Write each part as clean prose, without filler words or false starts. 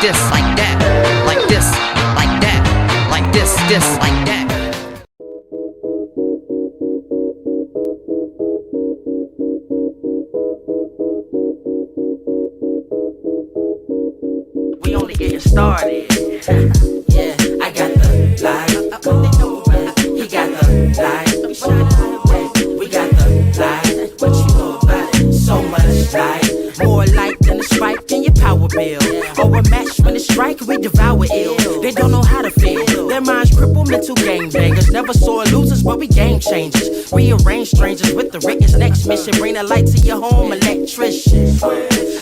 this, like that, like this, like that, like this, like that. We only getting started. Yeah, I got the light. He got the light. We got the light. What you know about it? So much light. More light than a spike in your power bill. Or a match when it strike, we devour ill. They don't know how to feel. Their minds crippled, mental gangbangers. Never saw losers, but we game changers. Rearrange strangers with the Rickers. Next mission, bring the light to your home, electrician.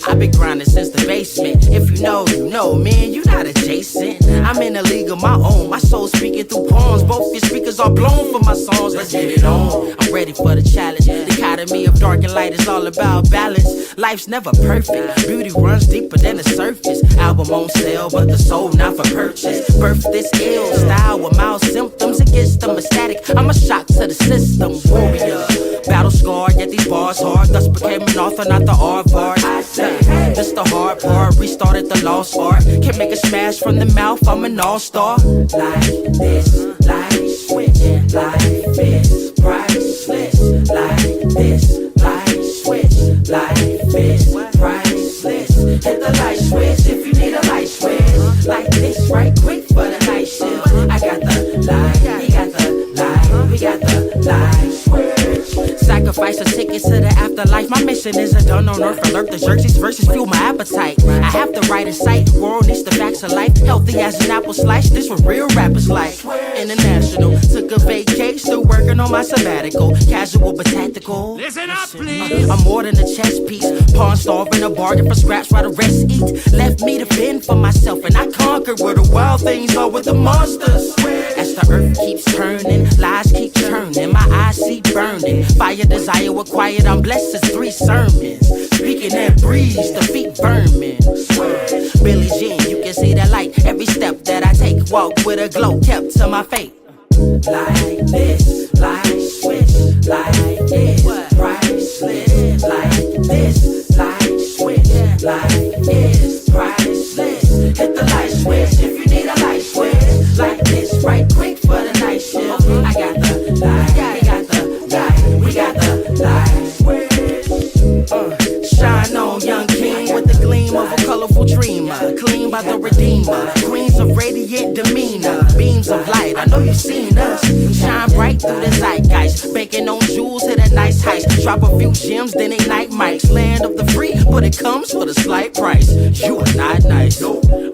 I've been grinding since the basement. If you know, you know, man, you not adjacent. I'm in a league of my own. My soul speaking through poems. Both your speakers are blown for my songs. Let's get it on. I'm ready for the challenge. The dichotomy of dark and light is all about balance. Life's never perfect. Beauty runs deeper than the surface. Album on sale, but the soul not for purchase. Birth this ill style with mild symptoms. It gets them ecstatic. I'm a shock to the system. Warrior, battle scarred, yet these bars hard. Thus became an author, not the Harvard. I say, this the hard part. Restarted the lost art. Can make a smash from the mouth. I'm an all-star. Like this, light switch. Life is priceless. Like this, light switch. Life is priceless. Hit the light switch if you need a light switch. Like this, right quick for the night shift. I got the light, he got the light, we got the light switch. Sacrifice a ticket to the afterlife. My mission isn't done on earth. Alert the jerseys versus fuel my appetite. I have the right insight. World needs the facts of life. Healthy as an apple slice. This what real rappers like. International. Took a vacation. Still working on my sabbatical. Casual but tactical. Listen up, please. I'm more than a chess piece. Pawn starving a bargain for scraps while the rest eat. Left me to fend for myself and I conquered where the wild things are with the monsters. As the earth keeps turning, lies keep turning. My eyes see burning. Fire desire with quiet. I'm blessed as 3 sermons. Speaking that breeze, the feet vermin. Billie Jean, you can see that light. Every step that I take, walk with a glow kept to my fate. Like this, light switch. Like this, priceless. Like this, light switch. Like this, priceless. Hit the light switch if you need a light switch. Like this, right quick for the night shift. I got the light, he got the light, we got the light switch. Shine on, young king, with the gleam of a colorful dreamer. Clean by the redeemer. Queens of radiant demeanor. Beams of light, I know you've seen us. Shine bright through the zeitgeist. Baking on jewels, hit a nice heist. Drop a few gems, then ignite mics. Land of the free, but it comes with a slight price. You are not nice.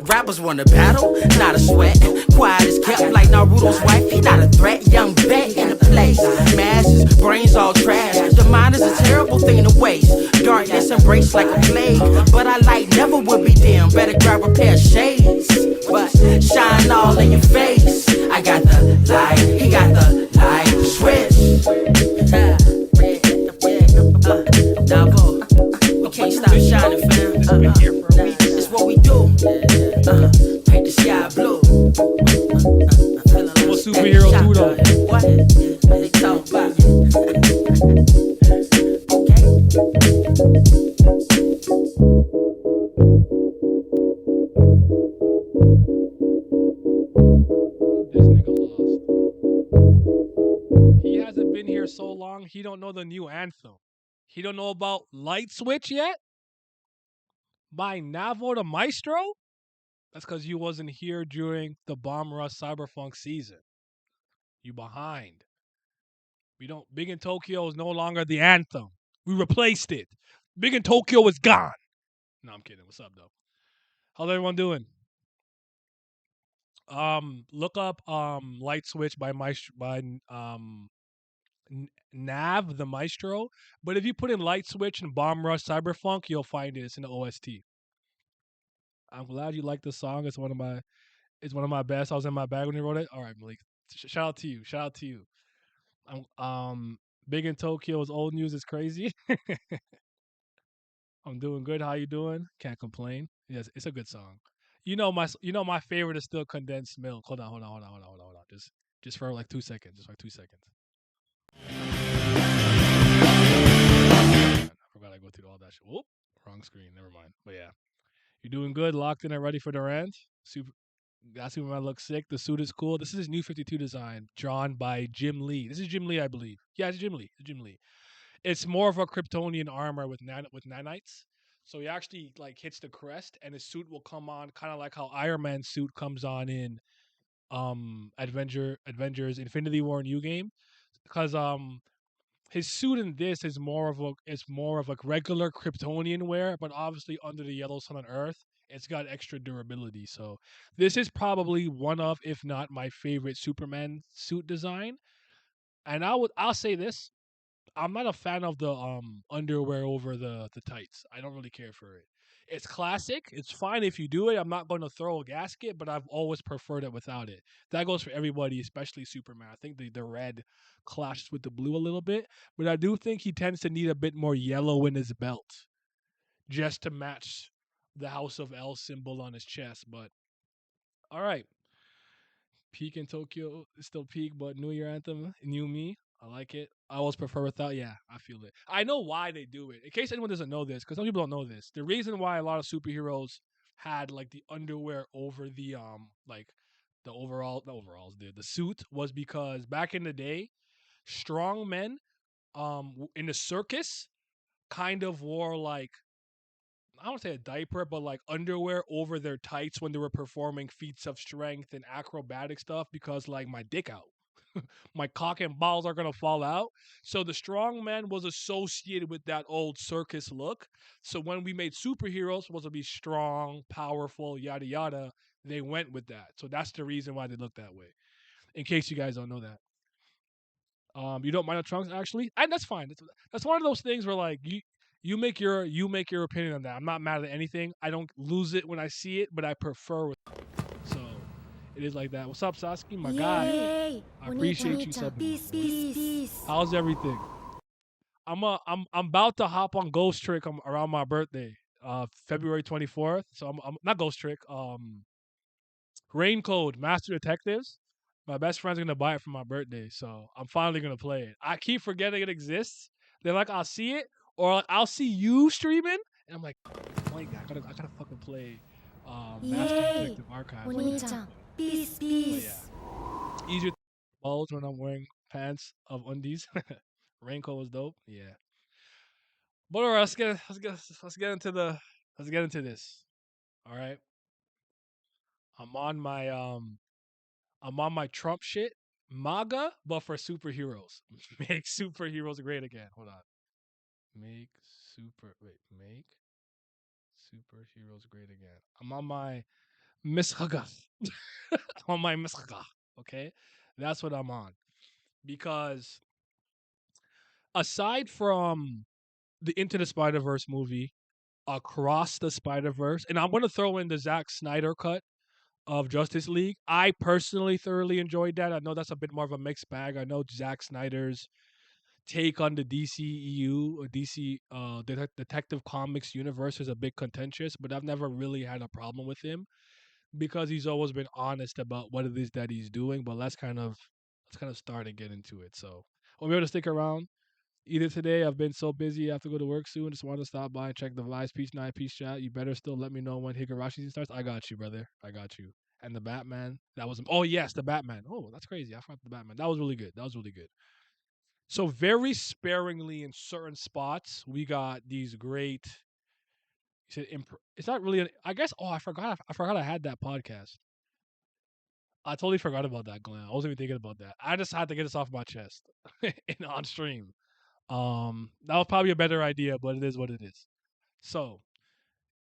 Rappers want to battle, not a sweat. Quiet is kept like Naruto's wife. He not a threat, young vet in the place. Masses, brains all trash. The mind is a terrible thing to waste. Darkness embraced like a plague. But our light never would be dim. Better grab a pair of shades. But shine all in your face. I got the light, he got the light switch. Davo, we can't stop shining, fam. It's what we do. Paint the sky blue. I'm a superhero too, though. What? They talk about. This nigga lost. He hasn't been here so long, he don't know the new anthem. He don't know about Light Switch yet? By Navo the Maestro? That's because you wasn't here during the Bomb Rush Cyberpunk season. You behind. We don't. Big in Tokyo is no longer the anthem. We replaced it. Big in Tokyo is gone. No, I'm kidding. What's up, though? How's everyone doing? Look up Light Switch by Nav the Maestro. But if you put in Light Switch and Bomb Rush Cyberpunk, you'll find it. It's in the OST. I'm glad you like the song. It's one of my best. I was in my bag when you wrote it. All right, Malik. Shout out to you. Shout out to you. Big in Tokyo's old news is crazy. I'm doing good. How you doing? Can't complain. Yes, it's a good song. My favorite is still Condensed Milk. Hold on. Just for like 2 seconds. Just like 2 seconds. I forgot I go through all that shit. Whoop, wrong screen. Never mind. But yeah, You're doing good, locked in and ready for the rant. Super, that Superman looks sick. The suit is cool. This is his new 52 design, drawn by Jim Lee. This is Jim Lee, I believe. Yeah, it's Jim Lee. It's Jim Lee. It's more of a Kryptonian armor with nanites. So he actually like hits the crest, and his suit will come on, kind of like how Iron Man's suit comes on in Avengers Infinity War new game, because his suit in this is more of a regular Kryptonian wear, but obviously under the yellow sun on Earth, it's got extra durability. So this is probably one of, if not my favorite Superman suit design. And I'll say this: I'm not a fan of the underwear over the tights. I don't really care for it. It's classic. It's fine if you do it. I'm not going to throw a gasket, but I've always preferred it without it. That goes for everybody, especially Superman. I think the red clashes with the blue a little bit, but I do think he tends to need a bit more yellow in his belt just to match the House of L symbol on his chest. But all right, peak in Tokyo is still peak, but New Year anthem, new me. I like it. I always prefer without. Yeah, I feel it. I know why they do it. In case anyone doesn't know this, because some people don't know this, the reason why a lot of superheroes had like the underwear over the like the overalls, the suit was because back in the day, strong men in the circus kind of wore like I don't say a diaper, but like underwear over their tights when they were performing feats of strength and acrobatic stuff because like my dick out. My cock and balls are gonna fall out. So the strong man was associated with that old circus look. So when we made superheroes supposed to be strong, powerful, yada yada, they went with that. So that's the reason why they look that way. In case you guys don't know that. You don't mind the trunks actually, and that's fine. That's one of those things where like you make your opinion on that. I'm not mad at anything. I don't lose it when I see it, but I prefer it. So it is like that. What's up, Sasuke? My guy. I appreciate you subbing. How's everything? I'm about to hop on Ghost Trick around my birthday, February 24th. So I'm not Ghost Trick. Rain Code Master Detectives. My best friend's gonna buy it for my birthday, so I'm finally gonna play it. I keep forgetting it exists. Then like I'll see it, or like, I'll see you streaming, and I'm like, oh my god, I gotta fucking play Master Detective Archives. But yeah, it's easier to bulge when I'm wearing pants of undies. Raincoat was dope. Yeah, but alright, let's get into this. All right, I'm on my I'm on my Trump shit. MAGA, but for superheroes. Make superheroes great again. Hold on. Make superheroes great again. I'm on my Mishaga. On my Mishaga. Okay? That's what I'm on. Because aside from the Into the Spider Verse movie, Across the Spider Verse, and I'm going to throw in the Zack Snyder cut of Justice League. I personally thoroughly enjoyed that. I know that's a bit more of a mixed bag. I know Zack Snyder's take on the DCEU or DC Detective Comics universe is a bit contentious, but I've never really had a problem with him because he's always been honest about what it is that he's doing. But let's kind of start and get into it. So we'll be able to stick around. Either today, I've been so busy, I have to go to work soon. Just wanted to stop by and check the vibes. Peace, night, peace, chat. You better still let me know when Higurashi season starts. I got you, brother. I got you. And the Batman, that was oh yes, the Batman. Oh, that's crazy. I forgot the Batman. That was really good. That was really good. So very sparingly in certain spots, we got these great. You said it's not really. I guess. Oh, I forgot. I forgot I had that podcast. I totally forgot about that, Glenn. I wasn't even thinking about that. I just had to get this off my chest and on stream. That was probably a better idea, but it is what it is. So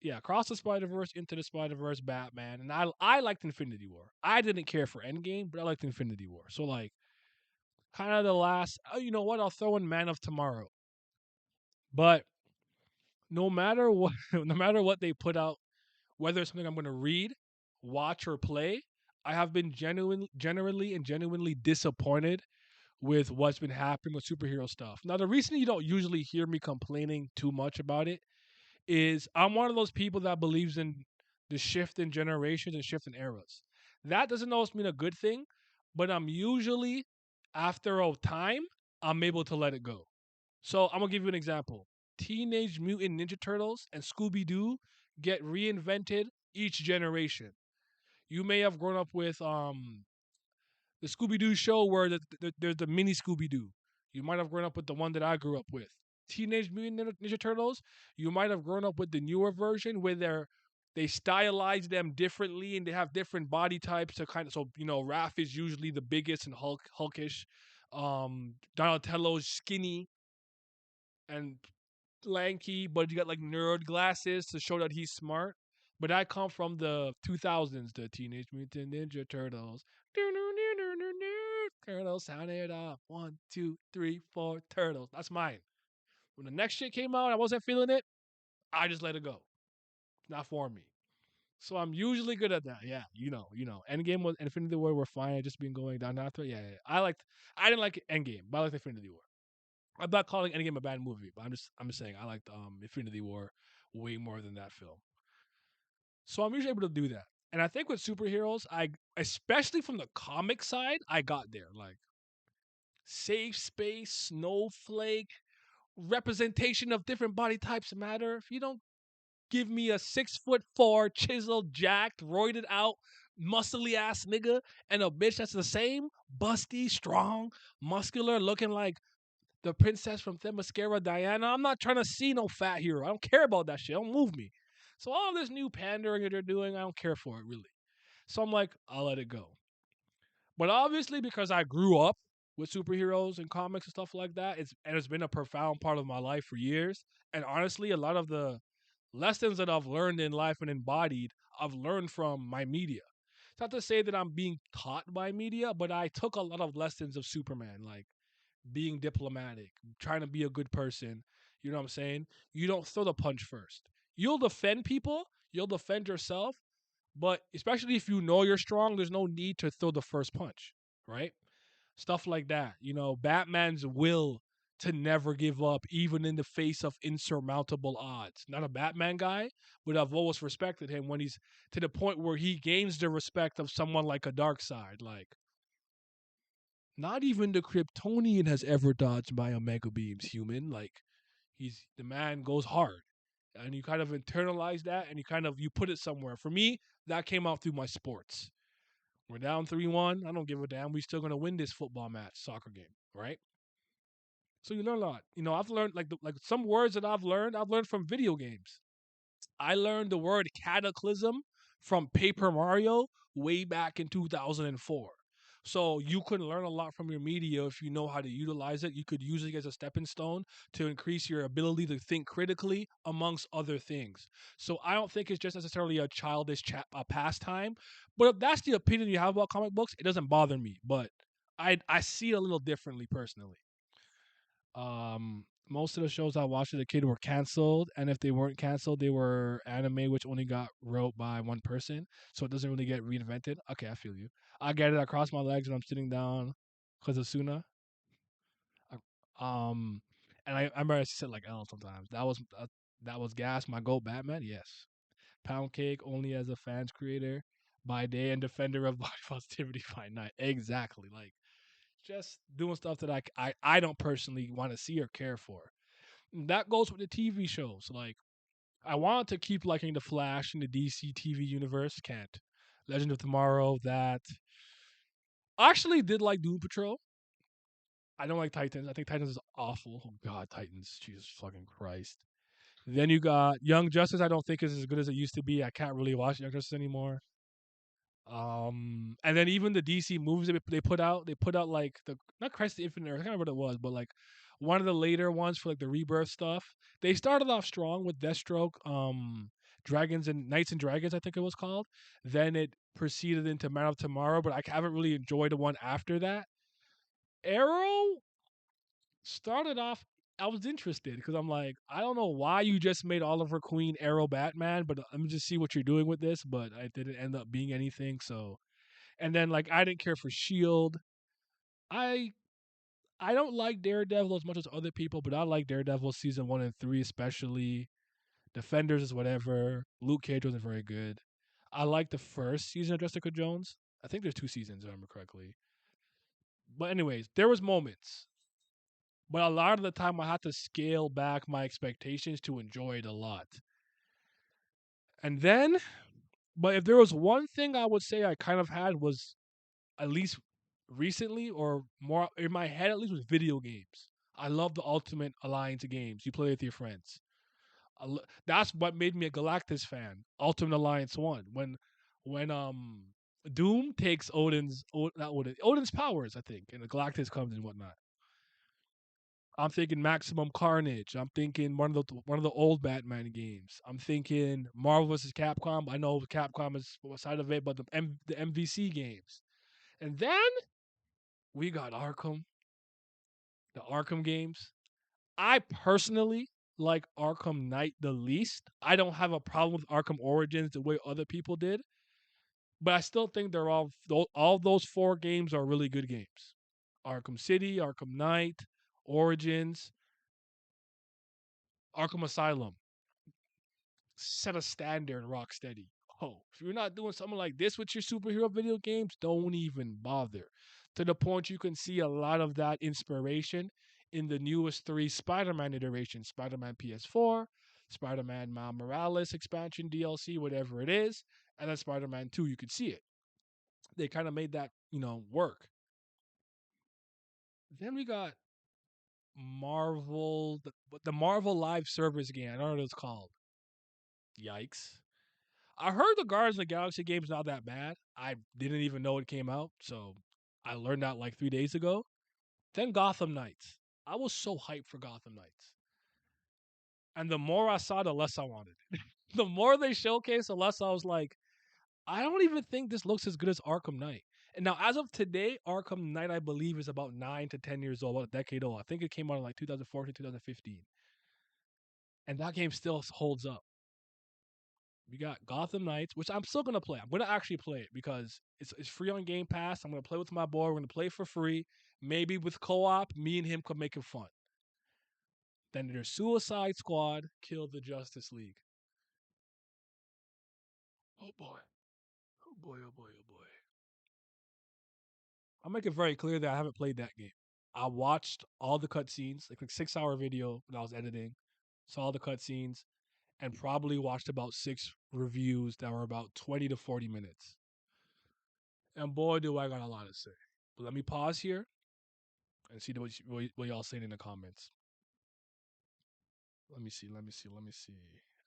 yeah, Cross the Spider Verse, Into the Spider Verse, Batman, and I liked Infinity War. I didn't care for Endgame, but I liked Infinity War. So like, kind of the last. Oh, you know what? I'll throw in Man of Tomorrow. But no matter what, no matter what they put out, whether it's something I'm going to read, watch, or play, I have been generally and genuinely disappointed with what's been happening with superhero stuff. Now, the reason you don't usually hear me complaining too much about it is I'm one of those people that believes in the shift in generations and shift in eras. That doesn't always mean a good thing, but I'm usually, after a time, I'm able to let it go. So I'm gonna give you an example. Teenage Mutant Ninja Turtles and Scooby Doo get reinvented each generation. You may have grown up with the Scooby Doo show where there's the mini Scooby Doo. You might have grown up with the one that I grew up with. Teenage Mutant Ninja Turtles. You might have grown up with the newer version where they stylize them differently and they have different body types to kind of so Raph is usually the biggest and hulkish. Donatello's skinny and lanky, but you got like nerd glasses to show that he's smart. But I come from the 2000s, the Teenage Mutant Ninja Turtles. Turtles, sound it off. One, two, three, four, turtles. That's mine. When the next shit came out, I wasn't feeling it. I just let it go. Not for me. So I'm usually good at that. Yeah, Endgame was Infinity War were fine. I just been going down after. Yeah, yeah. I didn't like Endgame, but I liked Infinity War. I'm not calling Endgame a bad movie, but I'm just saying I liked Infinity War way more than that film. So I'm usually able to do that. And I think with superheroes, I especially from the comic side, I got there. Like safe space, snowflake, representation of different body types matter. If you don't give me a 6'4", chiseled, jacked, roided out, muscly ass nigga and a bitch that's the same, busty, strong, muscular, looking like the princess from Themyscira, Diana. I'm not trying to see no fat hero. I don't care about that shit. Don't move me. So all this new pandering that they're doing, I don't care for it really. So I'm like, I'll let it go. But obviously, because I grew up with superheroes and comics and stuff like that, it's been a profound part of my life for years. And honestly, a lot of the lessons that I've learned in life and embodied, I've learned from my media. It's not to say that I'm being taught by media, but I took a lot of lessons of Superman, like being diplomatic, trying to be a good person. You know what I'm saying? You don't throw the punch first. You'll defend people, you'll defend yourself, but especially if you know you're strong, there's no need to throw the first punch, right? Stuff like that. Batman's will to never give up, even in the face of insurmountable odds. Not a Batman guy, but I've always respected him when he's to the point where he gains the respect of someone like a Dark Side. Like, not even the Kryptonian has ever dodged my Omega beams, human. Like, the man goes hard. And you kind of internalize that and you put it somewhere. For me, that came out through my sports. We're down 3-1. I don't give a damn. We still gonna win this football match, soccer game, right? So you learn a lot. I've learned like some words that I've learned from video games. I learned the word cataclysm from Paper Mario way back in 2004. So you can learn a lot from your media if you know how to utilize it. You could use it as a stepping stone to increase your ability to think critically, amongst other things. So I don't think it's just necessarily a childish pastime. But if that's the opinion you have about comic books, it doesn't bother me. But I see it a little differently personally. Most of the shows I watched as a kid were canceled, and if they weren't canceled, they were anime which only got wrote by one person, so it doesn't really get reinvented. Okay, I feel you. I get it. I cross my legs when I'm sitting down because of Suna. Um, and I remember I used to sit like L sometimes. That was gas. My goat Batman. Yes, pound cake only as a fans creator by day and defender of body positivity by night. Exactly. Like just doing stuff that I don't personally want to see or care for. That goes with the TV shows. Like I wanted to keep liking the Flash in the DC TV universe. Can't. Legend of Tomorrow. That I actually did like Doom Patrol. I don't like Titans. I think Titans is awful. Oh God, Titans. Jesus fucking Christ. Then you got Young Justice. I don't think is as good as it used to be. I can't really watch Young Justice anymore. And then even the DC movies that they put out like the not Crisis of Infinite Earth, I can't remember what it was, but like one of the later ones for like the rebirth stuff. They started off strong with Deathstroke, Dragons and Knights and Dragons, I think it was called. Then it proceeded into Man of Tomorrow, but I haven't really enjoyed the one after that. Arrow started off. I was interested because I'm like, I don't know why you just made Oliver Queen Arrow Batman, but let me just see what you're doing with this. But I didn't end up being anything, so and then like I didn't care for Shield. I I don't like Daredevil as much as other people, but I like Daredevil season 1 and 3 especially. Defenders is whatever. Luke Cage wasn't very good. I like the first season of Jessica Jones. I think there's 2 seasons, if I remember correctly. But anyways, there was moments, but a lot of the time I had to scale back my expectations to enjoy it a lot. And then, but if there was one thing I would say I kind of had was at least recently or more in my head at least was video games. I love the Ultimate Alliance games. You play with your friends. That's what made me a Galactus fan. Ultimate Alliance 1 when Doom takes not Odin's powers, I think, and the Galactus comes and whatnot. I'm thinking Maximum Carnage. I'm thinking one of the old Batman games. I'm thinking Marvel vs. Capcom. I know Capcom is one side of it, but the MVC games. And then we got the Arkham games. I personally like Arkham Knight the least. I don't have a problem with Arkham Origins the way other people did, but I still think they're all those four games are really good games. Arkham City, Arkham Knight, Origins, Arkham Asylum set a standard, Rocksteady. Oh, if you're not doing something like this with your superhero video games, don't even bother. To the point you can see a lot of that inspiration in the newest three Spider-Man iterations: Spider-Man PS4, Spider-Man Miles Morales expansion DLC, whatever it is, and then Spider-Man 2. You could see it. They kind of made that work. Then we got Marvel, the Marvel Live Service game. I don't know what it's called. Yikes. I heard the Guardians of the Galaxy game's not that bad. I didn't even know it came out, so I learned that like 3 days ago. Then Gotham Knights. I was so hyped for Gotham Knights. And the more I saw, the less I wanted. The more they showcased, the less I was like, I don't even think this looks as good as Arkham Knight. And now, as of today, Arkham Knight, I believe, is about 9 to 10 years old, about a decade old. I think it came out in like 2014, 2015. And that game still holds up. We got Gotham Knights, which I'm still gonna play. I'm gonna actually play it because it's free on Game Pass. I'm gonna play with my boy. We're gonna play for free. Maybe with co-op, me and him could make it fun. Then there's Suicide Squad, Kill the Justice League. Oh boy. Oh boy, oh boy, oh boy. I'll make it very clear that I haven't played that game. I watched all the cutscenes, like 6-hour video when I was editing, saw the cutscenes, and probably watched about 6 reviews that were about 20 to 40 minutes. And boy, do I got a lot to say. But let me pause here and see what y'all saying in the comments. Let me see. Let me see. Let me see.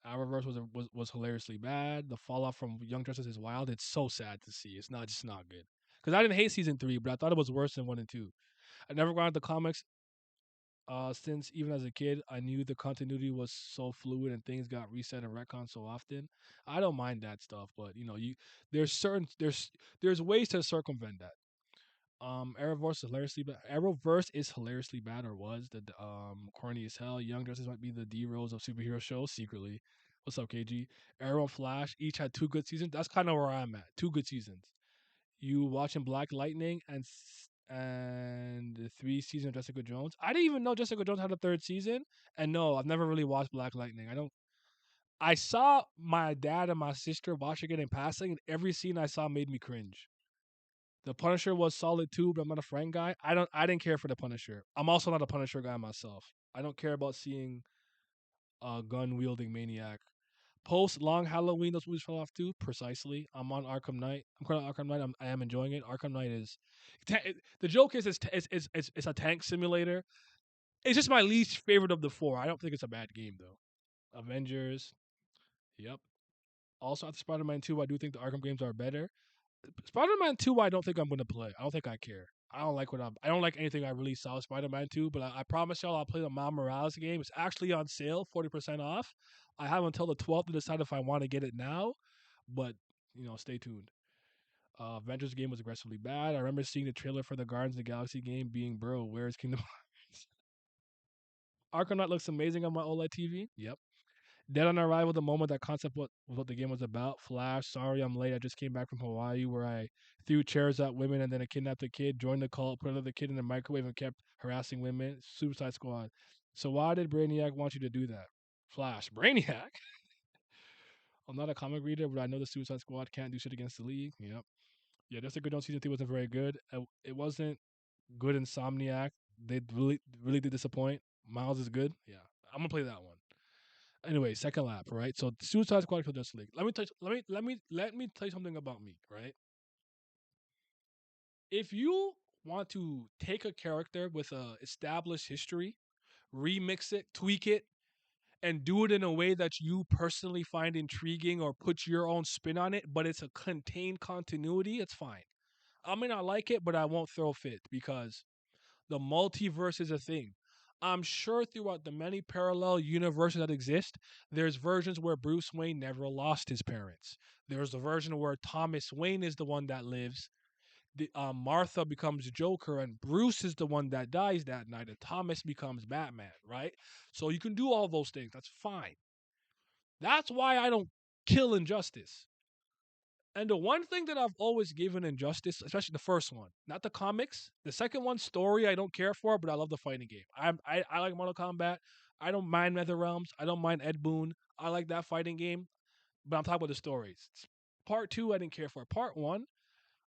Arrowverse was hilariously bad. The fallout from Young Justice is wild. It's so sad to see. It's not just not good. Because I didn't hate season 3, but I thought it was worse than 1 and 2. I never got into comics since even as a kid. I knew the continuity was so fluid and things got reset and retcon so often. I don't mind that stuff, but there's ways to circumvent that. Arrowverse is hilariously bad, or was corny as hell. Young Justice might be the D Rose of superhero shows secretly. What's up, KG? Arrow and Flash each had 2 good seasons. That's kind of where I'm at. 2 good seasons. You watching Black Lightning and the 3 season of Jessica Jones. I didn't even know Jessica Jones had a 3rd season. And no, I've never really watched Black Lightning. I don't. I saw my dad and my sister watching it in passing, and every scene I saw made me cringe. The Punisher was solid too, but I'm not a Frank guy. I didn't care for the Punisher. I'm also not a Punisher guy myself. I don't care about seeing a gun wielding maniac. Post Long Halloween, those movies fell off too. Precisely. I'm on Arkham Knight. I'm currently on Arkham Knight. I am enjoying it. Arkham Knight is the joke is it's a tank simulator. It's just my least favorite of the four. I don't think it's a bad game though. Avengers. Yep. Also after Spider-Man 2, I do think the Arkham games are better. Spider-Man 2, I don't think I'm gonna play. I don't think I care. I don't like anything I really saw with Spider-Man 2, but I promise y'all I'll play the Miles Morales game. It's actually on sale, 40% off. I have until the 12th to decide if I want to get it now, but stay tuned. Avengers game was aggressively bad. I remember seeing the trailer for the Guardians of the Galaxy game being, bro, where's Kingdom Hearts? Arkham Knight looks amazing on my OLED TV. Yep. Dead on Arrival, the moment that concept what the game was about. Flash, sorry I'm late. I just came back from Hawaii where I threw chairs at women and then I kidnapped a kid, joined the cult, put another kid in the microwave and kept harassing women. Suicide Squad. So why did Brainiac want you to do that? Flash. Brainiac? I'm not a comic reader, but I know the Suicide Squad can't do shit against the League. Yep. Yeah, Jessica Jones season 3 wasn't very good. It wasn't good Insomniac. They really did disappoint. Miles is good. Yeah. I'm gonna play that one. Anyway, second lap, right? So Suicide Squad killed Justice League. Let me tell you something about me, right? If you want to take a character with a established history, remix it, tweak it, and do it in a way that you personally find intriguing or put your own spin on it, but it's a contained continuity, it's fine. I may not like it, but I won't throw a fit because the multiverse is a thing. I'm sure throughout the many parallel universes that exist, there's versions where Bruce Wayne never lost his parents. There's a version where Thomas Wayne is the one that lives. Martha becomes Joker, and Bruce is the one that dies that night, and Thomas becomes Batman, right? So you can do all those things. That's fine. That's why I don't kill Injustice. And the one thing that I've always given Injustice, especially the first one, not the comics, the second one story I don't care for, but I love the fighting game. I like Mortal Kombat. I don't mind Nether Realms. I don't mind Ed Boon. I like that fighting game, but I'm talking about the stories. Part two, I didn't care for. Part one,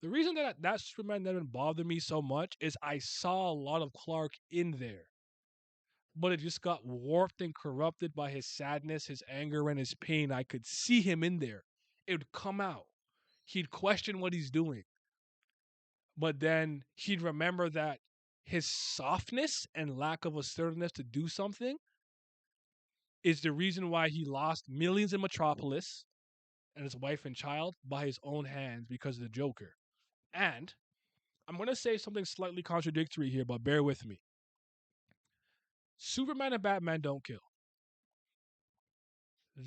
the reason that Superman didn't bother me so much is I saw a lot of Clark in there, but it just got warped and corrupted by his sadness, his anger, and his pain. I could see him in there. It would come out. He'd question what he's doing, but then he'd remember that his softness and lack of assertiveness to do something is the reason why he lost millions in Metropolis and his wife and child by his own hands because of the Joker. And I'm going to say something slightly contradictory here, but bear with me. Superman and Batman don't kill.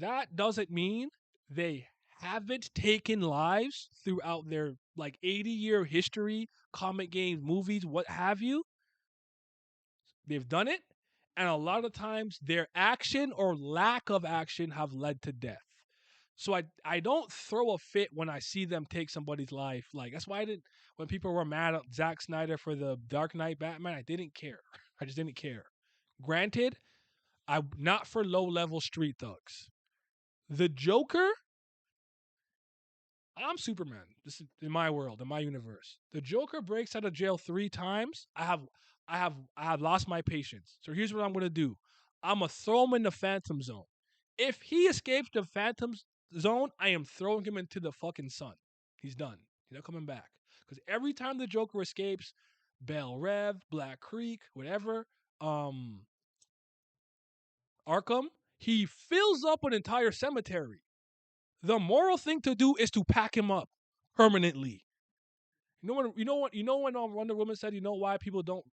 That doesn't mean they haven't taken lives throughout their like 80-year history, comic games, movies, what have you. They've done it, and a lot of times their action or lack of action have led to death. So I don't throw a fit when I see them take somebody's life. Like that's why I didn't when people were mad at Zack Snyder for the Dark Knight Batman, I didn't care. I just didn't care. Granted, I not for low level street thugs. The Joker, I'm Superman. This is in my world, in my universe. The Joker breaks out of jail 3 times. I have lost my patience. So here's what I'm gonna do. I'm gonna throw him in the Phantom Zone. If he escapes the Phantom Zone, I am throwing him into the fucking sun. He's done. He's not coming back. Because every time the Joker escapes, Bell Rev, Black Creek, whatever, um, Arkham, he fills up an entire cemetery. The moral thing to do is to pack him up permanently. You know when Wonder Woman said, you know why people don't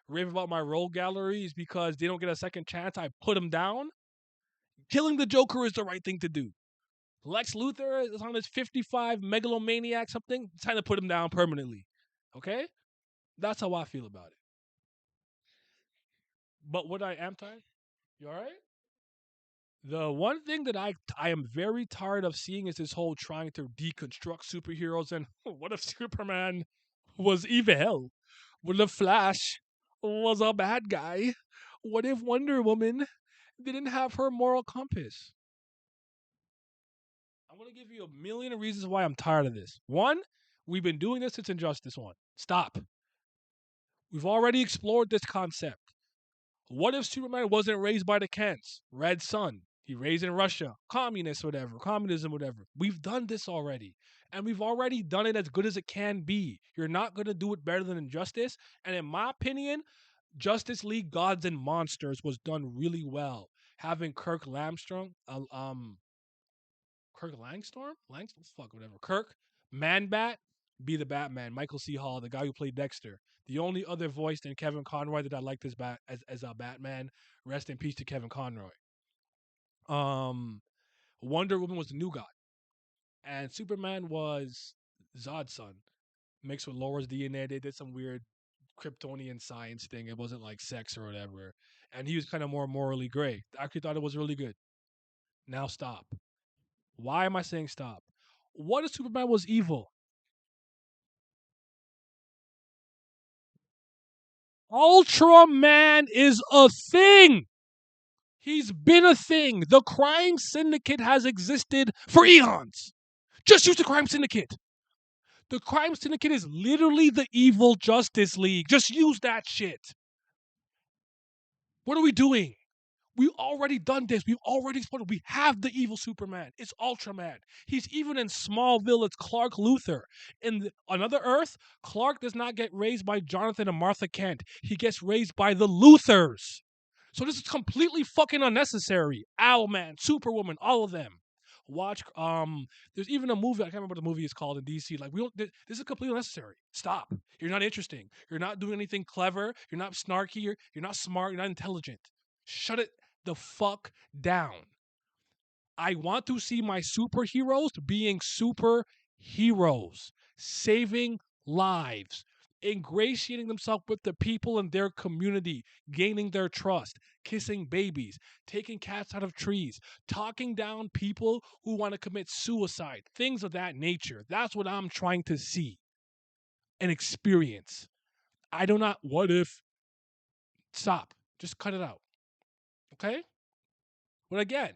rave about my role gallery is because they don't get a second chance. I put him down. Killing the Joker is the right thing to do. Lex Luthor is on his 55 megalomaniac something. It's time to put him down permanently. Okay, that's how I feel about it. But what I am tired. You all right? The one thing that I am very tired of seeing is this whole trying to deconstruct superheroes and what if Superman was evil? What if Flash was a bad guy? What if Wonder Woman didn't have her moral compass? I'm gonna give you a million reasons why I'm tired of this. One, we've been doing this since Injustice 1. Stop. We've already explored this concept. What if Superman wasn't raised by the Kents? Red Sun. He raised in Russia. Communist, whatever. Communism, whatever. We've done this already. And we've already done it as good as it can be. You're not going to do it better than Injustice. And in my opinion, Justice League Gods and Monsters was done really well. Having Kirk Langstorm? Langstorm? Fuck, whatever. Kirk, Man-Bat, be the Batman. Michael C. Hall, the guy who played Dexter. The only other voice than Kevin Conroy that I liked as a Batman. Rest in peace to Kevin Conroy. Wonder Woman was the new god. And Superman was Zod's son. Mixed with Laura's DNA. They did some weird Kryptonian science thing. It wasn't like sex or whatever. And he was kind of more morally gray. I actually thought it was really good. Now stop. Why am I saying stop? What if Superman was evil? Ultraman is a thing. He's been a thing. The crime syndicate has existed for eons. Just use the crime syndicate. The crime syndicate is literally the evil Justice League. Just use that shit. What are we doing? We already done this. We've already exploded. We have the evil Superman. It's Ultraman. He's even in Smallville. It's Clark Luthor. In another Earth, Clark does not get raised by Jonathan and Martha Kent. He gets raised by the Luthors. So this is completely fucking unnecessary. Owlman, Superwoman, all of them. Watch. There's even a movie. I can't remember what the movie is called in DC. Like we don't. This is completely unnecessary. Stop. You're not interesting. You're not doing anything clever. You're not snarky. You're not smart. You're not intelligent. Shut it the fuck down. I want to see my superheroes being superheroes, saving lives, ingratiating themselves with the people in their community, gaining their trust, kissing babies, taking cats out of trees, talking down people who want to commit suicide, things of that nature. That's what I'm trying to see and experience. I do not, what if, stop, just cut it out. Okay? But again,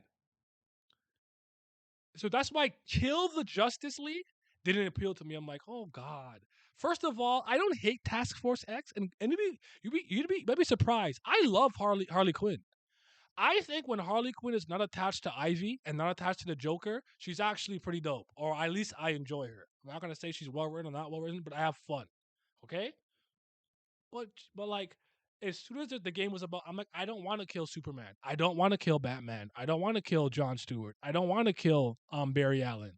so that's why Kill the Justice League didn't appeal to me. I'm like, oh God. First of all, I don't hate Task Force X, and you'd be surprised. I love Harley Quinn. I think when Harley Quinn is not attached to Ivy and not attached to the Joker, she's actually pretty dope. Or at least I enjoy her. I'm not gonna say she's well written or not well written, but I have fun. Okay? But like as soon as the game was about, I'm like, I don't want to kill Superman. I don't want to kill Batman. I don't want to kill John Stewart. I don't want to kill Barry Allen.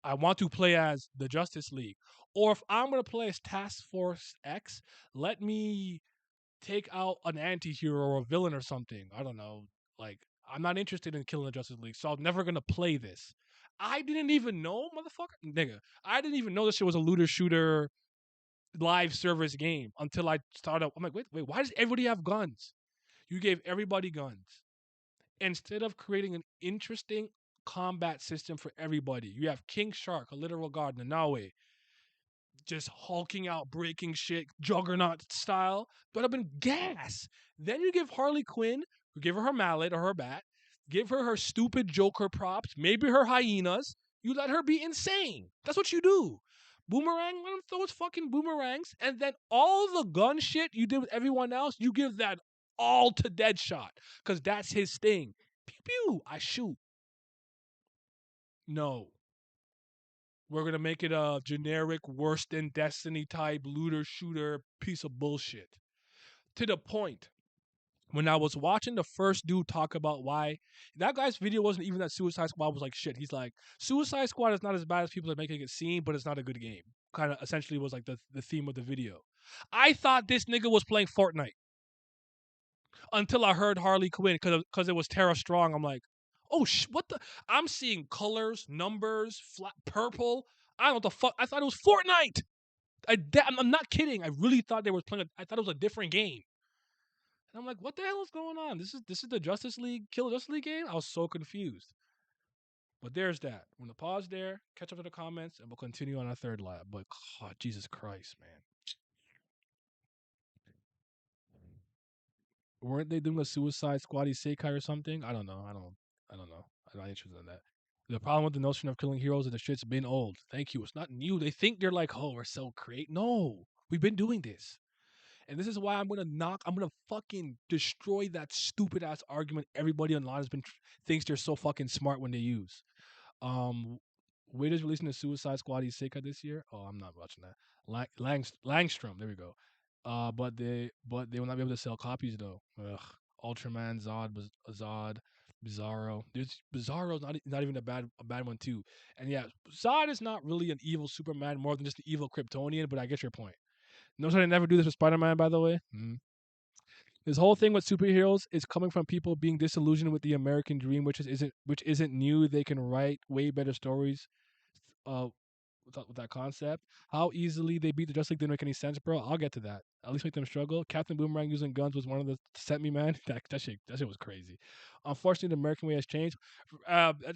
I want to play as the Justice League. Or if I'm gonna play as Task Force X, let me take out an anti-hero or a villain or something. I don't know. Like, I'm not interested in killing the Justice League, so I'm never gonna play this. I didn't even know, motherfucker. Nigga. I didn't even know this shit was a looter shooter live service game until I started. I'm like, wait, why does everybody have guns? You gave everybody guns. Instead of creating an interesting combat system for everybody, you have King Shark, a literal god, Nanawe, just hulking out, breaking shit, juggernaut style, but I've been gas. Then you give Harley Quinn, you give her mallet or her bat, give her stupid Joker props, maybe her hyenas. You let her be insane. That's what you do. Boomerang, let him throw his fucking boomerangs, and then all the gun shit you did with everyone else, you give that all to Deadshot, because that's his thing. Pew pew, I shoot. No. We're gonna make it a generic worse than Destiny type looter shooter piece of bullshit. To the point, when I was watching the first dude talk about why that guy's video wasn't even that Suicide Squad was like shit. He's like, Suicide Squad is not as bad as people are making it seem, but it's not a good game. Kind of essentially was like the theme of the video. I thought this nigga was playing Fortnite until I heard Harley Quinn because it was Tara Strong. I'm like, oh what the? I'm seeing colors, numbers, flat purple. I don't know what the fuck. I thought it was Fortnite. I'm not kidding. I really thought they were playing. I thought it was a different game. And I'm like, what the hell is going on? This is the Justice League Kill Justice League game. I was so confused. But there's that. I'm gonna pause there, catch up to the comments, and we'll continue on our third lab. But God, Jesus Christ, man. Weren't they doing a Suicide Squad Isekai or something? I don't know. I don't know. I'm not interested in that. The problem with the notion of killing heroes is the shit's been old. Thank you. It's not new. They think they're like, oh, we're so great. No, we've been doing this. And this is why I'm gonna fucking destroy that stupid ass argument everybody online thinks they're so fucking smart when they use. Um, Wait is releasing the Suicide Squad Isekai this year. Oh, I'm not watching that. Langstrom, there we go. But they will not be able to sell copies though. Ugh. Ultraman, Zod, Bizarro. There's Bizarro's not even a bad one too. And yeah, Zod is not really an evil Superman, more than just an evil Kryptonian. But I get your point. Notice I didn't never do this with Spider-Man, by the way. This whole thing with superheroes is coming from people being disillusioned with the American dream, which isn't new. They can write way better stories, uh, with that concept. How easily they beat the Justice League didn't make any sense, bro. I'll get to that. At least make them struggle. Captain Boomerang using guns was one of the sent me man. That shit was crazy. Unfortunately, the American way has changed.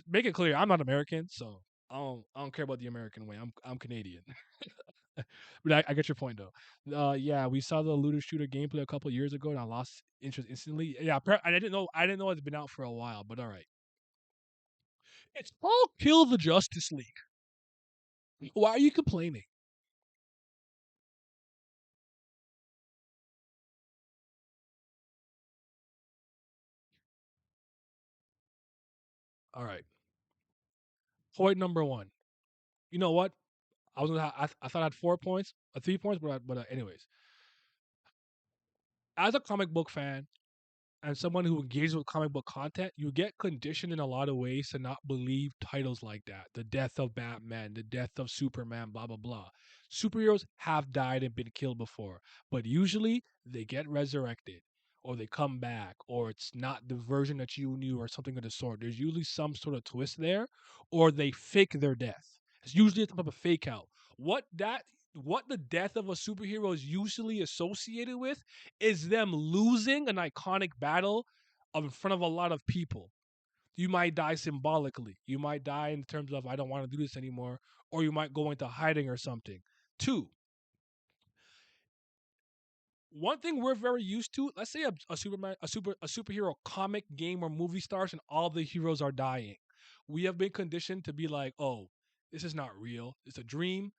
Make it clear, I'm not American, so I don't care about the American way. I'm Canadian. But I get your point though. Yeah, we saw the looter shooter gameplay a couple years ago, and I lost interest instantly. Yeah, I didn't know it's been out for a while, but all right. It's all Kill the Justice League. Why are you complaining? All right. Point number one. You know what? I was gonna. I thought I had 4 points, 3 points, but anyways, as a comic book fan, and someone who engages with comic book content, you get conditioned in a lot of ways to not believe titles like that. The death of Batman, the death of Superman, blah, blah, blah. Superheroes have died and been killed before, but usually they get resurrected or they come back or it's not the version that you knew or something of the sort. There's usually some sort of twist there or they fake their death. It's usually a type of a fake out. What that what the death of a superhero is usually associated with is them losing an iconic battle in front of a lot of people. You might die symbolically. You might die in terms of I don't want to do this anymore, or you might go into hiding or something. Two, one thing we're very used to, let's say a superhero comic game or movie stars and all the heroes are dying. We have been conditioned to be like, oh, this is not real. It's a dream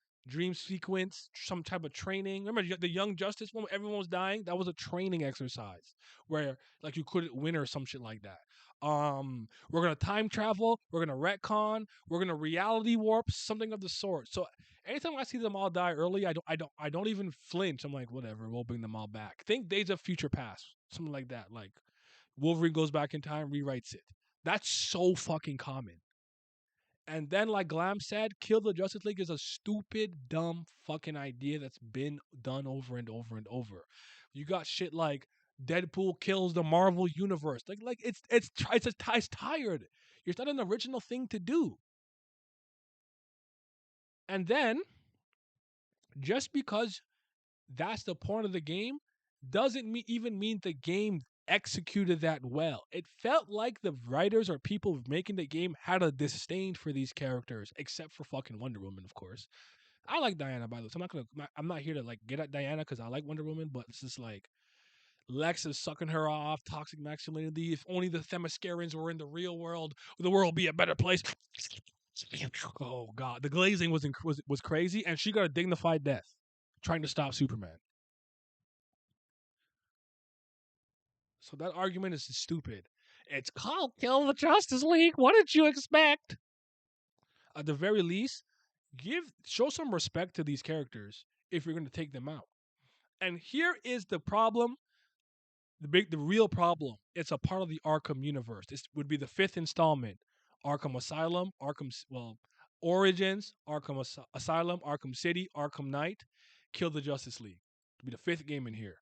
sequence, some type of training. Remember the Young Justice one where everyone was dying? That was a training exercise where like you couldn't win or some shit like that. We're gonna time travel, we're gonna retcon, we're gonna reality warp, something of the sort. So anytime I see them all die early, I don't even flinch. I'm like, whatever, we'll bring them all back. Think Days of Future Past, something like that. Like Wolverine goes back in time, rewrites it. That's so fucking common. And then, like Glam said, kill the Justice League is a stupid, dumb fucking idea that's been done over and over and over. You got shit like Deadpool kills the Marvel universe. Like it's tired. It's not an original thing to do. And then just because that's the point of the game doesn't even mean the game executed that well. It felt like the writers or people making the game had a disdain for these characters, except for fucking Wonder Woman, of course. I like Diana by the way. So I'm not here to like get at Diana because I like Wonder Woman, but it's just like Lex is sucking her off, toxic masculinity. If only the Themyscirians were in the real world, the world would be a better place. Oh god, the glazing was crazy, and she got a dignified death trying to stop Superman. So that argument is stupid. It's called Kill the Justice League. What did you expect? At the very least, show some respect to these characters if you're going to take them out. And here is the problem, the real problem. It's a part of the Arkham universe. This would be the fifth installment. Arkham Asylum, Origins, Asylum, Arkham City, Arkham Knight, Kill the Justice League. It'd be the fifth game in here.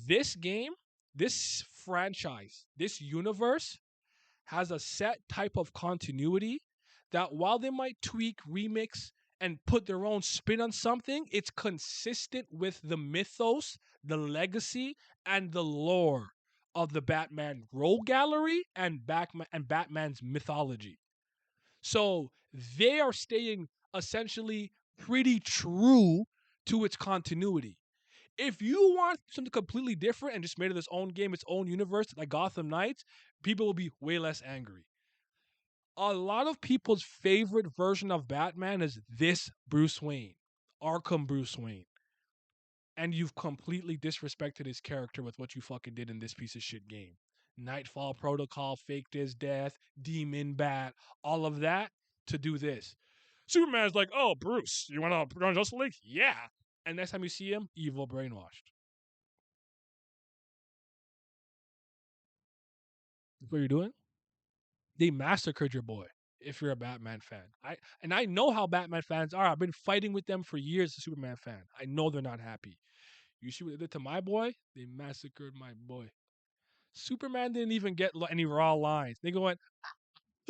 This game, this franchise, this universe has a set type of continuity that while they might tweak, remix, and put their own spin on something, it's consistent with the mythos, the legacy, and the lore of the Batman role gallery and Batman's mythology. So they are staying essentially pretty true to its continuity. If you want something completely different and just made it its own game, its own universe, like Gotham Knights, people will be way less angry. A lot of people's favorite version of Batman is this Bruce Wayne, Arkham Bruce Wayne. And you've completely disrespected his character with what you fucking did in this piece of shit game. Nightfall Protocol, faked his death, Demon Bat, all of that to do this. Superman's like, oh, Bruce, you want to put on Justice League? Yeah. And next time you see him, evil brainwashed. That's what you're doing? They massacred your boy if you're a Batman fan. I know how Batman fans are. I've been fighting with them for years as a Superman fan. I know they're not happy. You see what they did to my boy? They massacred my boy. Superman didn't even get any raw lines. They went,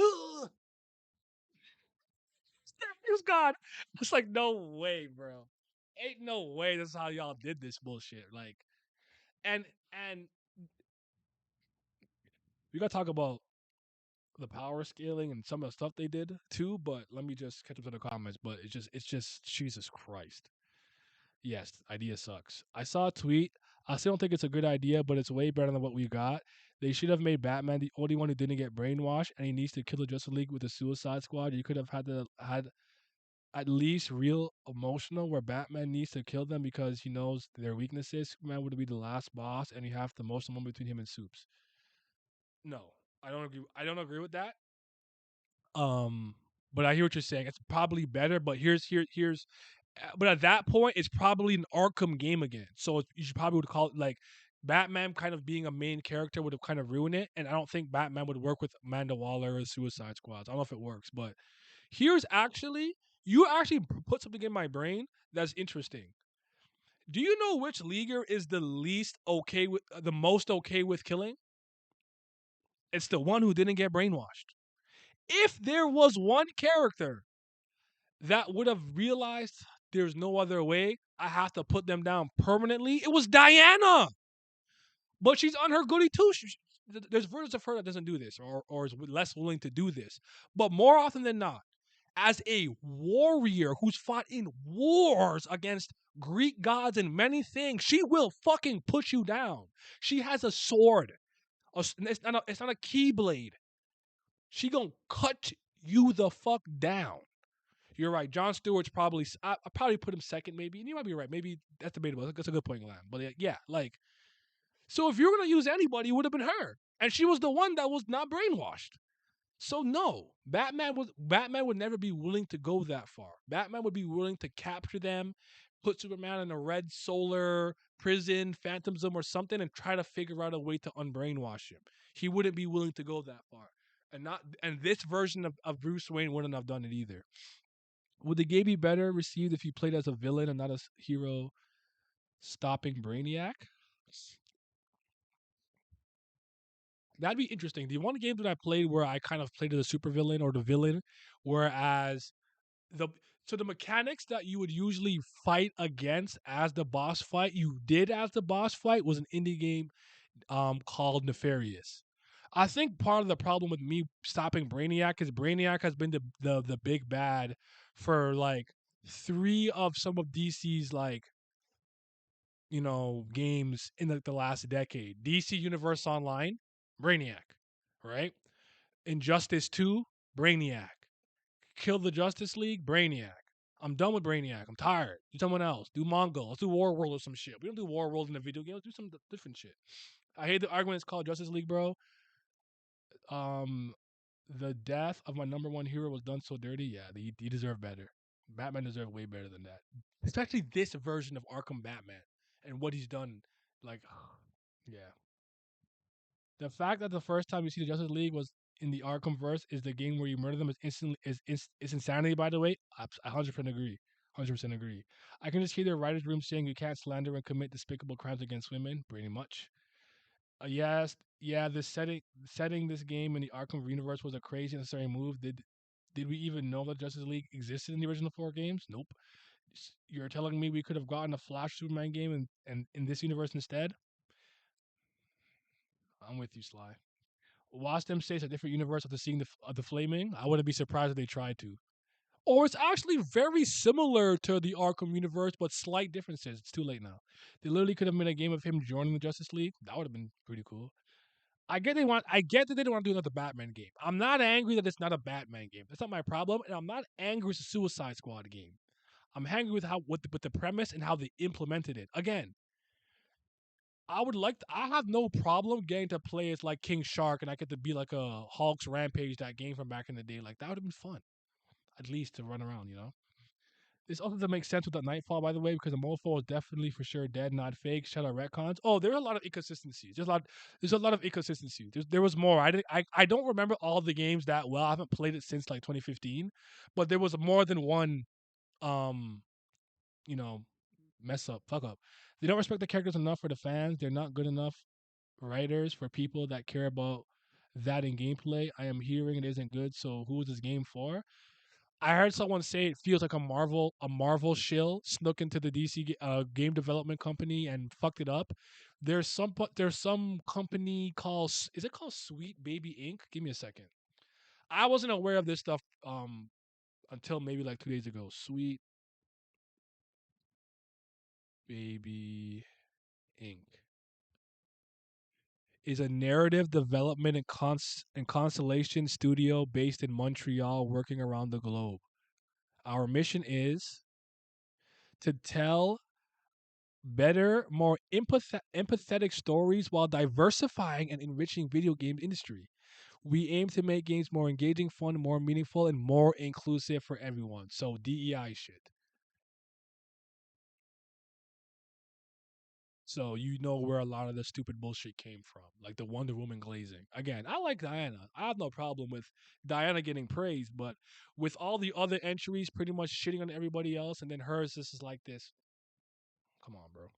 "Ugh, he was gone." It's like, no way, bro. Ain't no way this is how y'all did this bullshit. Like, and and we gotta talk about the power scaling and some of the stuff they did too, but let me just catch up to the comments. But it's just Jesus Christ. Yes, idea sucks. I saw a tweet. I still don't think it's a good idea, but it's way better than what we got. They should have made Batman the only one who didn't get brainwashed, and he needs to kill the Justice League with the Suicide Squad. You could have had at least real emotional where Batman needs to kill them because he knows their weaknesses. Superman would be the last boss, and you have the most moment between him and Soups. No, I don't agree. I don't agree with that. Um, but I hear what you're saying. It's probably better, but here's. But at that point, it's probably an Arkham game again. So you should probably would call it like Batman kind of being a main character would have kind of ruined it, and I don't think Batman would work with Amanda Waller or Suicide Squads. I don't know if it works, but here's actually you actually put something in my brain that's interesting. Do you know which leaguer is the least okay with the most okay with killing? It's the one who didn't get brainwashed. If there was one character that would have realized there's no other way, I have to put them down permanently, it was Diana. But she's on her goody two. There's versions of her that doesn't do this or is less willing to do this. But more often than not, as a warrior who's fought in wars against Greek gods and many things, she will fucking push you down. She has a sword. It's not a keyblade. She gonna cut you the fuck down. You're right. John Stewart's probably. I probably put him second, maybe. And you might be right. Maybe that's debatable. That's a good point, Lamb. But yeah, like, so if you're gonna use anybody, it would have been her, and she was the one that was not brainwashed. So no, Batman would never be willing to go that far. Batman would be willing to capture them, put Superman in a red solar prison, Phantom Zone or something, and try to figure out a way to unbrainwash him. He wouldn't be willing to go that far. And this version of Bruce Wayne wouldn't have done it either. Would the game be better received if you played as a villain and not as hero stopping Brainiac? That'd be interesting. The one game that I played where I kind of played as a supervillain or the villain, whereas the the mechanics that you would usually fight against as the boss fight, you did as the boss fight was an indie game called Nefarious. I think part of the problem with me stopping Brainiac is Brainiac has been the big bad for like three of some of DC's like games in the last decade. DC Universe Online, Brainiac, right? Injustice 2, Brainiac. Kill the Justice League, Brainiac. I'm done with Brainiac. I'm tired. Do someone else. Do Mongo. Let's do War World or some shit. We don't do War World in the video game. Let's do some different shit. I hate the argument it's called Justice League, bro. Um, the death of my number one hero was done so dirty. Yeah, he deserved better. Batman deserved way better than that. Especially this version of Arkham Batman and what he's done. Like, yeah. The fact that the first time you see the Justice League was in the Arkham verse is the game where you murder them is instantly is insanity. By the way, I 100% agree. 100% agree. I can just hear the writers' room saying you can't slander and commit despicable crimes against women. Pretty much. Yes, yeah. This setting this game in the Arkham universe was a crazy necessary move. Did we even know that Justice League existed in the original four games? Nope. You're telling me we could have gotten a Flash Superman game and in this universe instead? I'm with you, Sly. Watch them say it's a different universe after seeing the flaming. I wouldn't be surprised if they tried to. Or it's actually very similar to the Arkham universe, but slight differences. It's too late now. They literally could have made a game of him joining the Justice League. That would have been pretty cool. I get that they don't want to do another Batman game. I'm not angry that it's not a Batman game. That's not my problem, and I'm not angry it's a Suicide Squad game. I'm angry with with the premise and how they implemented it. Again, I have no problem getting to play as like King Shark and I get to be like a Hulk's Rampage, that game from back in the day. Like that would have been fun. At least to run around. This also doesn't make sense with the Nightfall, by the way, because the Mofo is definitely for sure dead, not fake. Shout out retcons. Oh, there are a lot of inconsistencies. There's a lot of inconsistencies. There was more. I don't remember all the games that well. I haven't played it since like 2015, but there was more than one um, you know, mess up, fuck up. They don't respect the characters enough for the fans. They're not good enough writers for people that care about that in gameplay. I am hearing it isn't good, so who is this game for? I heard someone say it feels like a Marvel shill snuck into the DC game development company and fucked it up. There's some company called is it called Sweet Baby Inc. Give me a second. I wasn't aware of this stuff until maybe like 2 days ago. Sweet Baby Inc. is a narrative development and constellation studio based in Montreal, working around the globe. Our mission is to tell better, more empathetic stories while diversifying and enriching video game industry. We aim to make games more engaging, fun, more meaningful, and more inclusive for everyone. So DEI shit. So you know where a lot of the stupid bullshit came from, like the Wonder Woman glazing. Again, I like Diana. I have no problem with Diana getting praised, but with all the other entries pretty much shitting on everybody else, and then hers, this is like this. Come on, bro.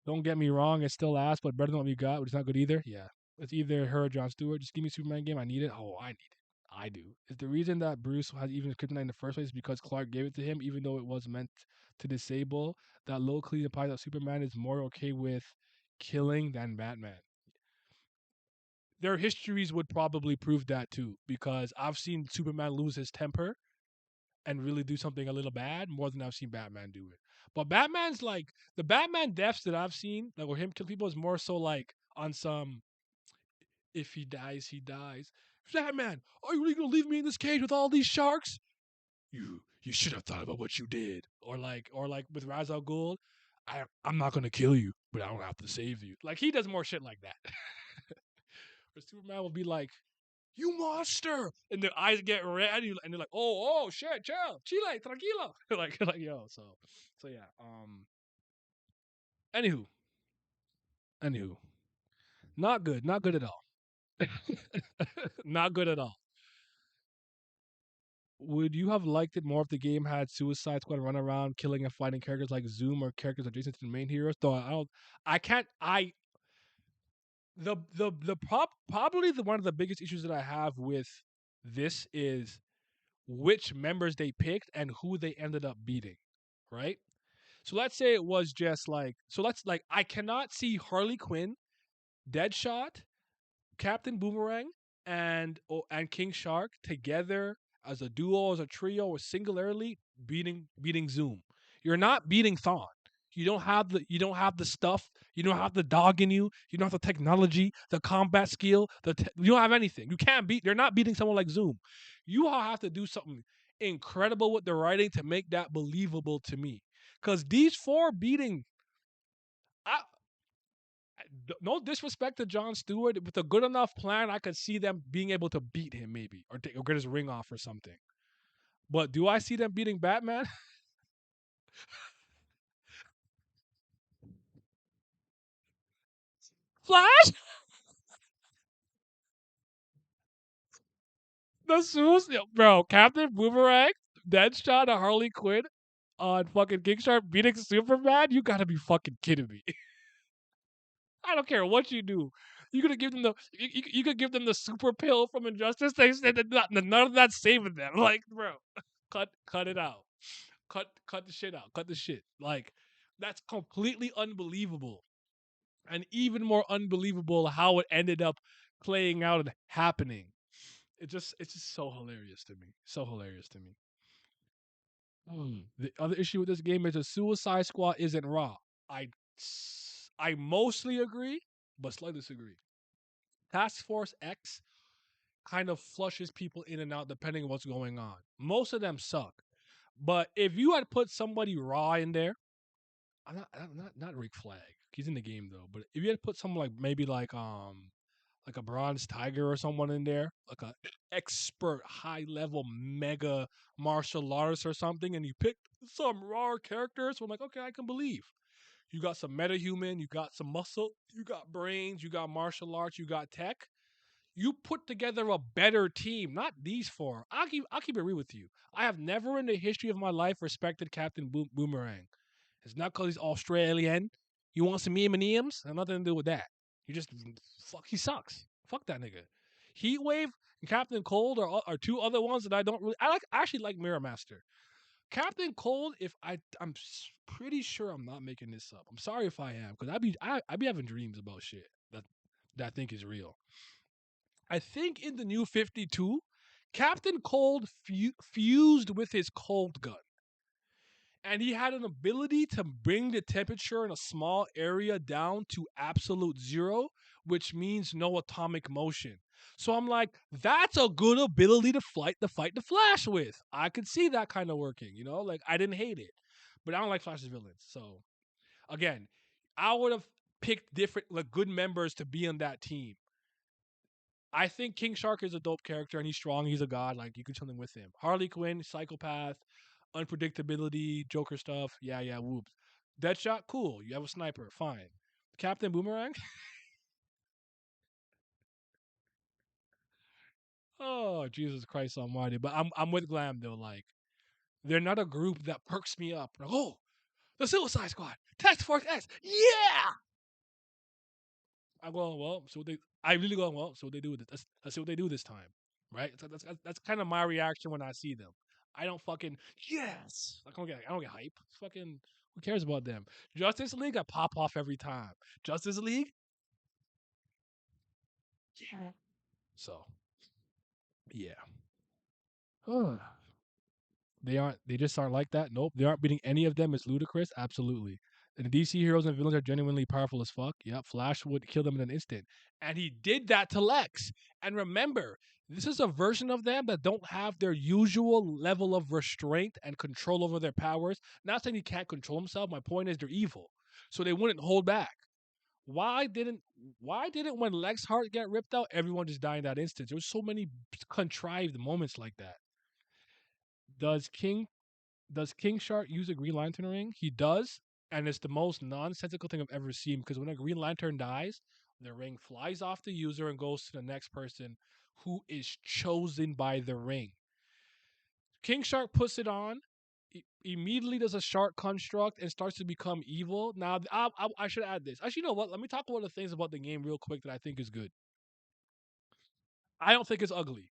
Don't get me wrong, it's still ass, but better than what we got, but it's not good either. Yeah. It's either her or John Stewart. Just give me a Superman game. I need it. Oh, I need it. I do. Is the reason that Bruce has even kryptonite in the first place is because Clark gave it to him, even though it was meant to disable. That locally implies that Superman is more okay with killing than Batman. Their histories would probably prove that too, because I've seen Superman lose his temper and really do something a little bad more than I've seen Batman do it. But Batman's like the Batman deaths that I've seen, like where him kill people, is more so like on some if he dies, he dies. Batman, are you really gonna leave me in this cage with all these sharks? You should have thought about what you did. Or like with Ra's al Ghul, I'm not gonna kill you, but I don't have to save you. Like he does more shit like that. Or Superman will be like, "You monster!" and the eyes get red, and they're like, "Oh, shit, chill, chile, tranquilo." like yo, so yeah. Anywho, anywho, not good at all. Not good at all. Would you have liked it more if the game had Suicide Squad run around killing and fighting characters like Zoom or characters adjacent to the main heroes? Though I don't, I can't. I the probably the one of the biggest issues that I have with this is which members they picked and who they ended up beating, right? So let's say it was just like let's like I cannot see Harley Quinn, Deadshot, Captain Boomerang, and King Shark together as a duo, as a trio, or singularly beating Zoom. You're not beating Thawne. You don't have the stuff. You don't have the dog in you. You don't have the technology, the combat skill. You don't have anything. You can't beat. They're not beating someone like Zoom. You all have to do something incredible with the writing to make that believable to me. Because these four beating, I, no disrespect to John Stewart, with a good enough plan, I could see them being able to beat him maybe or get his ring off or something. But do I see them beating Batman? Flash, the Zeus, bro, Captain Boomerang, Deadshot, and Harley Quinn on fucking Kickstarter beating Superman? You gotta be fucking kidding me. I don't care what you do. You could give them you could give them the super pill from Injustice. They said that none of that's saving them. Like, bro, cut it out. Cut the shit out. Cut the shit. Like, that's completely unbelievable. And even more unbelievable how it ended up playing out and happening. It's just so hilarious to me. So hilarious to me. The other issue with this game is the Suicide Squad isn't raw. I I mostly agree, but slightly disagree. Task Force X kind of flushes people in and out depending on what's going on. Most of them suck. But if you had put somebody raw in there, I'm not Rick Flag. He's in the game though. But if you had put someone like maybe like a Bronze Tiger or someone in there, like a expert high level mega martial artist or something, and you picked some raw characters, so I'm like, okay, I can believe. You got some metahuman, you got some muscle, you got brains, you got martial arts, you got tech. You put together a better team, not these four. I'll keep it real with you. I have never in the history of my life respected Captain Boomerang. It's not because he's Australian. You want some M&Ms? Have nothing to do with that. You just fuck. He sucks. Fuck that nigga. Heatwave and Captain Cold are two other ones that I don't really. I actually like Mirror Master. Captain Cold. If I'm pretty sure I'm not making this up. I'm sorry if I am, because I be having dreams about shit that I think is real. I think in the new 52, Captain Cold fused with his cold gun. And he had an ability to bring the temperature in a small area down to absolute zero, which means no atomic motion. So I'm like, that's a good ability to fight the Flash with. I could see that kind of working, like I didn't hate it. But I don't like Flash's villains. So again, I would have picked different like good members to be on that team. I think King Shark is a dope character and he's strong. He's a god. Like you can do something with him. Harley Quinn, psychopath, unpredictability, Joker stuff. Yeah, yeah, whoops. Deadshot, cool. You have a sniper, fine. Captain Boomerang. Oh Jesus Christ Almighty! But I'm with Glam though. Like they're not a group that perks me up. Like, oh, the Suicide Squad, Task Force X, yeah. I'm going well. So they, I really going well. So they do this. Let's see what they do this time, right? So that's kind of my reaction when I see them. I don't fucking yes. I don't get hype. It's fucking who cares about them? Justice League, I pop off every time. Justice League, yeah. So yeah. They aren't. They just aren't like that. Nope. They aren't beating any of them. It's ludicrous. Absolutely. And the DC heroes and villains are genuinely powerful as fuck. Yep. Flash would kill them in an instant, and he did that to Lex. And remember, this is a version of them that don't have their usual level of restraint and control over their powers. Not saying he can't control himself. My point is they're evil, so they wouldn't hold back. Why didn't Why didn't when Lex heart get ripped out, everyone just die in that instant? There was so many contrived moments like that. Does King Shark use a Green Lantern ring? He does, and it's the most nonsensical thing I've ever seen because when a Green Lantern dies, the ring flies off the user and goes to the next person who is chosen by the ring. King Shark puts it on, immediately does a shark construct and starts to become evil. Now, I should add this. Actually, you know what? Let me talk about the things about the game real quick that I think is good. I don't think it's ugly.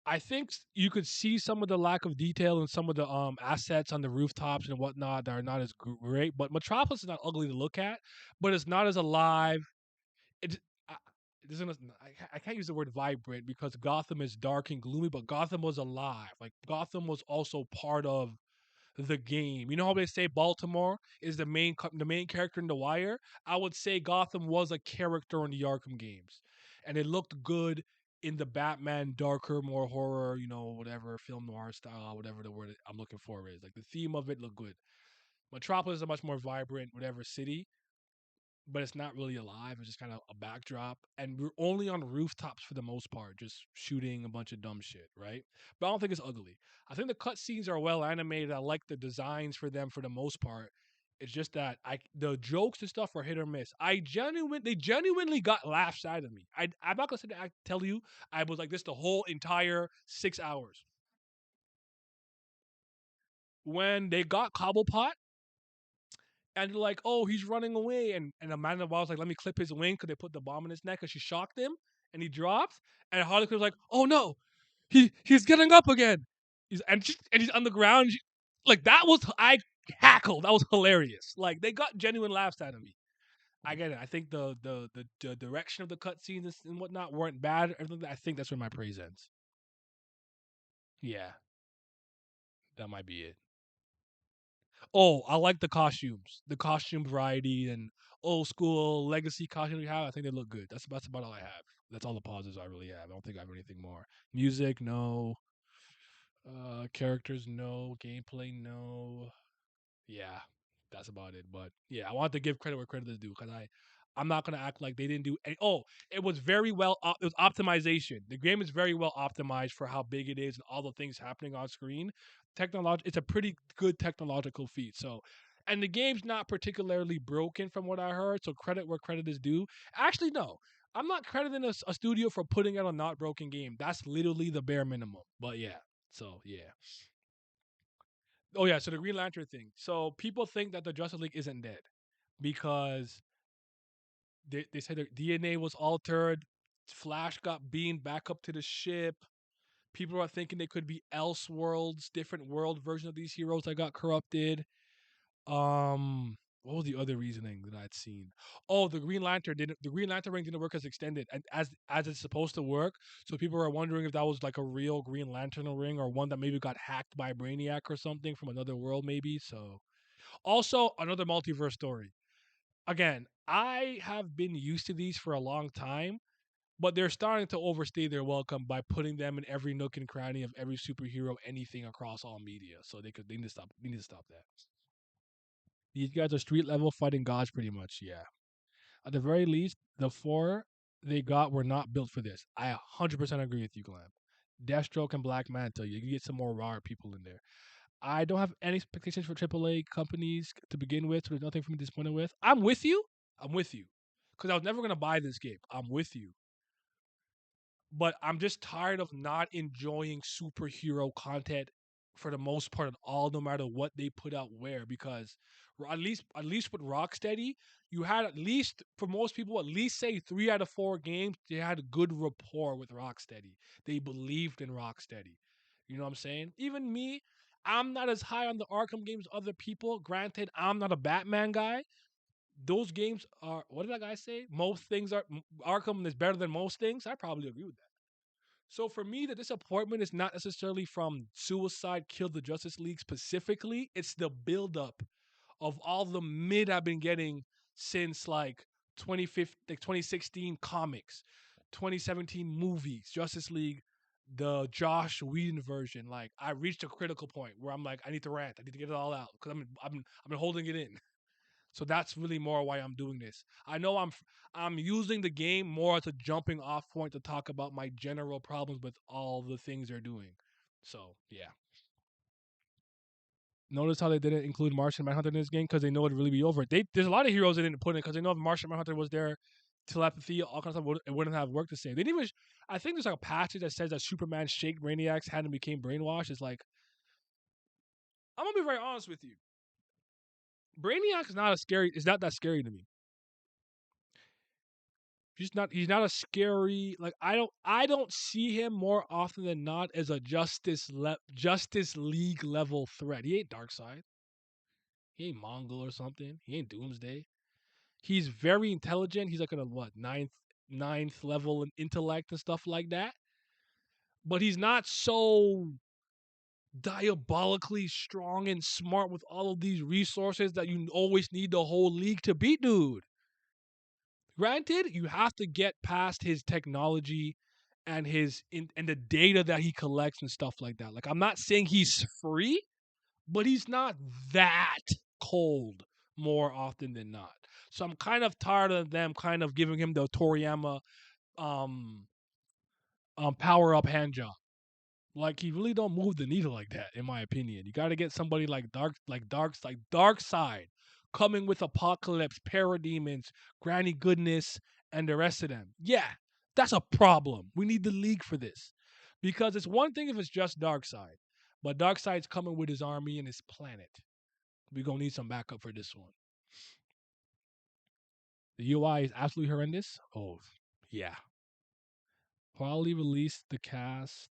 I think you could see some of the lack of detail in some of the assets on the rooftops and whatnot that are not as great. But Metropolis is not ugly to look at, but it's not as alive. It I, it doesn't. I can't use the word vibrant because Gotham is dark and gloomy, but Gotham was alive. Like Gotham was also part of the game. You know how they say Baltimore is the main character in The Wire? I would say Gotham was a character in the Arkham games, and it looked good in the Batman darker, more horror, whatever film noir style, whatever the word I'm looking for is. Like the theme of it looked good. Metropolis is a much more vibrant, whatever city, but it's not really alive. It's just kind of a backdrop, and we're only on rooftops for the most part, just shooting a bunch of dumb shit, right? But I don't think it's ugly. I think the cutscenes are well animated. I like the designs for them for the most part. It's just that the jokes and stuff are hit or miss. They genuinely got laughs out of me. I'm not gonna sit there and tell you I was like this the whole entire 6 hours. When they got Cobblepot and they're like, "Oh, he's running away," and Amanda Wild's like, "Let me clip his wing," because they put the bomb in his neck, and she shocked him, and he drops, and Harley Quinn's like, "Oh no, he's getting up again," and he's on the ground, like that was I cackled, that was hilarious, like they got genuine laughs out of me. I get it. I think the direction of the cutscenes and whatnot weren't bad. I think that's where my praise ends. Yeah, that might be it. Oh, I like the costumes, the costume variety and old school legacy costumes we have. I think they look good. That's about all I have. That's all the pauses I really have. I don't think I have anything more. Music, no. Characters, no. Gameplay, no. Yeah, that's about it. But yeah, I want to give credit where credit is due because I'm not gonna act like they didn't do. Oh, it was very well. It was optimization. The game is very well optimized for how big it is and all the things happening on screen. It's a pretty good technological feat. So, and the game's not particularly broken from what I heard. So credit where credit is due. Actually, no. I'm not crediting a studio for putting out a not broken game. That's literally the bare minimum. But yeah, so yeah. Oh yeah, so the Green Lantern thing. So people think that the Justice League isn't dead because they said their DNA was altered. Flash got beamed back up to the ship. People are thinking they could be Elseworlds, different world version of these heroes that got corrupted. What was the other reasoning that I'd seen? Oh, the Green Lantern ring didn't work as extended and as it's supposed to work. So people are wondering if that was like a real Green Lantern ring or one that maybe got hacked by Brainiac or something from another world, maybe. So also another multiverse story. Again, I have been used to these for a long time, but they're starting to overstay their welcome by putting them in every nook and cranny of every superhero, anything across all media. So they need to stop. They need to stop that. These guys are street level fighting gods, pretty much. Yeah. At the very least, the four they got were not built for this. I 100% agree with you, Glam. Deathstroke and Black Manta, you can get some more raw people in there. I don't have any expectations for AAA companies to begin with, so there's nothing for me to disappointed with. I'm with you. I'm with you. Because I was never going to buy this game. I'm with you. But I'm just tired of not enjoying superhero content for the most part at all, no matter what they put out where. Because at least with Rocksteady, you had at least for most people at least say 3 out of 4 games they had a good rapport with Rocksteady. They believed in Rocksteady. You know what I'm saying? Even me, I'm not as high on the Arkham games as other people. Granted, I'm not a Batman guy. Those games are what did that guy say? Most things are Arkham is better than most things. I probably agree with that. So for me, the disappointment is not necessarily from Suicide Kill the Justice League specifically. It's the buildup of all the mid I've been getting since like 2015, like 2016 comics, 2017 movies, Justice League, the Josh Whedon version. Like I reached a critical point where I'm like, I need to rant. I need to get it all out because I've been holding it in. So that's really more why I'm doing this. I know I'm using the game more as a jumping off point to talk about my general problems with all the things they're doing. So yeah. Notice how they didn't include Martian Manhunter in this game because they know it'd really be over. There's a lot of heroes they didn't put in because they know if Martian Manhunter was there, telepathy, all kinds of stuff, it wouldn't have worked the same. They didn't even. I think there's like a passage that says that Superman shaked Brainiac's hand and became brainwashed. It's like I'm gonna be very honest with you. Brainiac is not a scary. Is not that scary to me. He's not a scary like I don't see him more often than not as a Justice League level threat. He ain't Darkseid. He ain't Mongol or something. He ain't Doomsday. He's very intelligent. He's like at a what ninth level in intellect and stuff like that. But he's not so diabolically strong and smart with all of these resources that you always need the whole league to beat, dude. Granted, you have to get past his technology and and the data that he collects and stuff like that. Like I'm not saying he's free, but he's not that cold more often than not. So I'm kind of tired of them kind of giving him the Toriyama um power up hand job. Like he really don't move the needle like that, in my opinion. You got to get somebody like Dark Side, coming with Apocalypse, Parademons, Granny Goodness, and the rest of them. Yeah, that's a problem. We need the league for this, because it's one thing if it's just Dark Side, but Dark Side's coming with his army and his planet. We gonna need some backup for this one. The UI is absolutely horrendous. Oh, yeah. Probably release the cast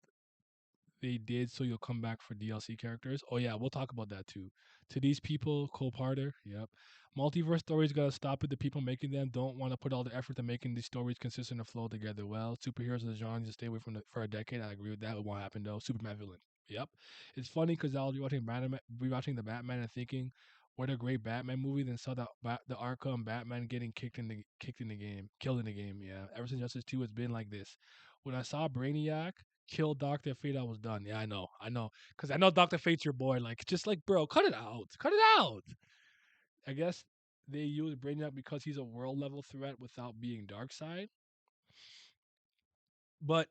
they did so you'll come back for DLC characters. Oh yeah, we'll talk about that too. To these people, Cole Parter, yep. Multiverse stories gotta stop it. The people making them don't want to put all the effort to making these stories consistent and flow together well. Superheroes as a genre need to stay away from for a decade. I agree with that. It won't happen though. Superman villain. Yep. It's funny because I was rewatching the Batman and thinking, what a great Batman movie. Then saw the Arkham Batman getting kicked in the game, killed in the game. Yeah. Ever since Justice 2, it's been like this. When I saw Brainiac kill Doctor Fate, I was done. Yeah, I know, because I know Doctor Fate's your boy. Like, just like, bro, cut it out. I guess they use Brainiac because he's a world level threat without being Darkseid. But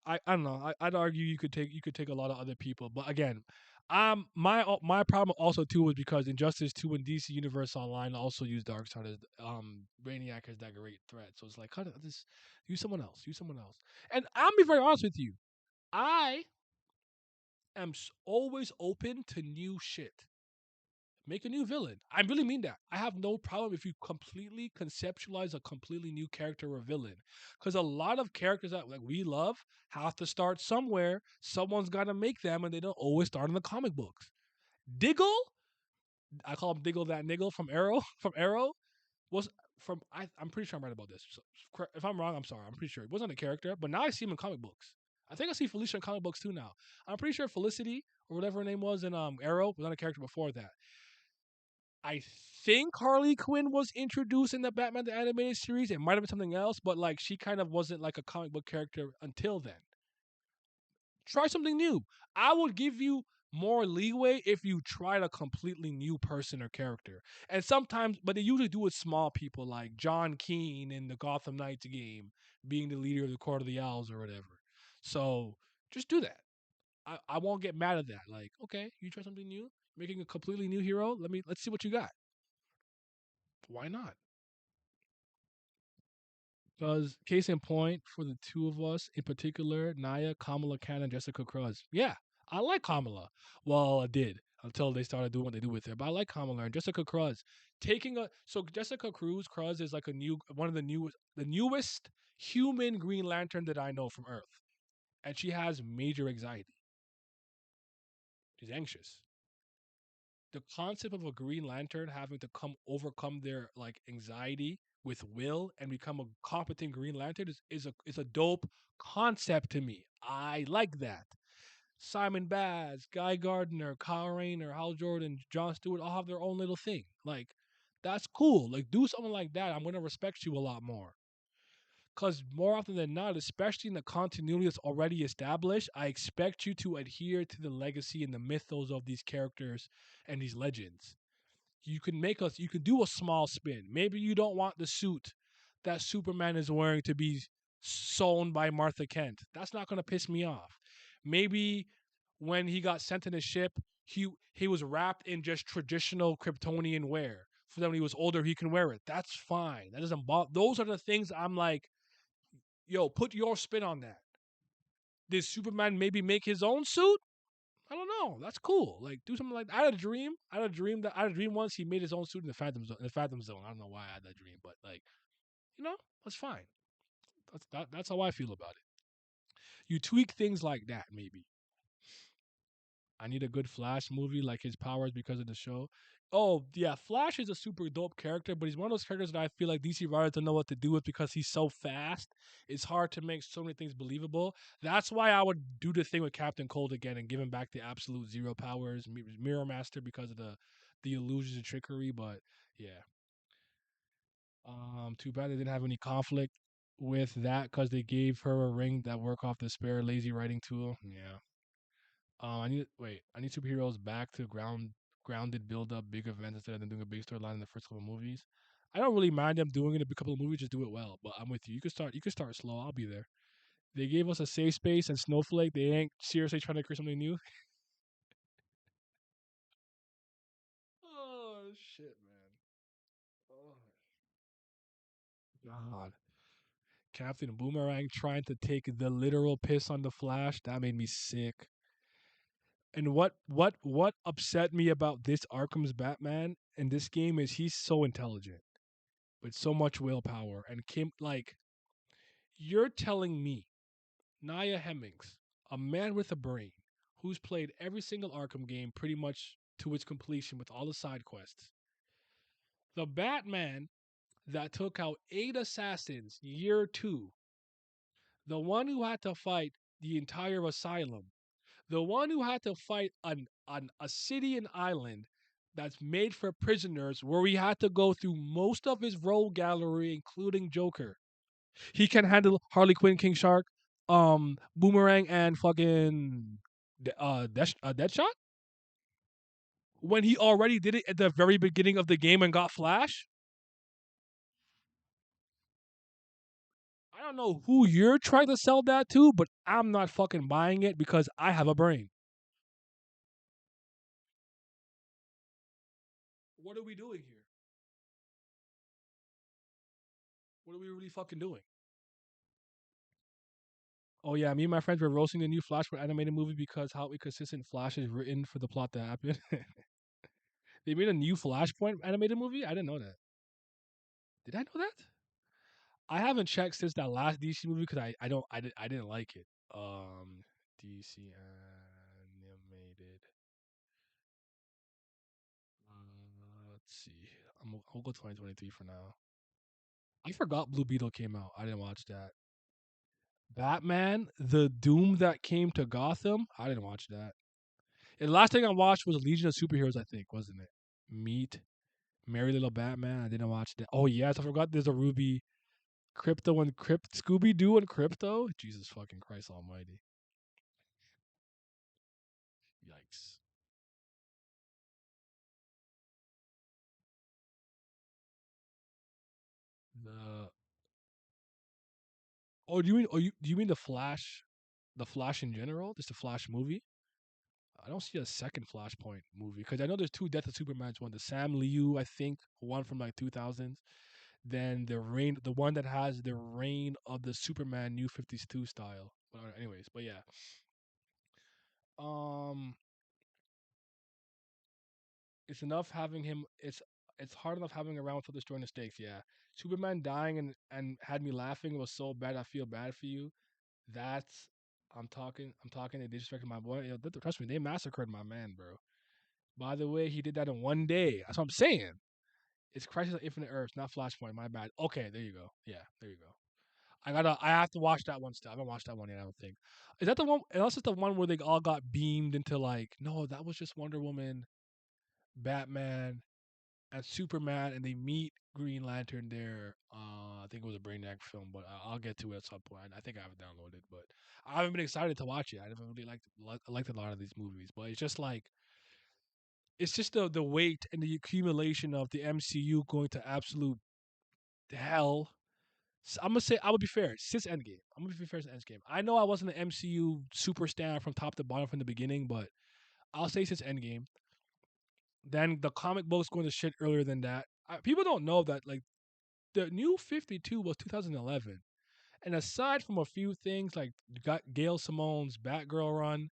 I don't know. I'd argue you could take a lot of other people. But again, my problem also too was because Injustice 2 and DC Universe Online also use Darkseid as Brainiac as that great threat. So it's like, cut it, just use someone else. Use someone else. And I'll be very honest with you. I am always open to new shit. Make a new villain. I really mean that. I have no problem if you completely conceptualize a completely new character or villain. Because a lot of characters that like we love have to start somewhere. Someone's got to make them, and they don't always start in the comic books. Diggle, I call him Diggle that niggle from Arrow. From Arrow was from. I'm pretty sure I'm right about this. So, if I'm wrong, I'm sorry. I'm pretty sure it wasn't a character, but now I see him in comic books. I think I see Felicia in comic books too now. I'm pretty sure Felicity or whatever her name was in Arrow was not a character before that. I think Harley Quinn was introduced in the Batman the Animated Series. It might have been something else, but like she kind of wasn't like a comic book character until then. Try something new. I would give you more leeway if you try a completely new person or character. And sometimes, but they usually do with small people like John Keane in the Gotham Knights game, being the leader of the Court of the Owls or whatever. So just do that. I won't get mad at that. Like, okay, you try something new, making a completely new hero. Let's see what you got. Why not? Because case in point, for the two of us in particular, Naya, Kamala Khan, and Jessica Cruz. Yeah, I like Kamala. Well, I did until they started doing what they do with her. But I like Kamala and Jessica Cruz. Jessica Cruz is like a new one of the newest human Green Lantern that I know from Earth, and she has major anxiety. She's anxious. The concept of a Green Lantern having to come overcome their like anxiety with will and become a competent Green Lantern is a dope concept to me. I like that. Simon Baz, Guy Gardner, Kyle Rayner, Hal Jordan, John Stewart all have their own little thing. Like that's cool. Like do something like that. I'm gonna respect you a lot more. Because more often than not, especially in the continuity that's already established, I expect you to adhere to the legacy and the mythos of these characters and these legends. You can do a small spin. Maybe you don't want the suit that Superman is wearing to be sewn by Martha Kent. That's not going to piss me off. Maybe when he got sent in his ship, he was wrapped in just traditional Kryptonian wear. For then when he was older, he can wear it. That's fine. That doesn't bother. Those are the things I'm like, yo, put your spin on that. Did Superman maybe make his own suit? I don't know. That's cool. Like do something like that. I had a dream. I had a dream once he made his own suit in the Phantom Zone. In the Phantom Zone. I don't know why I had that dream, but like, that's fine. That's how I feel about it. You tweak things like that, maybe. I need a good Flash movie, like his powers because of the show. Oh yeah, Flash is a super dope character, but he's one of those characters that I feel like DC writers don't know what to do with because he's so fast. It's hard to make so many things believable. That's why I would do the thing with Captain Cold again and give him back the absolute zero powers, Mirror Master because of the illusions and trickery. But yeah, too bad they didn't have any conflict with that because they gave her a ring that work off the spare lazy writing tool. Yeah. I need superheroes back to grounded build up big events instead of them doing a big storyline in the first couple of movies. I don't really mind them doing it in a couple of movies, just do it well. But I'm with you. You could start slow. I'll be there. They gave us a safe space and Snowflake. They ain't seriously trying to create something new. Oh shit, man. Oh God. Captain Boomerang trying to take the literal piss on the Flash. That made me sick. And what upset me about this Arkham's Batman in this game is he's so intelligent with so much willpower and Kim like you're telling me Nia Hemmings, a man with a brain who's played every single Arkham game pretty much to its completion with all the side quests. The Batman that took out 8 assassins year 2, the one who had to fight the entire asylum, the one who had to fight a city and island that's made for prisoners where he had to go through most of his role gallery, including Joker. He can handle Harley Quinn, King Shark, Boomerang, and fucking Deadshot. When he already did it at the very beginning of the game and got Flash. I don't know who you're trying to sell that to, but I'm not fucking buying it because I have a brain. What are we doing here? What are we really fucking doing? Oh yeah, me and my friends were roasting the new Flashpoint animated movie because how inconsistent Flash is written for the plot to happen. They made a new Flashpoint animated movie. I didn't know that. Did I know that? I haven't checked since that last DC movie because I didn't like it. DC animated. Let's see. I'll go 2023 for now. I forgot Blue Beetle came out. I didn't watch that. Batman, the Doom that came to Gotham. I didn't watch that. And the last thing I watched was Legion of Superheroes. I think wasn't it? Meet Merry Little Batman. I didn't watch that. Oh yes, I forgot. There's a Ruby Crypto and Scooby Doo and Crypto. Jesus fucking Christ Almighty! Yikes! Oh, do you mean? Oh, do you mean the Flash? The Flash in general? Just the Flash movie? I don't see a second Flashpoint movie because I know there's two Death of Supermans. One, the Sam Liu, I think, one from like 2000s. Then the one that has the reign of the Superman New 52 style. But anyways, but yeah, um, it's enough having him. It's hard enough having around without destroying the stakes. Yeah, Superman dying and had me laughing was so bad. I feel bad for you. That's I'm talking. I'm talking. They disrespected my boy. Yo, trust me, they massacred my man, bro. By the way, he did that in one day. That's what I'm saying. It's Crisis on Infinite Earths, not Flashpoint. My bad. Okay, there you go. Yeah, there you go. I have to watch that one still. I haven't watched that one yet. I don't think. Is that the one? Unless it's the one where they all got beamed into like. No, that was just Wonder Woman, Batman, and Superman, and they meet Green Lantern there. I think it was a Brainiac film, but I'll get to it at some point. I think I have it downloaded, but I haven't been excited to watch it. I never really liked a lot of these movies, but it's just like it's just the weight and the accumulation of the MCU going to absolute hell. I'm gonna say I would be fair since Endgame. I'm gonna be fair since Endgame. I know I wasn't an MCU superstar from top to bottom from the beginning, but I'll say since Endgame. Then the comic books going to shit earlier than that. People don't know that like the new 52 was 2011, and aside from a few things like got Gail Simone's Batgirl run,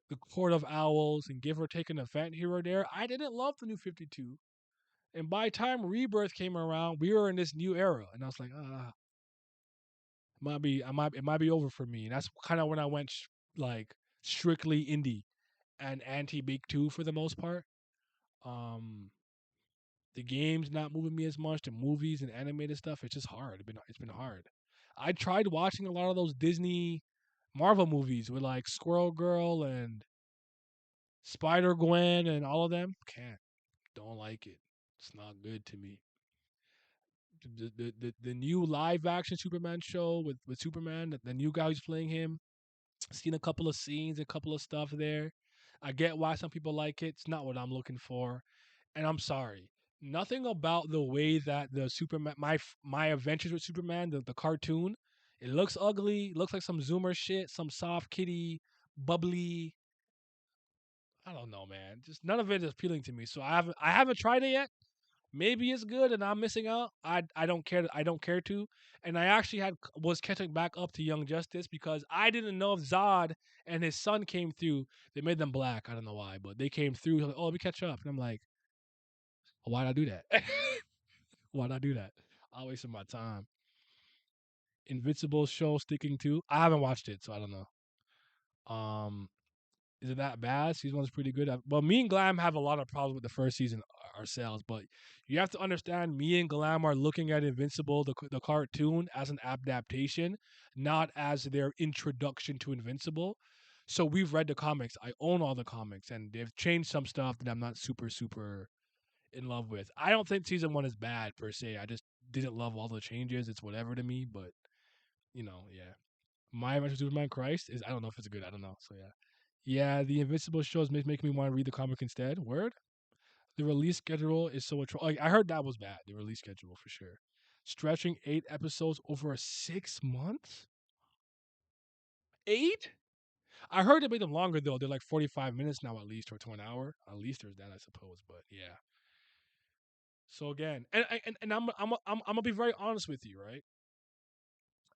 the Court of Owls, and give or take an event here or there, I didn't love the new 52. And by the time Rebirth came around, we were in this new era, and I was like, it might be over for me. And that's kind of when I went like strictly indie and anti big two for the most part. Um, the games not moving me as much. The movies and animated stuff, it's just hard. It's been hard. I tried watching a lot of those Disney Marvel movies with like Squirrel Girl and Spider Gwen and all of them. Can't. Don't like it. It's not good to me. The new live action Superman show with Superman, the new guy who's playing him. Seen a couple of scenes, a couple of stuff there. I get why some people like it. It's not what I'm looking for, and I'm sorry. Nothing about the way that the Superman, my Adventures with Superman, the cartoon, it looks ugly. It looks like some Zoomer shit, some soft kitty, bubbly. I don't know, man. Just none of it is appealing to me. So I haven't tried it yet. Maybe it's good and I'm missing out. I don't care. I don't care to. And I actually was catching back up to Young Justice because I didn't know if Zod and his son came through. They made them black. I don't know why, but they came through. Like, oh, let me catch up. And I'm like, why'd I do that? Why'd I do that? I wasted my time. Invincible show sticking to. I haven't watched it, so I don't know. Um, is it that bad? Season one's pretty good. Well, me and Glam have a lot of problems with the first season ourselves, but you have to understand, me and Glam are looking at Invincible, the cartoon, as an adaptation, not as their introduction to Invincible. So we've read the comics. I own all the comics, and they've changed some stuff that I'm not super in love with. I don't think season one is bad per se. I just didn't love all the changes. It's whatever to me, but yeah. My Adventures with Superman Christ is I don't know if it's good. I don't know. So yeah. Yeah, the Invincible shows make me want to read the comic instead. Word. The release schedule is so like I heard that was bad. The release schedule for sure. Stretching 8 episodes over 6 months. 8? I heard they made them longer though. They're like 45 minutes now at least, or to an hour. At least there's that, I suppose. But yeah. So again, and I'm gonna be very honest with you, right?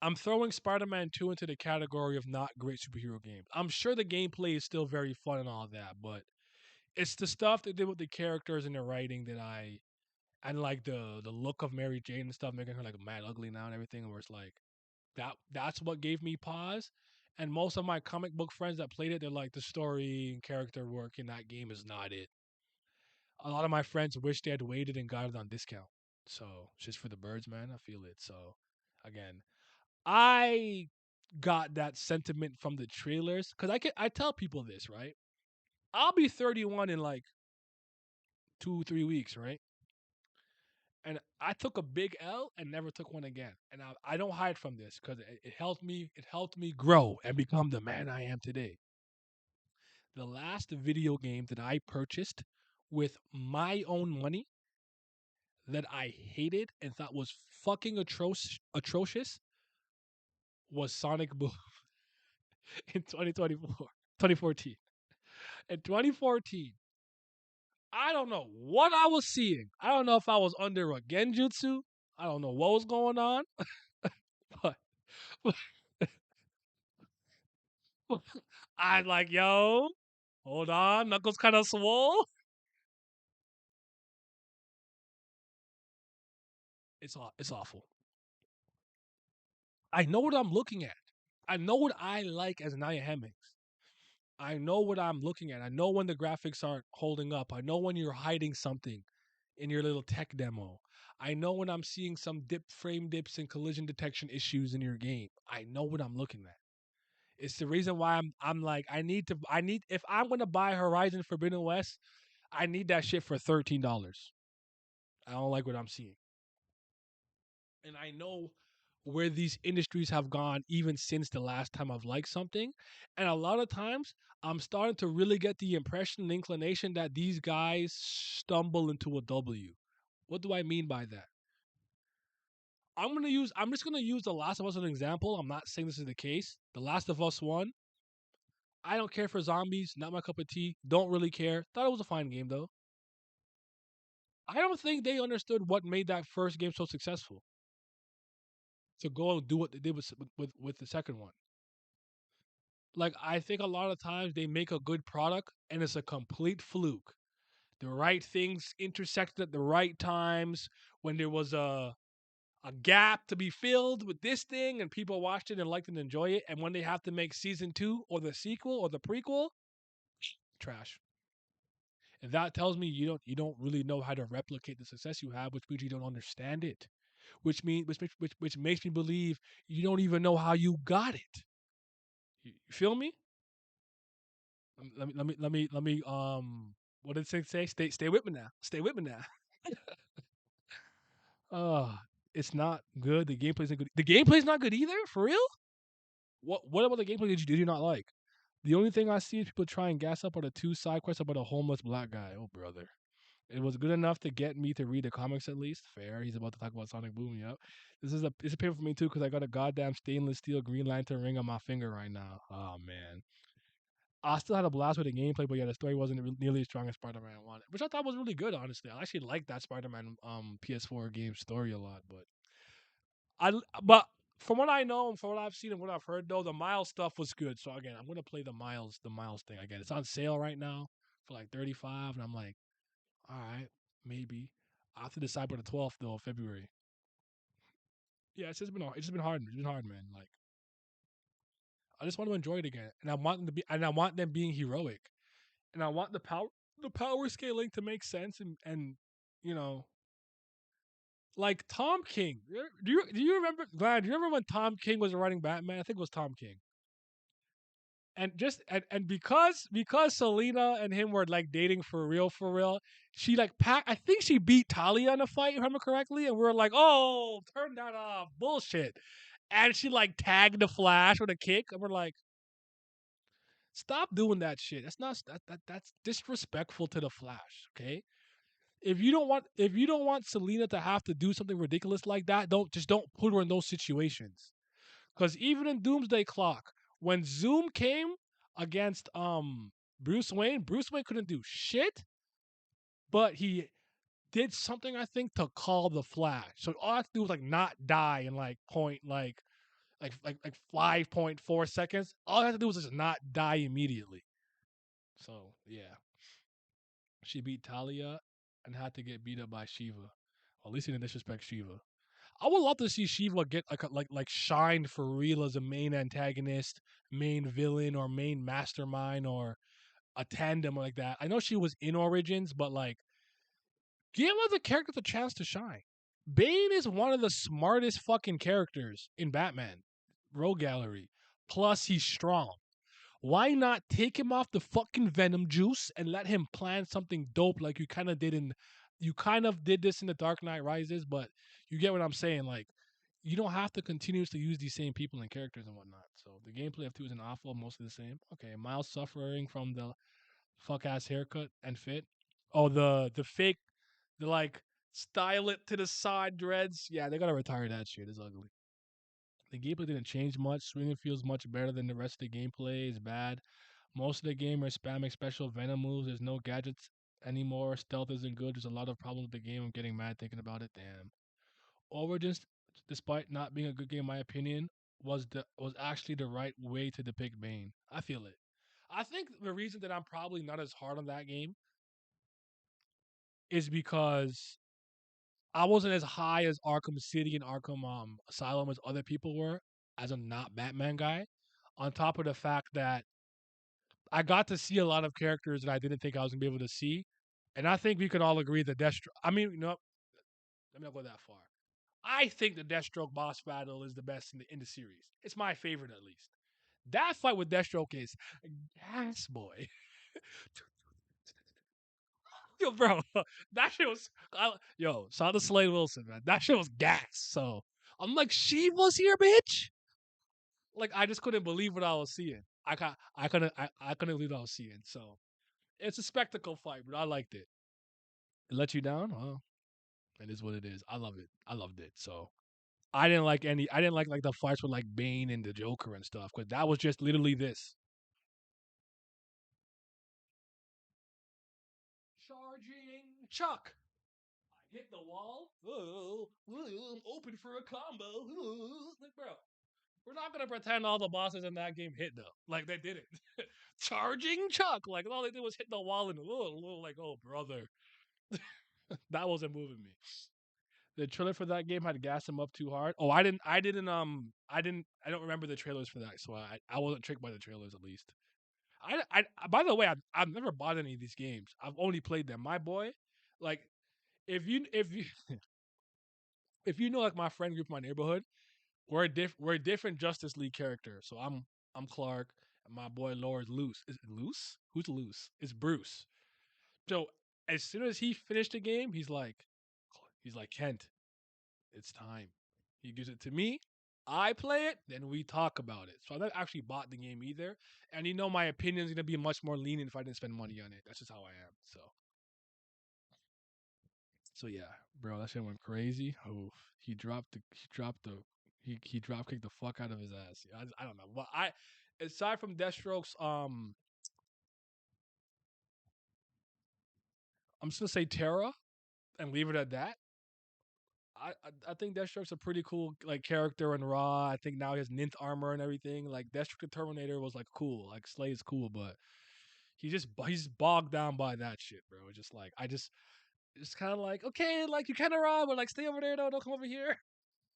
I'm throwing Spider-Man 2 into the category of not great superhero games. I'm sure the gameplay is still very fun and all that, but it's the stuff they did with the characters and the writing that I and like the look of Mary Jane and stuff, making her like mad ugly now and everything, where it's like that's what gave me pause. And most of my comic book friends that played it, they're like the story and character work in that game is not it. A lot of my friends wish they had waited and got it on discount. So just for the birds, man, I feel it. So again, I got that sentiment from the trailers because I tell people this, right? I'll be 31 in like 2 3 weeks, right? And I took a big L and never took one again. And I don't hide from this because it helped me. It helped me grow and become the man I am today. The last video game that I purchased with my own money that I hated and thought was fucking atrocious was Sonic Boom in 2024, 2014. In 2014, I don't know what I was seeing. I don't know if I was under a genjutsu. I don't know what was going on, but I like, yo, hold on, Knuckles kind of swole. It's awful. I know what I'm looking at. I know what I like as Nia Hemmings. I know what I'm looking at. I know when the graphics aren't holding up. I know when you're hiding something in your little tech demo. I know when I'm seeing some frame dips and collision detection issues in your game. I know what I'm looking at. It's the reason why I'm like I need if I'm gonna buy Horizon Forbidden West, I need that shit for $13. I don't like what I'm seeing. And I know where these industries have gone even since the last time I've liked something. And a lot of times I'm starting to really get the impression and inclination that these guys stumble into a W. What do I mean by that? I'm just gonna use The Last of Us as an example. I'm not saying this is the case. The Last of Us one. I don't care for zombies, not my cup of tea. Don't really care. Thought it was a fine game though. I don't think they understood what made that first game so successful to go and do what they did with the second one. Like I think a lot of times they make a good product and it's a complete fluke. The right things intersected at the right times when there was a gap to be filled with this thing and people watched it and liked it and enjoy it. And when they have to make season two or the sequel or the prequel, trash. And that tells me you don't really know how to replicate the success you have, which means you don't understand it. Which makes me believe you don't even know how you got it. You feel me? What did it say? Stay with me now. Stay with me now. Uh it's not good. The gameplay's not good. The gameplay's not good either? For real? What about the gameplay did you not like? The only thing I see is people try and gas up on the two side quests about a homeless black guy. Oh brother. It was good enough to get me to read the comics at least. Fair. He's about to talk about Sonic Boom. Yep. It's a paper for me too because I got a goddamn stainless steel Green Lantern ring on my finger right now. Oh man. I still had a blast with the gameplay, but yeah, the story wasn't nearly as strong as Spider-Man One, which I thought was really good. Honestly, I actually liked that Spider-Man PS4 game story a lot. But from what I know and from what I've seen and what I've heard, though, the Miles stuff was good. So again, I'm gonna play the Miles thing again. It's on sale right now for like 35, and I'm like, all right, maybe. I have to decide by the 12th though of February. Yeah, it's just been hard. It's been hard, man. Like I just want to enjoy it again, and I want them being heroic, and I want the power scaling to make sense and you know like Tom King. Do you remember Glad? Do you remember when Tom King was writing Batman? I think it was Tom King. And because Selena and him were like dating for real, she like I think she beat Talia in a fight, if I remember correctly, and we are like, oh, turn that off, bullshit. And she like tagged the Flash with a kick, and we're like, stop doing that shit. That's disrespectful to the Flash. Okay, if you don't want Selena to have to do something ridiculous like that, don't put her in those situations. Because even in Doomsday Clock, when Zoom came against Bruce Wayne couldn't do shit, but he did something I think to call the Flash. So all I have to do was like not die in like 5.4 seconds. All I have to do was just not die immediately. So yeah, she beat Talia and had to get beat up by Shiva. Well, at least he didn't disrespect Shiva. I would love to see Shiva get like shine for real as a main antagonist, main villain, or main mastermind, or a tandem like that. I know she was in Origins, but like give other characters a chance to shine. Bane is one of the smartest fucking characters in Batman Rogue Gallery. Plus, he's strong. Why not take him off the fucking venom juice and let him plan something dope like you kind of did this in the Dark Knight Rises, but you get what I'm saying. Like, you don't have to continuously use these same people and characters and whatnot. So the gameplay of two isn't awful, mostly the same. Okay, Miles suffering from the fuck ass haircut and fit. Oh, the fake, the like style it to the side dreads. Yeah, they gotta retire that shit. It's ugly. The gameplay didn't change much. Swinging feels much better than the rest of the gameplay. Is bad. Most of the game are spamming special venom moves. There's no gadgets anymore. Stealth isn't good. There's a lot of problems with the game. I'm getting mad thinking about it. Damn. Origins, despite not being a good game in my opinion, was actually the right way to depict Bane. I feel it. I think the reason that I'm probably not as hard on that game is because I wasn't as high as Arkham City and Arkham Asylum as other people were, as a not Batman guy. On top of the fact that I got to see a lot of characters that I didn't think I was gonna be able to see, and I think we could all agree that Deathstroke. I mean, let me not go that far. I think the Deathstroke boss battle is the best in the series. It's my favorite at least. That fight with Deathstroke is gas, boy. Yo, bro, that shit was. Yo, shout out to Slade Wilson, man. That shit was gas. So I'm like, she was here, bitch. Like I just couldn't believe what I was seeing. I couldn't believe what I was seeing. So it's a spectacle fight, but I liked it. It let you down? Well, it is what it is. I love it. I loved it. So I didn't like any. I didn't like the fights with like Bane and the Joker and stuff because that was just literally this. Charging Chuck. I hit the wall. Oh, I'm open for a combo. Oh. Like, bro, we're not gonna pretend all the bosses in that game hit though. Like they didn't. Charging Chuck. Like all they did was hit the wall and like, oh brother, that wasn't moving me. The trailer for that game had gassed him up too hard. Oh, I don't remember the trailers for that, so I wasn't tricked by the trailers at least. By the way, I've never bought any of these games. I've only played them. My boy, like if you if you know like my friend group, in my neighborhood, we're a different Justice League character. So I'm Clark, and my boy Lord Loose. Is it Loose? Who's Loose? It's Bruce. So as soon as he finished the game, he's like Kent, it's time. He gives it to me. I play it, then we talk about it. So I never actually bought the game either. And my opinion is gonna be much more lenient if I didn't spend money on it. That's just how I am. So yeah, bro, that shit went crazy. Oh, he drop kicked the fuck out of his ass. I don't know. But aside from Deathstroke's I'm just gonna say Terra and leave it at that. I think Deathstroke's a pretty cool like character in Raw. I think now he has Ninth armor and everything. Like Deathstroke the Terminator was like cool. Like Slay is cool, but he's bogged down by that shit, bro. It's just like it's kind of like okay, like you kind of Raw, but like stay over there, though. Don't come over here.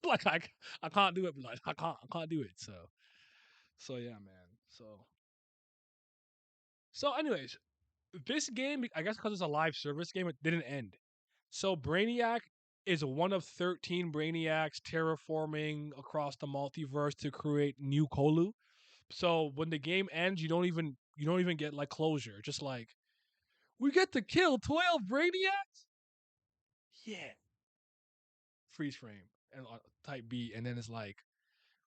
Like I can't do it. Like I can't do it. So yeah, man. So anyways, this game I guess because it's a live service game, it didn't end. So Brainiac is one of 13 Brainiacs terraforming across the multiverse to create new Kolu. So when the game ends, you don't even get like closure. Just like we get to kill 12 Brainiacs. Yeah, freeze frame and type B, and then it's like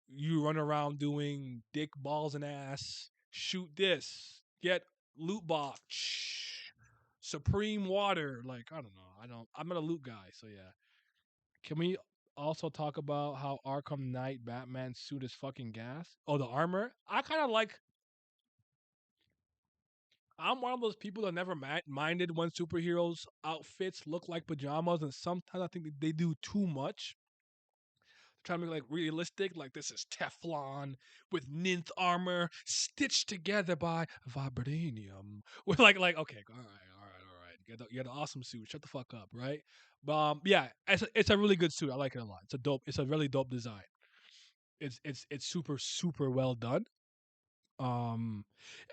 you run around doing dick balls and ass. Shoot this. Get loot box. Supreme water. Like I don't know. I'm not a loot guy, so yeah. Can we also talk about how Arkham Knight Batman's suit is fucking gas? Oh, the armor. I kind of like. I'm one of those people that never minded when superheroes' outfits look like pajamas, and sometimes I think they do too much. Trying to make like realistic, like this is Teflon with Ninth armor stitched together by vibranium. We're like okay, all right. You got an awesome suit. Shut the fuck up, right? Yeah, it's a really good suit. I like it a lot. It's a really dope design. It's super super well done. Um,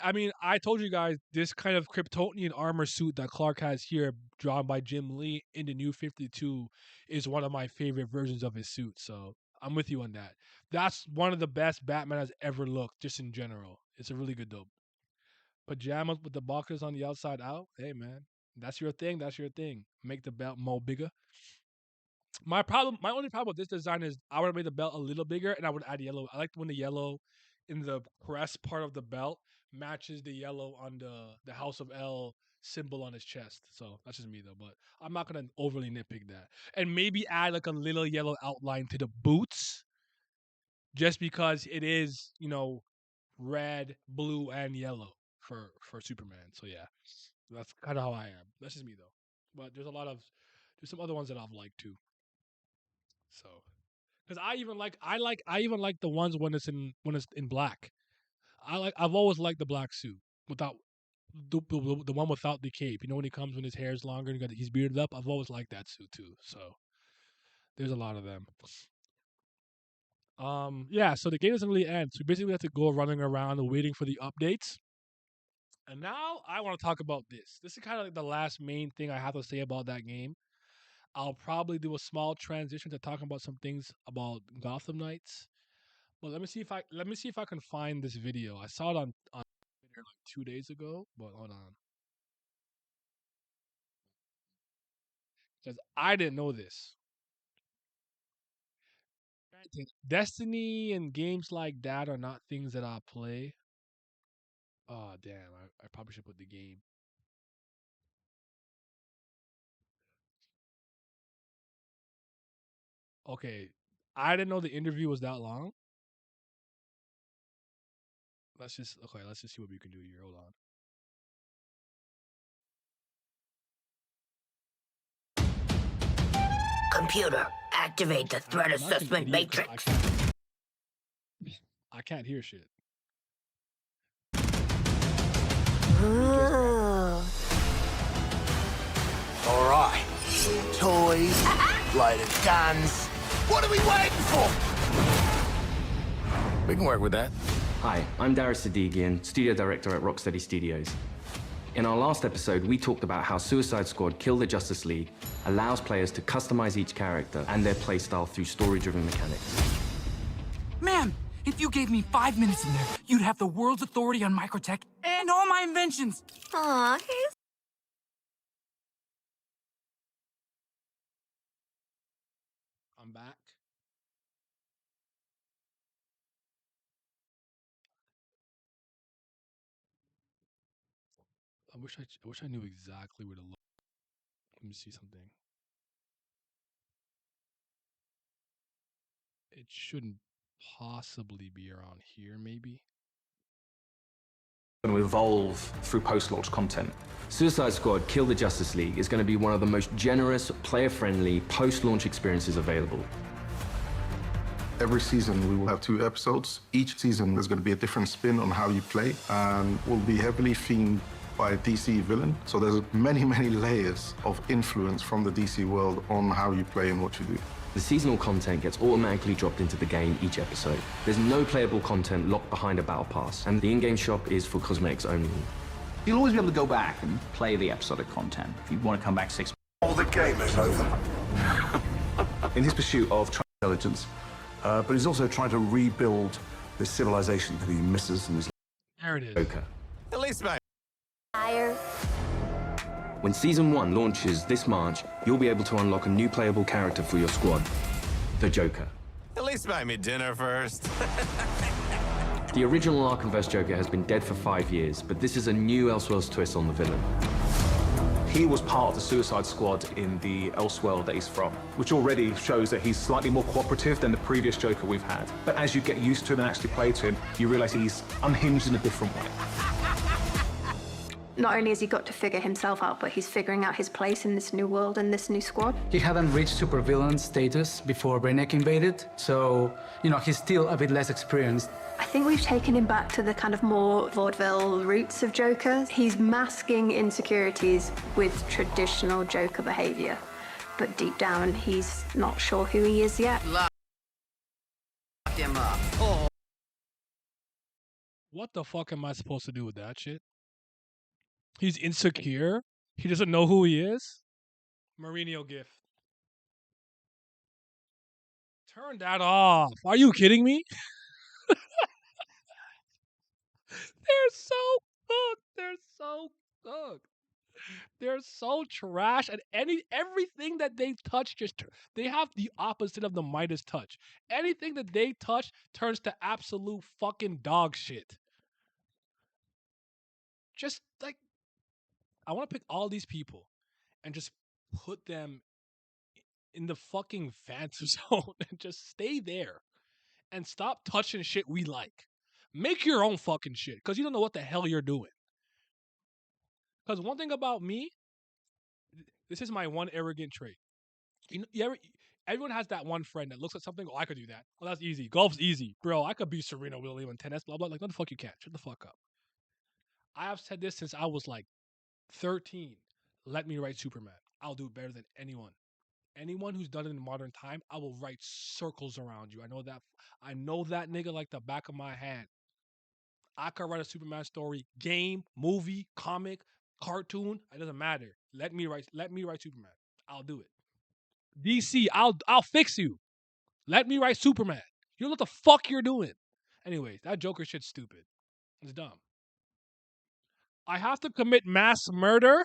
I mean, I told you guys this kind of Kryptonian armor suit that Clark has here, drawn by Jim Lee in the New 52, is one of my favorite versions of his suit. So I'm with you on that. That's one of the best Batman has ever looked, just in general. It's a really good dope. Pajamas with the boxers on the outside out. Hey man, that's your thing. That's your thing. Make the belt more bigger. My only problem with this design is I would have made the belt a little bigger and I would add yellow. I like when the yellow in the crest part of the belt matches the yellow on the House of L symbol on his chest. So that's just me though, but I'm not gonna overly nitpick that. And maybe add like a little yellow outline to the boots. just because it is, red, blue, and yellow for Superman. So yeah, that's kind of how I am. That's just me though. But there's some other ones that I've liked too. So because I even like the ones when it's in black. I've always liked the black suit without the one without the cape. When he comes when his hair is longer and he's bearded up. I've always liked that suit too. So there's a lot of them. Yeah. So the game doesn't really end. So we basically have to go running around and waiting for the updates. And now I want to talk about this. This is kind of like the last main thing I have to say about that game. I'll probably do a small transition to talking about some things about Gotham Knights. But let me see if I can find this video. I saw it on Twitter like 2 days ago. But hold on, because I didn't know this. Granted, Destiny and games like that are not things that I play. Oh damn! I probably should put the game. Okay, I didn't know the interview was that long. Let's just see what we can do here. Hold on. Computer, activate the threat I'm not an assessment idiot 'cause matrix. I can't hear shit. All right. Toys, lighted guns. What are we waiting for? We can work with that. Hi, I'm Darius Sadigian, studio director at Rocksteady Studios. In our last episode, we talked about how Suicide Squad Kill the Justice League allows players to customize each character and their playstyle through story-driven mechanics. Man, if you gave me 5 minutes in there, you'd have the world's authority on microtech and all my inventions. Aw, he's I'm back. I wish I knew exactly where to look. Let me see something. It shouldn't possibly be around here, maybe. Going to evolve through post-launch content. Suicide Squad Kill the Justice League is going to be one of the most generous, player-friendly post-launch experiences available. Every season we will have 2 episodes. Each season is going to be a different spin on how you play and will be heavily themed by a DC villain. So there's many, many layers of influence from the DC world on how you play and what you do. The seasonal content gets automatically dropped into the game each episode. There's no playable content locked behind a battle pass, and the in-game shop is for cosmetics only. You'll always be able to go back and play the episodic content if you want to come back 6 months. All the game is over. In his pursuit of intelligence, but he's also trying to rebuild this civilization that he misses and is There it is. Joker. At least, mate. higher. When Season 1 launches this March, you'll be able to unlock a new playable character for your squad, the Joker. At least buy me dinner first. The original Arkhamverse Joker has been dead for 5 years, but this is a new Elseworlds twist on the villain. He was part of the Suicide Squad in the Elseworld that he's from, which already shows that he's slightly more cooperative than the previous Joker we've had. But as you get used to him and actually play to him, you realize he's unhinged in a different way. Not only has he got to figure himself out, but he's figuring out his place in this new world and this new squad. He hadn't reached supervillain status before Brainiac invaded, so, he's still a bit less experienced. I think we've taken him back to the kind of more vaudeville roots of Joker. He's masking insecurities with traditional Joker behavior, but deep down, he's not sure who he is yet. Lock him up. Oh. What the fuck am I supposed to do with that shit? He's insecure. He doesn't know who he is. Mourinho gift. Turn that off. Are you kidding me? They're so cooked. They're so cooked. They're so trash, and everything that they touch they have the opposite of the Midas touch. Anything that they touch turns to absolute fucking dog shit. Just like I want to pick all these people and just put them in the fucking Phantom Zone and just stay there and stop touching shit we like. Make your own fucking shit because you don't know what the hell you're doing. Because one thing about me, this is my one arrogant trait. Everyone has that one friend that looks at something. Oh, I could do that. Well, that's easy. Golf's easy, bro. I could be Serena Williams in tennis. Blah blah. Like, no, the fuck you can't. Shut the fuck up. I have said this since I was like 13. Let me write Superman. I'll do it better than anyone. Anyone who's done it in modern time, I will write circles around you. I know that. I know that nigga like the back of my hand. I could write a Superman story, game, movie, comic, cartoon. It doesn't matter. Let me write. Let me write Superman. I'll do it. DC, I'll fix you. Let me write Superman. You know what the fuck you're doing. Anyways, that Joker shit's stupid. It's dumb. I have to commit mass murder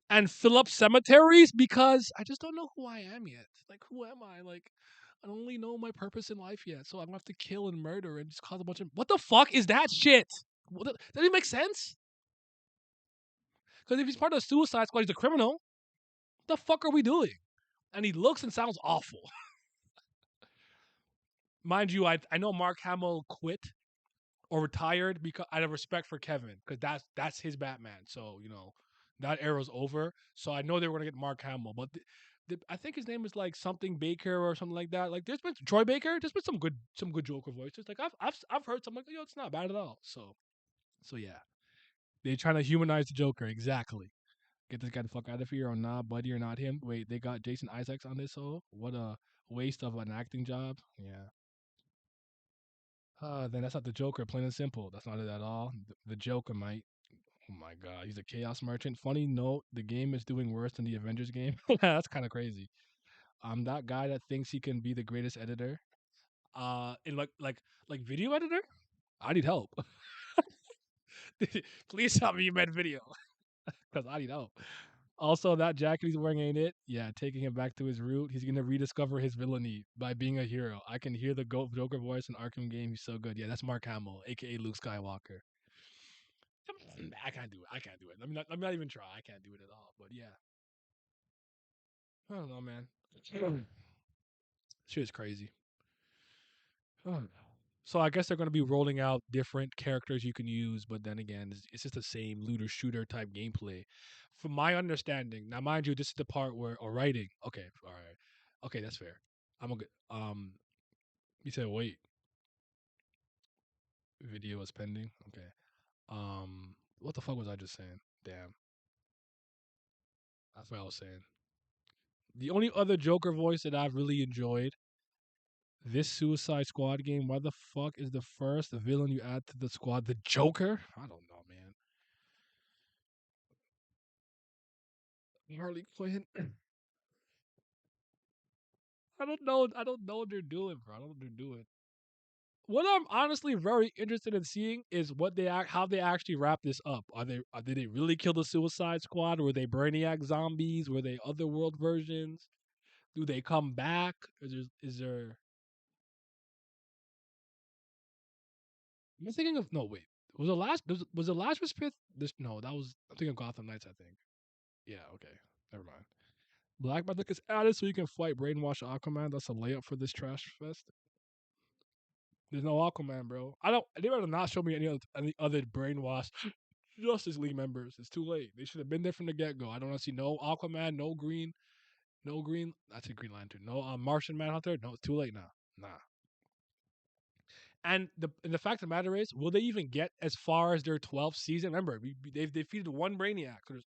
and fill up cemeteries because I just don't know who I am yet. Like, who am I? Like, I don't really know my purpose in life yet. So I'm gonna have to kill and murder and just cause a bunch of. What the fuck is that shit? Does it make sense? Because if he's part of the Suicide Squad, he's a criminal. What the fuck are we doing? And he looks and sounds awful. Mind you, I know Mark Hamill quit or retired because out of respect for Kevin, because that's his Batman. So that era's over. So I know they were gonna get Mark Hamill, but I think his name is like something Baker or something like that. Like there's been Troy Baker. There's been some good Joker voices. Like I've heard some like it's not bad at all. So yeah, they're trying to humanize the Joker exactly. Get this guy the fuck out of here or nah, buddy, you're not him. Wait, they got Jason Isaacs on this. So what a waste of an acting job. Yeah. Then that's not the Joker, plain and simple. That's not it at all. The Joker might. Oh my god, he's a chaos merchant. Funny note, the game is doing worse than the Avengers game. That's kind of crazy. I'm that guy that thinks he can be the greatest editor. In like video editor. I need help. Please tell me you meant video, because I need help. Also, that jacket he's wearing ain't it? Yeah, taking him back to his root. He's gonna rediscover his villainy by being a hero. I can hear the Joker voice in Arkham game. He's so good. Yeah, that's Mark Hamill, aka Luke Skywalker. I can't do it. I can't do it. Let me not even try. I can't do it at all. But yeah, I don't know, man. Shit is crazy. So I guess they're going to be rolling out different characters you can use, but then again, it's just the same looter shooter type gameplay. From my understanding, now mind you, this is the part where writing. Okay, all right, okay, that's fair. I'm okay. You said wait, video is pending. Okay. What the fuck was I just saying? Damn, that's what I was saying. The only other Joker voice that I've really enjoyed this Suicide Squad game. Why the fuck is the first villain you add to the squad the Joker? I don't know, man. Harley Quinn. I don't know. I don't know what they're doing, bro. I don't know what they're doing. What I'm honestly very interested in seeing is how they actually wrap this up. Did they really kill the Suicide Squad? Were they Brainiac zombies? Were they otherworld versions? Do they come back? Is there? Am I thinking of no? Wait, was the last Fifth? This no, that was I'm thinking of Gotham Knights. I think. Yeah. Okay. Never mind. Black Magic is added so you can fight Brainwash Aquaman. That's a layup for this trash fest. There's no Aquaman, bro. I don't. They better not show me any other brainwash Justice League members. It's too late. They should have been there from the get go. I don't want to see no Aquaman, no Green, no Green. That's a Green Lantern. No Martian Manhunter. No, it's too late now. Nah. And the fact of the matter is, will they even get as far as their 12th season? Remember, they've defeated one Brainiac. There's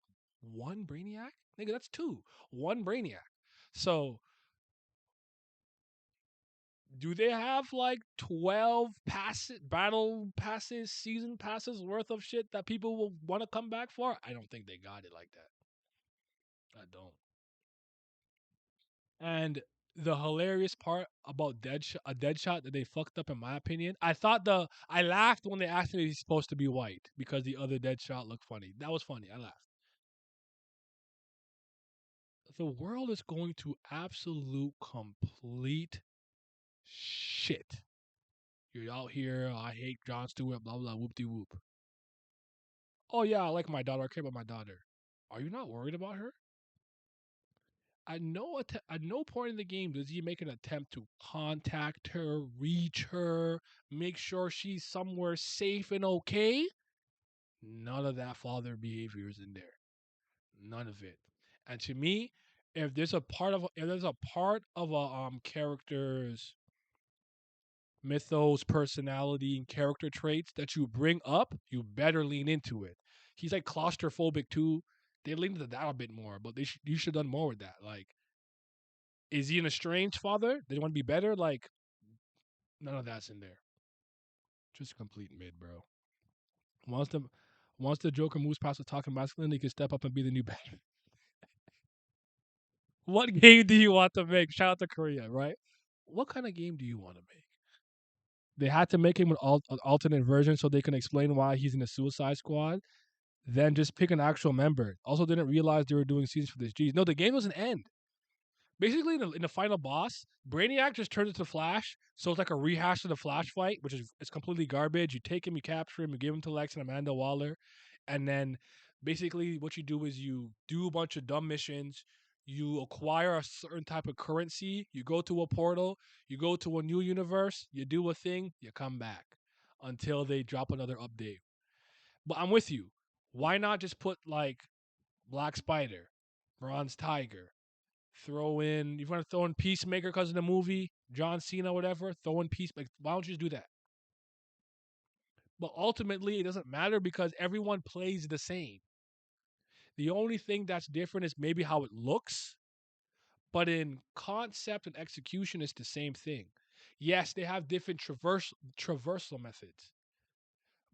one Brainiac, nigga. That's two. One Brainiac. So do they have like 12 battle passes, season passes worth of shit that people will want to come back for? I don't think they got it like that. I don't. And the hilarious part about a Deadshot that they fucked up, in my opinion, I laughed when they asked me if he's supposed to be white because the other Deadshot looked funny. That was funny. I laughed. The world is going to absolute complete shit. You're out here. I hate Jon Stewart. Blah blah. Whoop de whoop. Oh yeah, I like my daughter. I care about my daughter. Are you not worried about her? at no point in the game does he make an attempt to contact her, reach her, make sure she's somewhere safe and okay. None of that father behavior is in there. None of it. And to me, if there's a part of a character's mythos, personality, and character traits that you bring up, you better lean into it. He's like claustrophobic too. They lean into that a bit more, but you should have done more with that. Like, is he an estranged father? They want to be better? Like, none of that's in there. Just complete mid, bro. Once the once the Joker moves past the talking masculine, he can step up and be the new Batman. What game do you want to make? Shout out to Korea, right? What kind of game do you want to make? They had to make him an alternate version so they can explain why he's in the Suicide Squad. Then just pick an actual member. Also, didn't realize they were doing seasons for this. Geez, no, the game doesn't end. Basically, in the final boss, Brainiac just turns into Flash, so it's like a rehash of the Flash fight, which is it's completely garbage. You take him, you capture him, you give him to Lex and Amanda Waller, and then basically what you do is you do a bunch of dumb missions. You acquire a certain type of currency. You go to a portal. You go to a new universe. You do a thing. You come back until they drop another update. But I'm with you. Why not just put like Black Spider, Bronze Tiger, throw in, you want to throw in Peacemaker because of the movie, John Cena, whatever, throw in Peace. Like, why don't you just do that? But ultimately, it doesn't matter because everyone plays the same. The only thing that's different is maybe how it looks, but in concept and execution, it's the same thing. Yes, they have different traversal methods,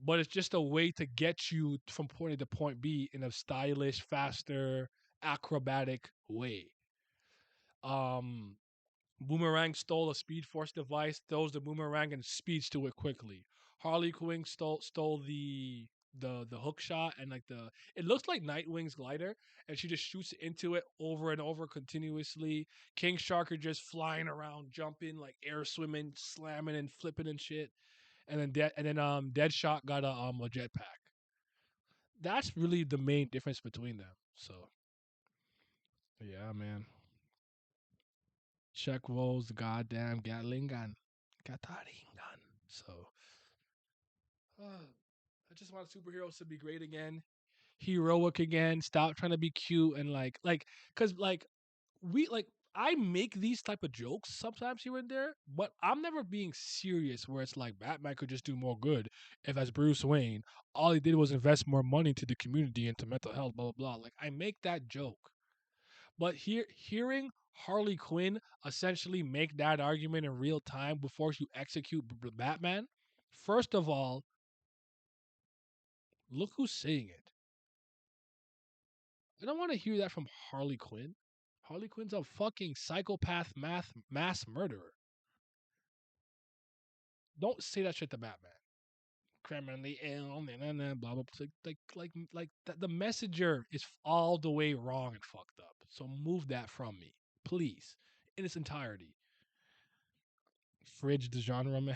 but it's just a way to get you from point A to point B in a stylish, faster, acrobatic way. Um, Boomerang stole a Speed Force device, throws the boomerang and speeds to it quickly. Harley Quinn stole the hook shot and like the it looks like Nightwing's glider and she just shoots into it over and over continuously. King Shark are just flying around, jumping, like air swimming, slamming and flipping and shit. And then Deadshot got a jetpack. That's really the main difference between them. So yeah, man. Check rolls the goddamn Gatling gun. Gatling gun. So I just want superheroes to be great again, heroic again. Stop trying to be cute and cause we like I make these type of jokes sometimes here and there, but I'm never being serious. Where it's like Batman could just do more good if, as Bruce Wayne, all he did was invest more money into the community, into mental health, blah blah blah. Like I make that joke, but hearing Harley Quinn essentially make that argument in real time before you execute Batman, first of all, look who's saying it. I don't want to hear that from Harley Quinn. Harley Quinn's a fucking psychopath mass murderer. Don't say that shit to Batman. Criminally ill, blah blah blah. The messenger is all the way wrong and fucked up. So move that from me, please, in its entirety. Fridge the genre, man.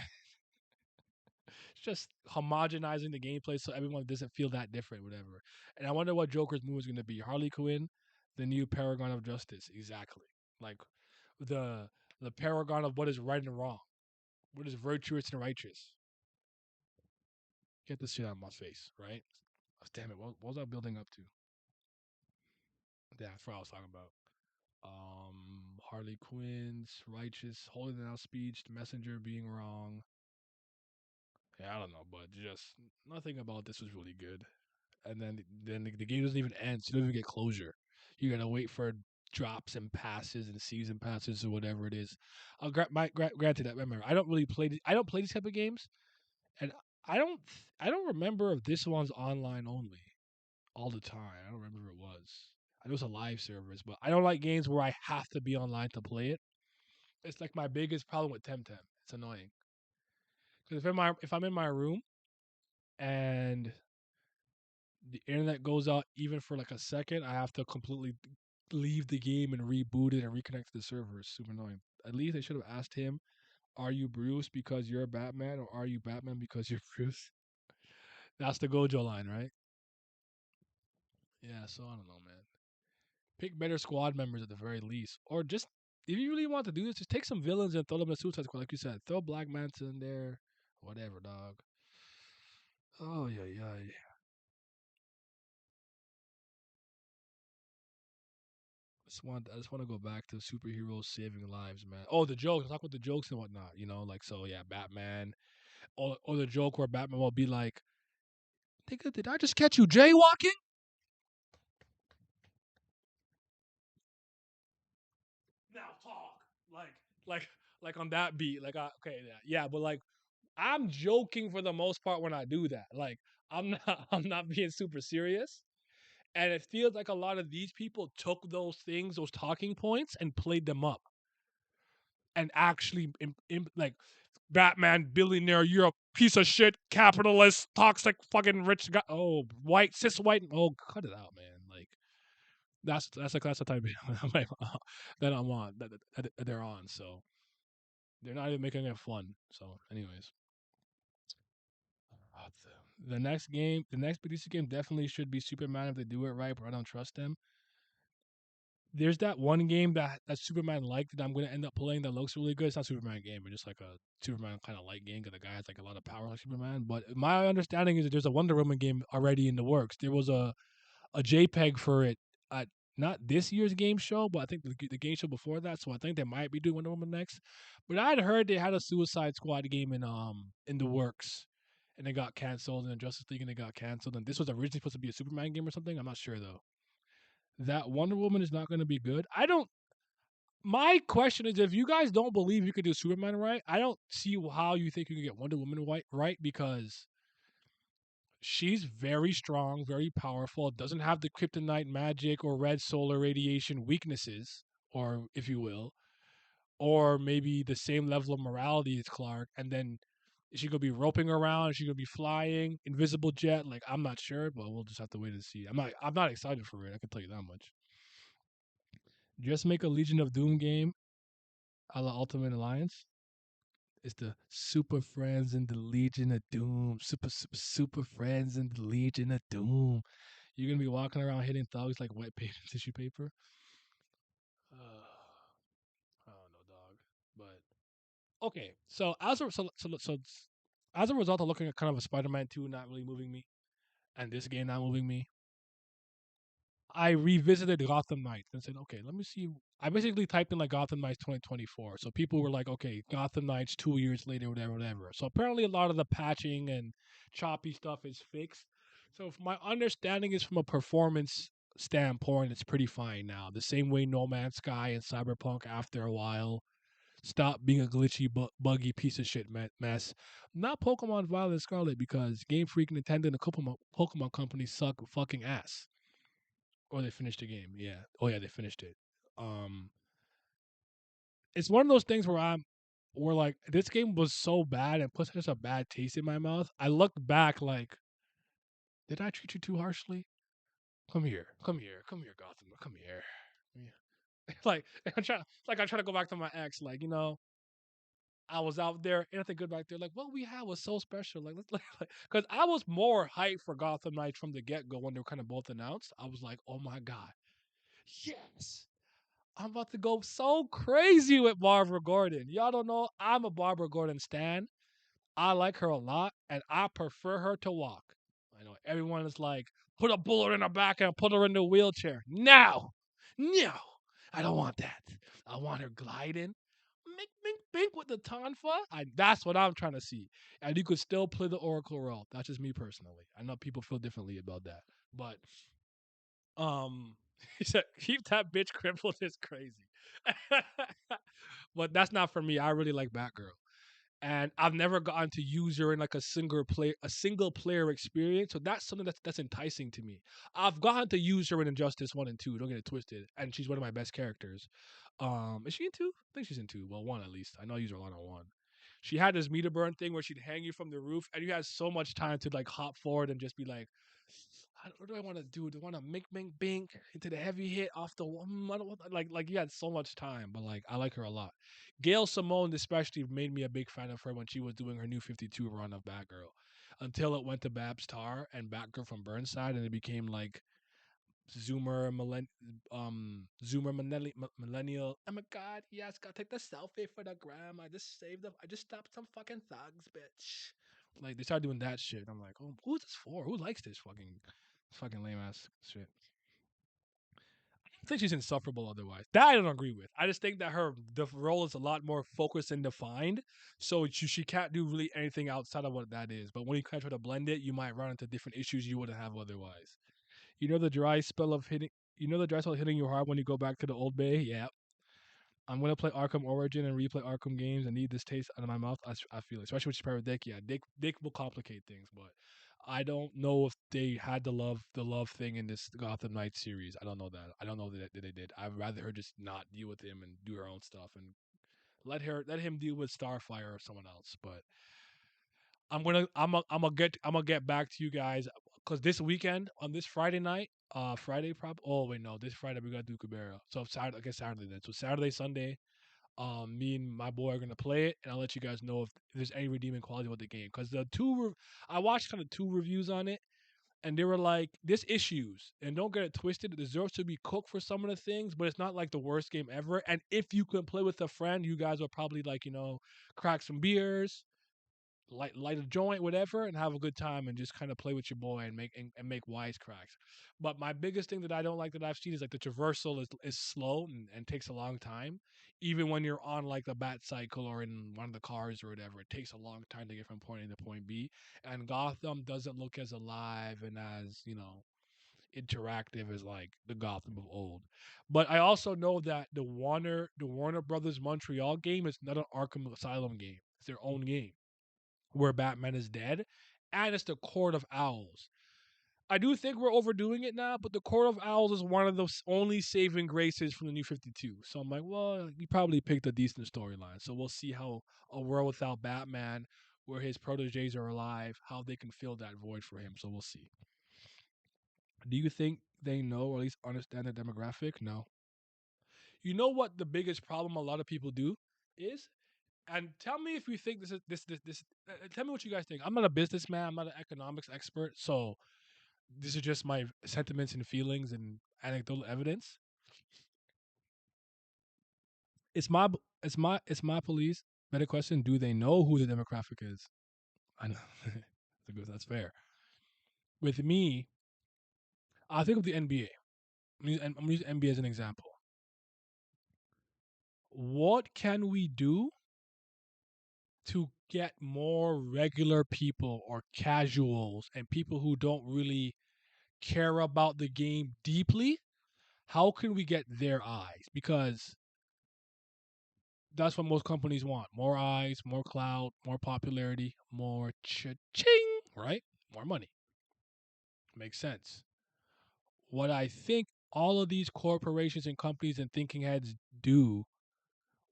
It's just homogenizing the gameplay so everyone doesn't feel that different, whatever. And I wonder what Joker's move is going to be. Harley Quinn, the new paragon of justice, exactly. Like the the paragon of what is right and wrong, what is virtuous and righteous. Get this shit out of my face, right? Damn it, what was I building up to? Yeah, that's what I was talking about. Harley Quinn's righteous, holding out speech, the messenger being wrong. Yeah, I don't know, but just nothing about this was really good. And then the game doesn't even end, so you don't even get closure. You gotta wait for drops and passes and season passes or whatever it is. Granted, remember I don't really play. I don't play these type of games, and I don't remember if this one's online only all the time. I don't remember if it was. I know it's a live service, but I don't like games where I have to be online to play it. It's like my biggest problem with Temtem. It's annoying because if I'm in my room and the internet goes out even for like a second, I have to completely leave the game and reboot it and reconnect to the server. It's super annoying. At least they should have asked him, "Are you Bruce because you're Batman, or are you Batman because you're Bruce?" That's the Gojo line, right? Yeah. So I don't know, man. Pick better squad members at the very least, or just if you really want to do this, just take some villains and throw them in the Suicide Squad, like you said. Throw Black Manta in there, whatever, dog. Oh yeah, yeah. I just want to go back to superheroes saving lives, man. Oh, the jokes. Talk about the jokes and whatnot. Like so. Yeah, Batman, or the joke where Batman will be like, "Nigga, did I just catch you jaywalking?" Now talk like, like, like on that beat. Like, okay, yeah, but like, I'm joking for the most part when I do that. Like, I'm not, I'm not being super serious. And it feels like a lot of these people took those things, those talking points, and played them up and actually like Batman billionaire, you're a piece of shit, capitalist, toxic, fucking rich guy. Oh, white, cis white. Oh, cut it out, man. Like that's the type of that I'm on that they're on. So they're not even making it fun. So, anyways, the next game, the next DC game definitely should be Superman if they do it right, but I don't trust them. There's that one game that Superman liked that I'm gonna end up playing that looks really good. It's not a Superman game, but just like a Superman kind of light game because the guy has like a lot of power like Superman. But my understanding is that there's a Wonder Woman game already in the works. There was a JPEG for it at not this year's game show, but I think the game show before that. So I think they might be doing Wonder Woman next. But I'd heard they had a Suicide Squad game in the works, and it got canceled, and Justice League and it got canceled. And this was originally supposed to be a Superman game or something. I'm not sure though. That Wonder Woman is not going to be good. I don't. My question is, if you guys don't believe you could do Superman right, I don't see how you think you can get Wonder Woman right because she's very strong, very powerful, doesn't have the kryptonite magic or red solar radiation weaknesses, or if you will, or maybe the same level of morality as Clark, and then is she gonna be roping around? Is she gonna be flying? Invisible jet? Like I'm not sure, but we'll just have to wait and see. I'm not excited for it, I can tell you that much. Just make a Legion of Doom game a la Ultimate Alliance. It's the Super Friends and the Legion of Doom. Super Friends and the Legion of Doom. You're gonna be walking around hitting thugs like wet paper, tissue paper. I don't know, dog. But okay, so as a result of looking at kind of a Spider-Man 2 not really moving me, and this game not moving me, I revisited Gotham Knights and said, okay, let me see. I basically typed in like Gotham Knights 2024. So people were like, okay, Gotham Knights 2 years later, whatever, whatever. So apparently a lot of the patching and choppy stuff is fixed. So if my understanding is from a performance standpoint, it's pretty fine now. The same way No Man's Sky and Cyberpunk after a while stop being a glitchy, buggy piece of shit mess. Not Pokemon Violet Scarlet because Game Freak, Nintendo, and the Pokemon companies suck fucking ass. Or they finished the game. Yeah. Oh yeah, they finished it. Um, it's one of those things where like this game was so bad and put such a bad taste in my mouth. I looked back like, did I treat you too harshly? Come here, Gotham, come here. Yeah. like I try to go back to my ex, like I was out there, and anything good back there, like what we had was so special. Like let's because I was more hyped for Gotham Knights from the get go when they were kind of both announced. I was like, oh my god, yes, I'm about to go so crazy with Barbara Gordon. Y'all don't know I'm a Barbara Gordon stan. I like her a lot, and I prefer her to walk. I know everyone is like, put a bullet in her back and put her in the wheelchair. No, no, I don't want that. I want her gliding. Mink, mink, bink with the tonfa. That's what I'm trying to see. And you could still play the Oracle role. That's just me personally. I know people feel differently about that. But um, he said, "Keep that bitch crippled." Is crazy, but that's not for me. I really like Batgirl, and I've never gotten to use her in like a single player experience. So that's something that's enticing to me. I've gotten to use her in Injustice 1 and 2. Don't get it twisted, and she's one of my best characters. Is she in 2? I think she's in 2. Well, 1 at least. I know I use her a lot on 1. She had this meter burn thing where she'd hang you from the roof, and you had so much time to like hop forward and just be like, what do I want to do? Do I want to mink mink bink into the heavy hit off the wall? I don't want, like you had so much time, but like I like her a lot. Gail Simone especially made me a big fan of her when she was doing her new 52 run of Batgirl, until it went to Babs Tar and Batgirl from Burnside, and it became like millennial. Oh my god, yes, gotta take the selfie for the gram. I just stopped some fucking thugs, bitch. Like they started doing that shit. I'm like, oh, who's this for? Who likes this fucking lame ass shit? I think she's insufferable otherwise. That I don't agree with. I just think that her the role is a lot more focused and defined, so she can't do really anything outside of what that is. But when you kind of try to blend it, you might run into different issues you wouldn't have otherwise. You know the dry spell of hitting. You know the dry spell of hitting you hard when you go back to the old bay. Yeah, I'm gonna play Arkham Origin and replay Arkham games. I need this taste out of my mouth. I feel it, especially with Super Dick. Yeah, Dick will complicate things, but I don't know if they had the love thing in this Gotham Knights series. I don't know that. I don't know that they did. I'd rather her just not deal with him and do her own stuff and let him deal with Starfire or someone else. But I'm gonna get back to you guys because this weekend on this Friday night, Friday prob. Oh wait, no, this Friday we gotta do Cabrera. So Saturday, I guess Saturday then. So Saturday, Sunday, me and my boy are gonna play it, and I'll let you guys know if there's any redeeming quality with the game. Because I watched kind of two reviews on it, and they were like, "There's issues, and don't get it twisted. It deserves to be cooked for some of the things, but it's not like the worst game ever. And if you can play with a friend, you guys will probably like crack some beers." Light a joint, whatever, and have a good time and just kind of play with your boy and make wisecracks. But my biggest thing that I don't like that I've seen is like the traversal is slow and takes a long time. Even when you're on like the bat cycle or in one of the cars or whatever, it takes a long time to get from point A to point B. And Gotham doesn't look as alive and as, interactive as like the Gotham of old. But I also know that the Warner Brothers Montreal game is not an Arkham Asylum game. It's their own game where Batman is dead, and it's the Court of Owls. I do think we're overdoing it now, but the Court of Owls is one of the only saving graces from the New 52. So I'm like, well, you probably picked a decent storyline. So we'll see how a world without Batman, where his proteges are alive, how they can fill that void for him. So we'll see. Do you think they know or at least understand the demographic? No. You know what the biggest problem a lot of people do is? And tell me if you think this is this. Tell me what you guys think. I'm not a businessman. I'm not an economics expert, so this is just my sentiments and feelings and anecdotal evidence. It's my police. Better question: do they know who the demographic is? I know that's fair. With me, I think of the NBA. I'm using NBA as an example. What can we do to get more regular people or casuals and people who don't really care about the game deeply? How can we get their eyes? Because that's what most companies want: more eyes, more clout, more popularity, more cha-ching, right? More money. Makes sense. What I think all of these corporations and companies and thinking heads do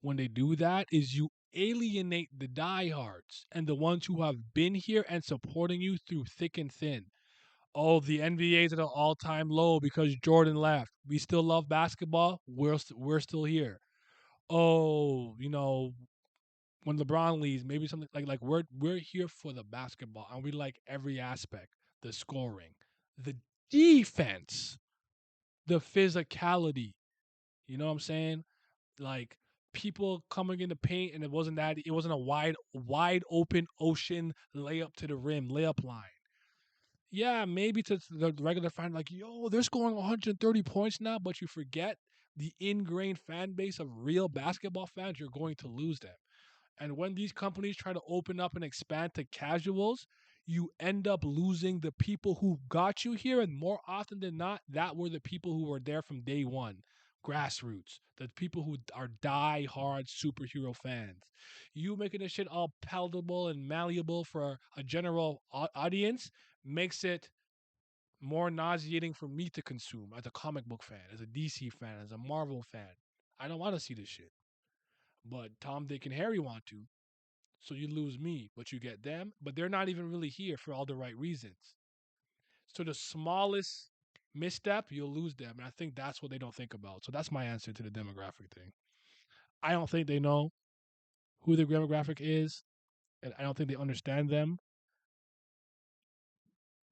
when they do that is you alienate the diehards and the ones who have been here and supporting you through thick and thin. Oh, the NBA is at an all-time low because Jordan left. We still love basketball. We're still here. Oh, when LeBron leaves, maybe something like we're here for the basketball and we like every aspect, the scoring, the defense, the physicality. You know what I'm saying? Like people coming in the paint and it wasn't a wide open ocean layup to the rim, layup line. Yeah, maybe to the regular fan, like, yo, they're scoring 130 points now, but you forget the ingrained fan base of real basketball fans, you're going to lose them. And when these companies try to open up and expand to casuals, you end up losing the people who got you here. And more often than not, that were the people who were there from day one, grassroots, the people who are die-hard superhero fans. You making this shit all palatable and malleable for a general audience makes it more nauseating for me to consume as a comic book fan, as a DC fan, as a Marvel fan. I don't want to see this shit. But Tom, Dick, and Harry want to. So you lose me, but you get them. But they're not even really here for all the right reasons. So the smallest misstep, you'll lose them. And I think that's what they don't think about. So that's my answer to the demographic thing. I don't think they know who the demographic is, and I don't think they understand them.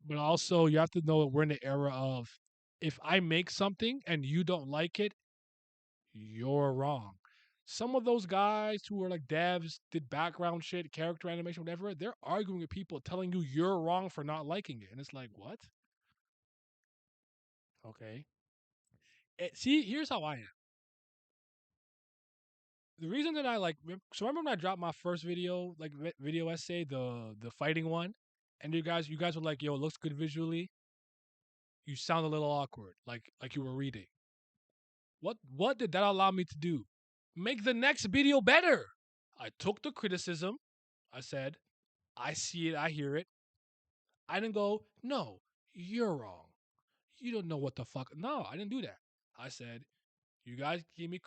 But also, you have to know that we're in the era of if I make something and you don't like it, you're wrong. Some of those guys who are like devs, did background shit, character animation, whatever, they're arguing with people telling you you're wrong for not liking it. And it's like, what? Okay. See, here's how I am. The reason that I like, so remember when I dropped my first video, like video essay, the fighting one, and you guys were like, "Yo, it looks good visually." You sound a little awkward, like you were reading. What did that allow me to do? Make the next video better. I took the criticism. I said, I see it, I hear it. I didn't go, no, you're wrong. You don't know what the fuck. No, I didn't do that. I said, you guys gave me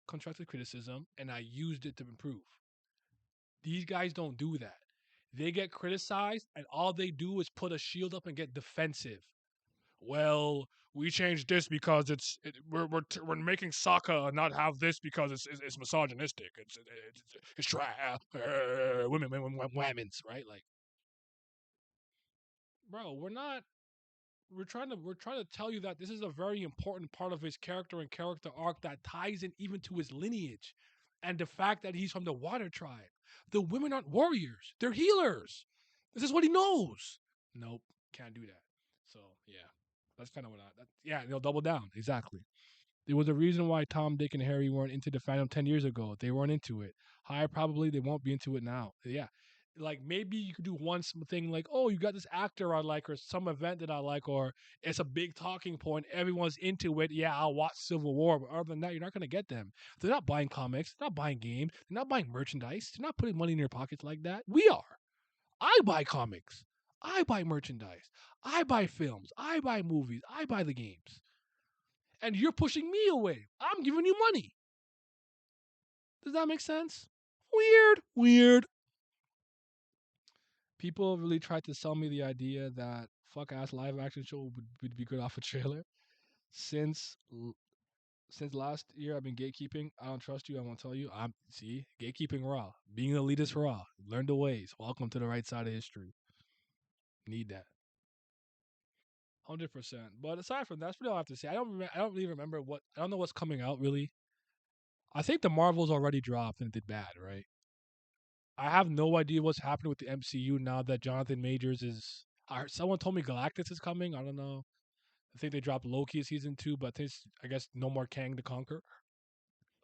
constructive criticism, and I used it to improve. These guys don't do that. They get criticized, and all they do is put a shield up and get defensive. Well, we changed this because we're making Sokka not have this because it's misogynistic. It's trash. Women's right? Like, bro, we're trying to tell you that this is a very important part of his character and character arc that ties in even to his lineage, and the fact that he's from the Water Tribe. The women aren't warriors; they're healers. This is what he knows. Nope, can't do that. So yeah, that's kind of what yeah, they'll double down exactly. There was a reason why Tom, Dick, and Harry weren't into the fandom 10 years ago. They weren't into it. High probably they won't be into it now. Yeah. Like maybe you could do one thing like, oh, you got this actor I like, or some event that I like, or it's a big talking point. Everyone's into it. Yeah, I'll watch Civil War. But other than that, you're not going to get them. They're not buying comics. They're not buying games. They're not buying merchandise. They're not putting money in their pockets like that. We are. I buy comics. I buy merchandise. I buy films. I buy movies. I buy the games. And you're pushing me away. I'm giving you money. Does that make sense? Weird. Weird. People really tried to sell me the idea that fuck ass live action show would be good off a trailer. Since since last year, I've been gatekeeping. I don't trust you. I won't tell you. I'm see gatekeeping raw. Being an elitist raw. Learn the ways. Welcome to the right side of history. Need that. 100%. But aside from that, that's really all I have to say. I don't really remember what. I don't know what's coming out really. I think the Marvels already dropped and it did bad, right? I have no idea what's happening with the MCU now that Jonathan Majors is. Someone told me Galactus is coming. I don't know. I think they dropped Loki season 2, but I guess no more Kang the Conquer.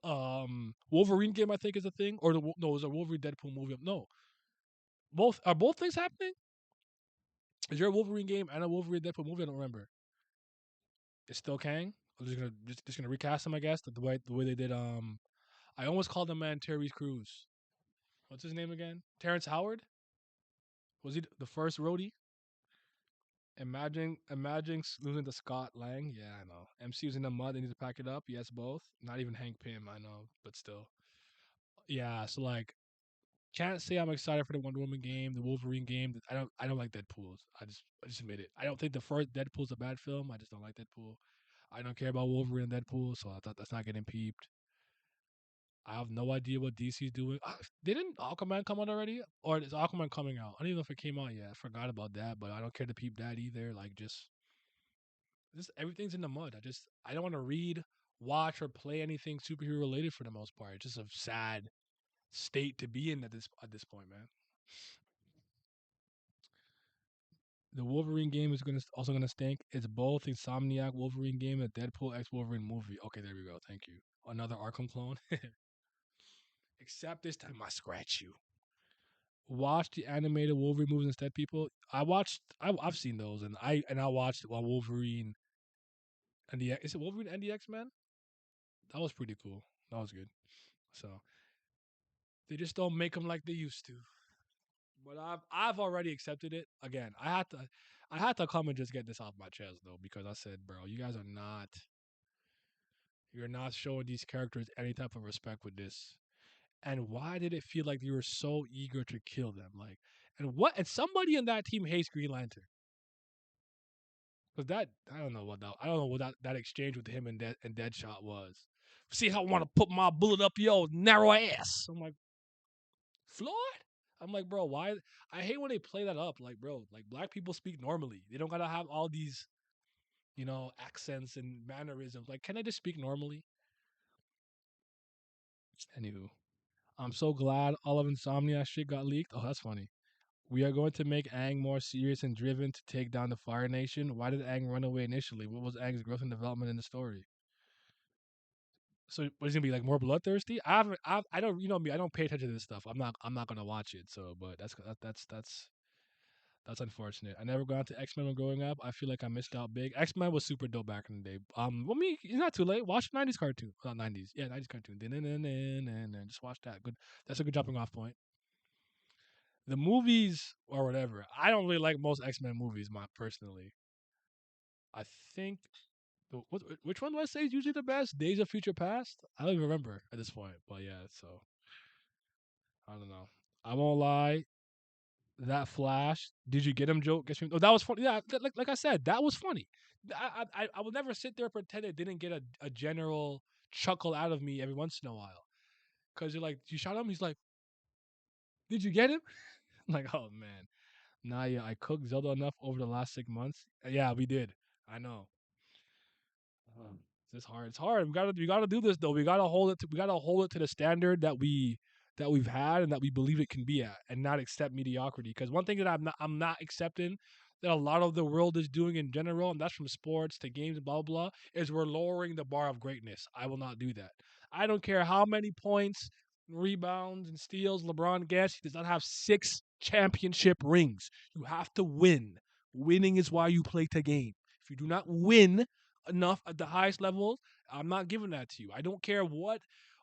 Wolverine game I think is a thing, or no, it was a Wolverine Deadpool movie. No, both things happening. Is there a Wolverine game and a Wolverine Deadpool movie? I don't remember. It's still Kang. I'm just gonna recast him, I guess. The way they did. I almost called the man Terry Crews. What's his name again? Terrence Howard. Was he the first roadie? Imagine losing to Scott Lang. Yeah, I know. MCU's in the mud. They need to pack it up. Yes, both. Not even Hank Pym. I know, but still. Yeah. So like, can't say I'm excited for the Wonder Woman game, the Wolverine game. I don't like Deadpool's. I just admit it. I don't think the first Deadpool's a bad film. I just don't like Deadpool. I don't care about Wolverine and Deadpool, so I thought that's not getting peeped. I have no idea what DC's doing. Didn't Aquaman come out already? Or is Aquaman coming out? I don't even know if it came out yet. I forgot about that, but I don't care to peep that either. Like just everything's in the mud. I don't want to read, watch, or play anything superhero related for the most part. It's just a sad state to be in at this point, man. The Wolverine game is also gonna stink. It's both Insomniac Wolverine game and Deadpool X Wolverine movie. Okay, there we go. Thank you. Another Arkham clone. Except this time I scratch you. Watch the animated Wolverine movies instead, people. I've seen those, and I watched Wolverine and the is it Wolverine and the X Men? That was pretty cool. That was good. So they just don't make them like they used to. But I've already accepted it. Again, I had to come and just get this off my chest though, because I said, bro, you guys are not you're not showing these characters any type of respect with this. And why did it feel like you were so eager to kill them? Like, and somebody in that team hates Green Lantern. Because I don't know what that exchange with him and Deadshot was. See how I want to put my bullet up your narrow ass. I'm like, Floyd? I'm like, bro, why? I hate when they play that up. Like, bro, like black people speak normally. They don't gotta have all these. accents and mannerisms. Like, can I just speak normally? Anywho, I'm so glad all of Insomnia shit got leaked. Oh, that's funny. We are going to make Aang more serious and driven to take down the Fire Nation. Why did Aang run away initially? What was Aang's growth and development in the story? So, what is gonna be like more bloodthirsty? I don't, you know me. I don't pay attention to this stuff. I'm not gonna watch it. So, but that's unfortunate. I never got into X Men when growing up. I feel like I missed out big. X Men was super dope back in the day. Well, me, it's not too late. Watch '90s cartoon. Not '90s, yeah, '90s cartoon. And just watch that. Good. That's a good jumping off point. The movies or whatever. I don't really like most X Men movies, my personally. I think which one do I say is usually the best? Days of Future Past. I don't even remember at this point, but yeah. So I don't know. I won't lie. That Flash, did you get him joke? Gets me. Oh, that was funny. Yeah, like I said, that was funny. I will never sit there and pretend it didn't get a general chuckle out of me every once in a while. Cause you're like, you shot him. He's like, did you get him? I'm like, oh man, nah, yeah, I cooked Zelda enough over the last 6 months. Yeah, we did. I know. It's hard. It's hard. We gotta do this though. We gotta hold it to the standard that we've had and that we believe it can be at, and not accept mediocrity. Because one thing that I'm not accepting that a lot of the world is doing in general, and that's from sports to games, blah blah, is we're lowering the bar of greatness. I will not do that. I don't care how many points, rebounds, and steals LeBron gets. He does not have 6 championship rings. You have to win. Winning is why you play the game. If you do not win enough at the highest levels, I'm not giving that to you. I don't care what.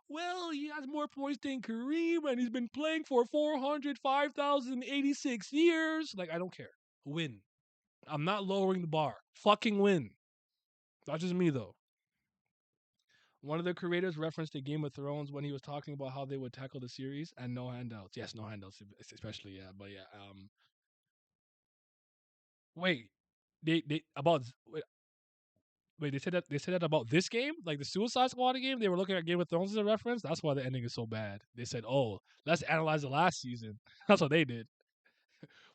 Well, he has more points than Kareem, and he's been playing for 405,086 years. Like, I don't care. Win. I'm not lowering the bar. Fucking win. That's just me, though. One of the creators referenced to Game of Thrones when he was talking about how they would tackle the series, and no handouts. Yes, no handouts, especially, yeah. But yeah, wait, they about wait, they said that about this game, like the Suicide Squad game. They were looking at Game of Thrones as a reference. That's why the ending is so bad. They said, "Oh, let's analyze the last season." That's what they did.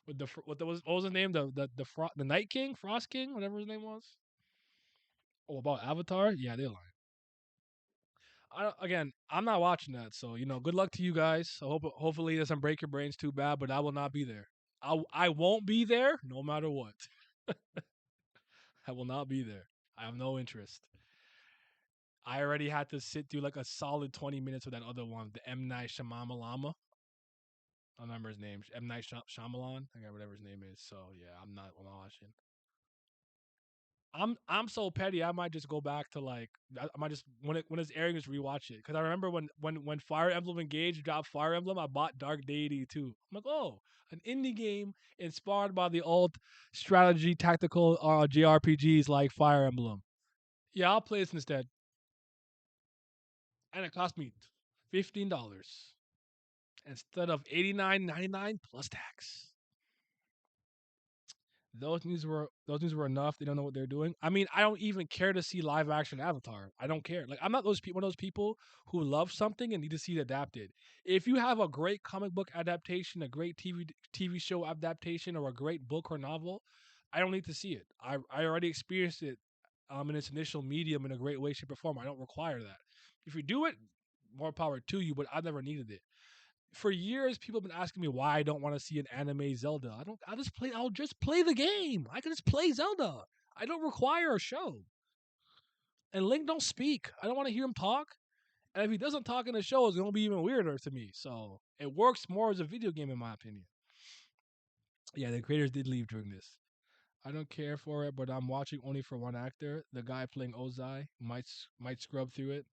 With what was his name? The Night King, Frost King, whatever his name was. Oh, about Avatar? Yeah, they're lying. Again, I'm not watching that, so good luck to you guys. Hopefully it doesn't break your brains too bad, but I will not be there. I won't be there no matter what. I will not be there. I have no interest. I already had to sit through like a solid 20 minutes with that other one, the M Night Shyamalan. I don't remember his name. M Night Shyamalan. I got whatever his name is. So yeah, I'm not watching. I'm so petty. I might just go back to like I might just when it's airing just rewatch it because I remember when Fire Emblem Engage dropped Fire Emblem, I bought Dark Deity too. I'm like, oh, an indie game inspired by the old strategy tactical JRPGs like Fire Emblem. Yeah, I'll play this instead, and it cost me $15 instead of 89.99 plus tax. Those news were enough. They don't know what they're doing. I mean, I don't even care to see live action Avatar. I don't care. Like I'm not one of those people who love something and need to see it adapted. If you have a great comic book adaptation, a great TV show adaptation, or a great book or novel, I don't need to see it. I already experienced it in its initial medium in a great way, shape, or form. I don't require that. If you do it, more power to you. But I never needed it for years. People have been asking me why I don't want to see an anime Zelda. I don't. I'll just play the game. I can just play Zelda. I don't require a show. And Link don't speak. I don't want to hear him talk. And if he doesn't talk in the show, it's gonna be even weirder to me. So it works more as a video game, in my opinion. Yeah, the creators did leave during this. I don't care for it, but I'm watching only for one actor. The guy playing Ozai might scrub through it.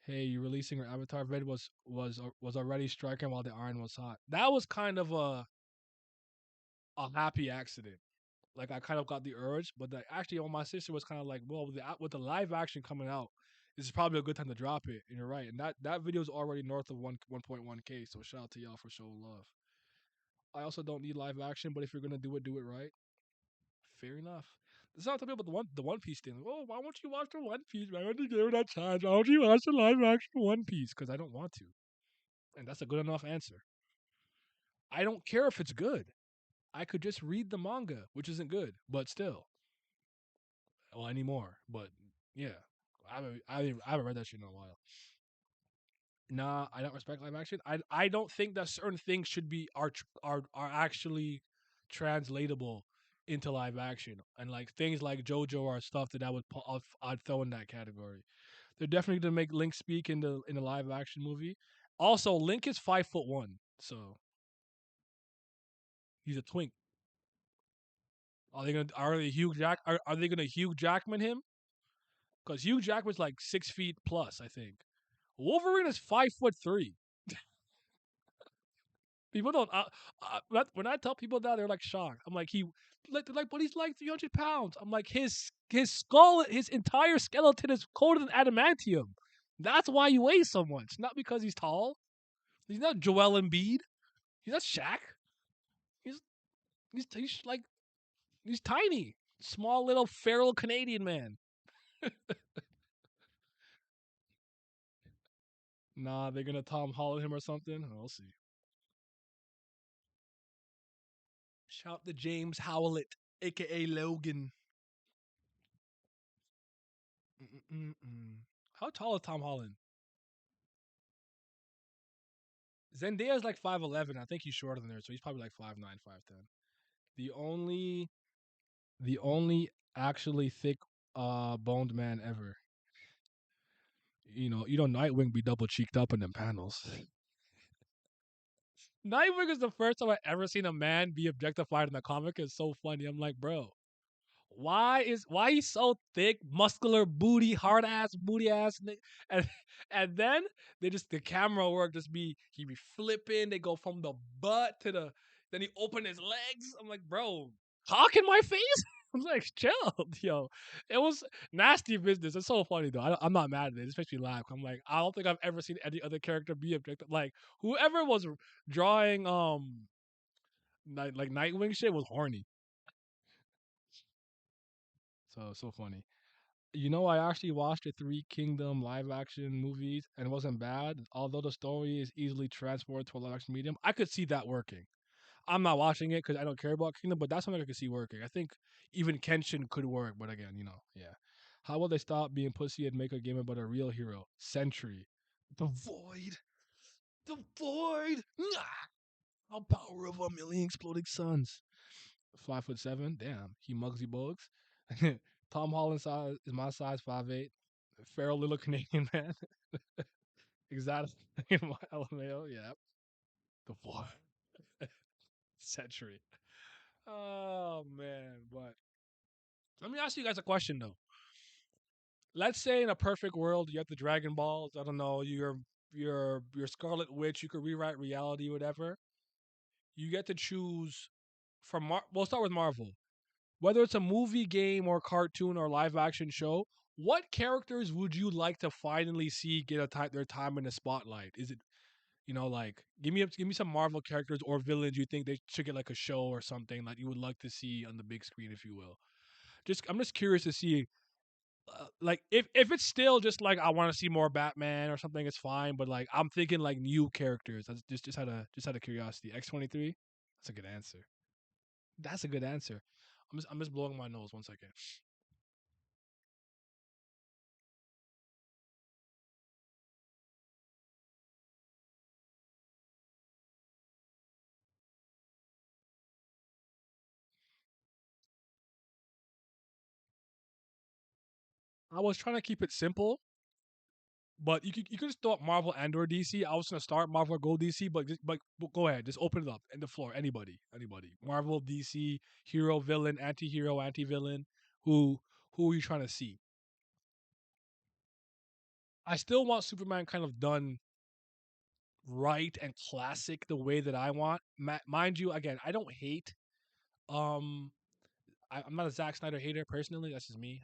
Hey, you releasing your Avatar vid was already striking while the iron was hot. That was kind of a happy accident. Like I kind of got the urge, but actually, my sister was kind of like, well, with the live action coming out, this is probably a good time to drop it. And you're right, and that video is already north of 1.1K. So shout out to y'all for showing love. I also don't need live action, but if you're gonna do it right. Fair enough. This is not talking about the One Piece thing. Like, oh, why won't you watch the One Piece? Why won't you give it a chance? Why won't you watch the live action One Piece? Because I don't want to, and that's a good enough answer. I don't care if it's good. I could just read the manga, which isn't good, but still, or anymore. But yeah, I haven't read that shit in a while. Nah, I don't respect live action. I don't think that certain things should be are actually translatable into live action, and like things like JoJo are stuff that I'd throw in that category. They're definitely gonna make Link speak in the live action movie. Also, Link is 5'1", so he's a twink. Are they gonna Hugh Jackman him? Because Hugh Jackman's like 6 feet plus, I think. Wolverine is 5'3". People don't. When I tell people that, they're like shocked. I'm like, but he's like 300 pounds. I'm like, his skull, his entire skeleton is coated in adamantium. That's why he weighs so much. Not because he's tall. He's not Joel Embiid. He's not Shaq. He's he's like he's tiny, small little feral Canadian man. Nah, they're gonna Tom Holland him or something. We'll see. Shout to James Howlett, aka Logan. Mm-mm-mm. How tall is Tom Holland? Zendaya's like 5'11". I think he's shorter than her, so he's probably like 5'9", 5'10". The only the only actually thick boned man ever. Nightwing be double cheeked up in them panels. Nightwing is the first time I ever seen a man be objectified in the comic. It's so funny. I'm like, bro, why he's so thick, muscular, booty ass, and and then the camera work he be flipping. They go from the butt to then he open his legs. I'm like, bro, cock in my face. I'm like, chill, yo. It was nasty business. It's so funny though. I'm not mad at it. It just makes me laugh. I'm like, I don't think I've ever seen any other character be objective. Like whoever was drawing like Nightwing shit was horny. So funny. I actually watched the Three Kingdom live action movies and it wasn't bad. Although the story is easily transported to a live action medium, I could see that working. I'm not watching it because I don't care about Kingdom, but that's something I could see working. I think even Kenshin could work, but again, yeah. How will they stop being pussy and make a game about a real hero? Sentry. The Void. The Void. The power of a million exploding suns. 5'7". Damn, he Muggsy Bogues. Tom Holland size is my size, 5'8". Feral little Canadian man. Exotic LMAO, yeah. The boy. Century. Oh man, but let me ask you guys a question though. Let's say in a perfect world you have the Dragon Balls. I don't know, you're Scarlet Witch. You could rewrite reality, whatever. You get to choose from. We'll start with Marvel. Whether it's a movie, game, or cartoon or live action show, what characters would you like to finally see get their time in the spotlight? Is it like give me some Marvel characters or villains you think they should get like a show or something like you would like to see on the big screen, if you will. I'm just curious to see like if it's still just like I want to see more Batman or something, it's fine. But like I'm thinking like new characters. That's just out of curiosity. X-23. That's a good answer. That's a good answer. I'm just blowing my nose 1 second. I was trying to keep it simple, but you could just throw Marvel and or DC. I was gonna start Marvel or go DC, but go ahead, just open it up and the floor. Anybody. Marvel, DC, hero, villain, anti-hero, anti-villain. Who are you trying to see? I still want Superman kind of done right and classic the way that I want. Mind you, again, I don't hate um I'm not a Zack Snyder hater personally. That's just me.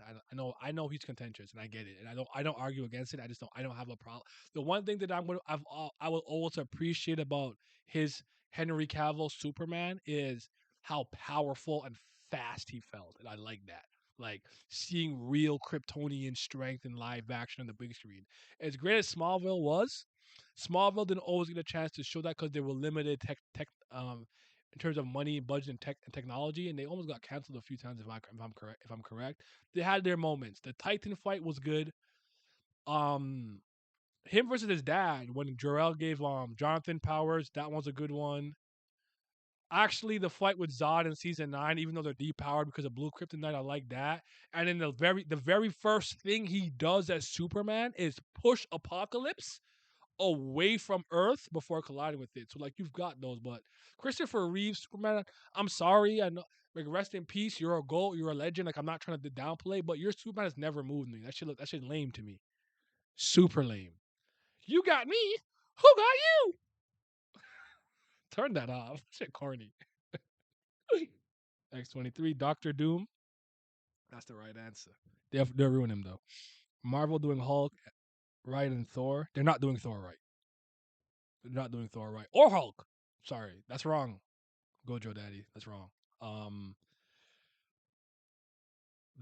I know he's contentious, and I get it, and I don't argue against it. I don't have a problem. The one thing that I will always appreciate about his Henry Cavill Superman is how powerful and fast he felt, and I like that. Like seeing real Kryptonian strength in live action on the big screen. As great as Smallville was, Smallville didn't always get a chance to show that because they were limited in terms of money, budget, and tech and technology, and they almost got canceled a few times. If I'm correct, they had their moments. The Titan fight was good. Um, him versus his dad when Jarrell gave Jonathan powers, that one's a good one. Actually, the fight with Zod in season 9, even though they're depowered because of blue kryptonite, I like that. And then the very first thing he does as Superman is push Apocalypse away from Earth before colliding with it. So like you've got those, but Christopher Reeves Superman, I'm sorry, I know, like rest in peace. You're a goat, you're a legend. Like I'm not trying to downplay, but your Superman has never moved me. That shit lame to me. Super lame. You got me. Who got you? Turn that off. Shit corny. X-23, Doctor Doom. That's the right answer. They'll ruin him though. Marvel doing Hulk right and Thor. They're not doing Thor right. They're not doing Thor right. Or Hulk. Sorry, that's wrong. Gojo Daddy, that's wrong. Um,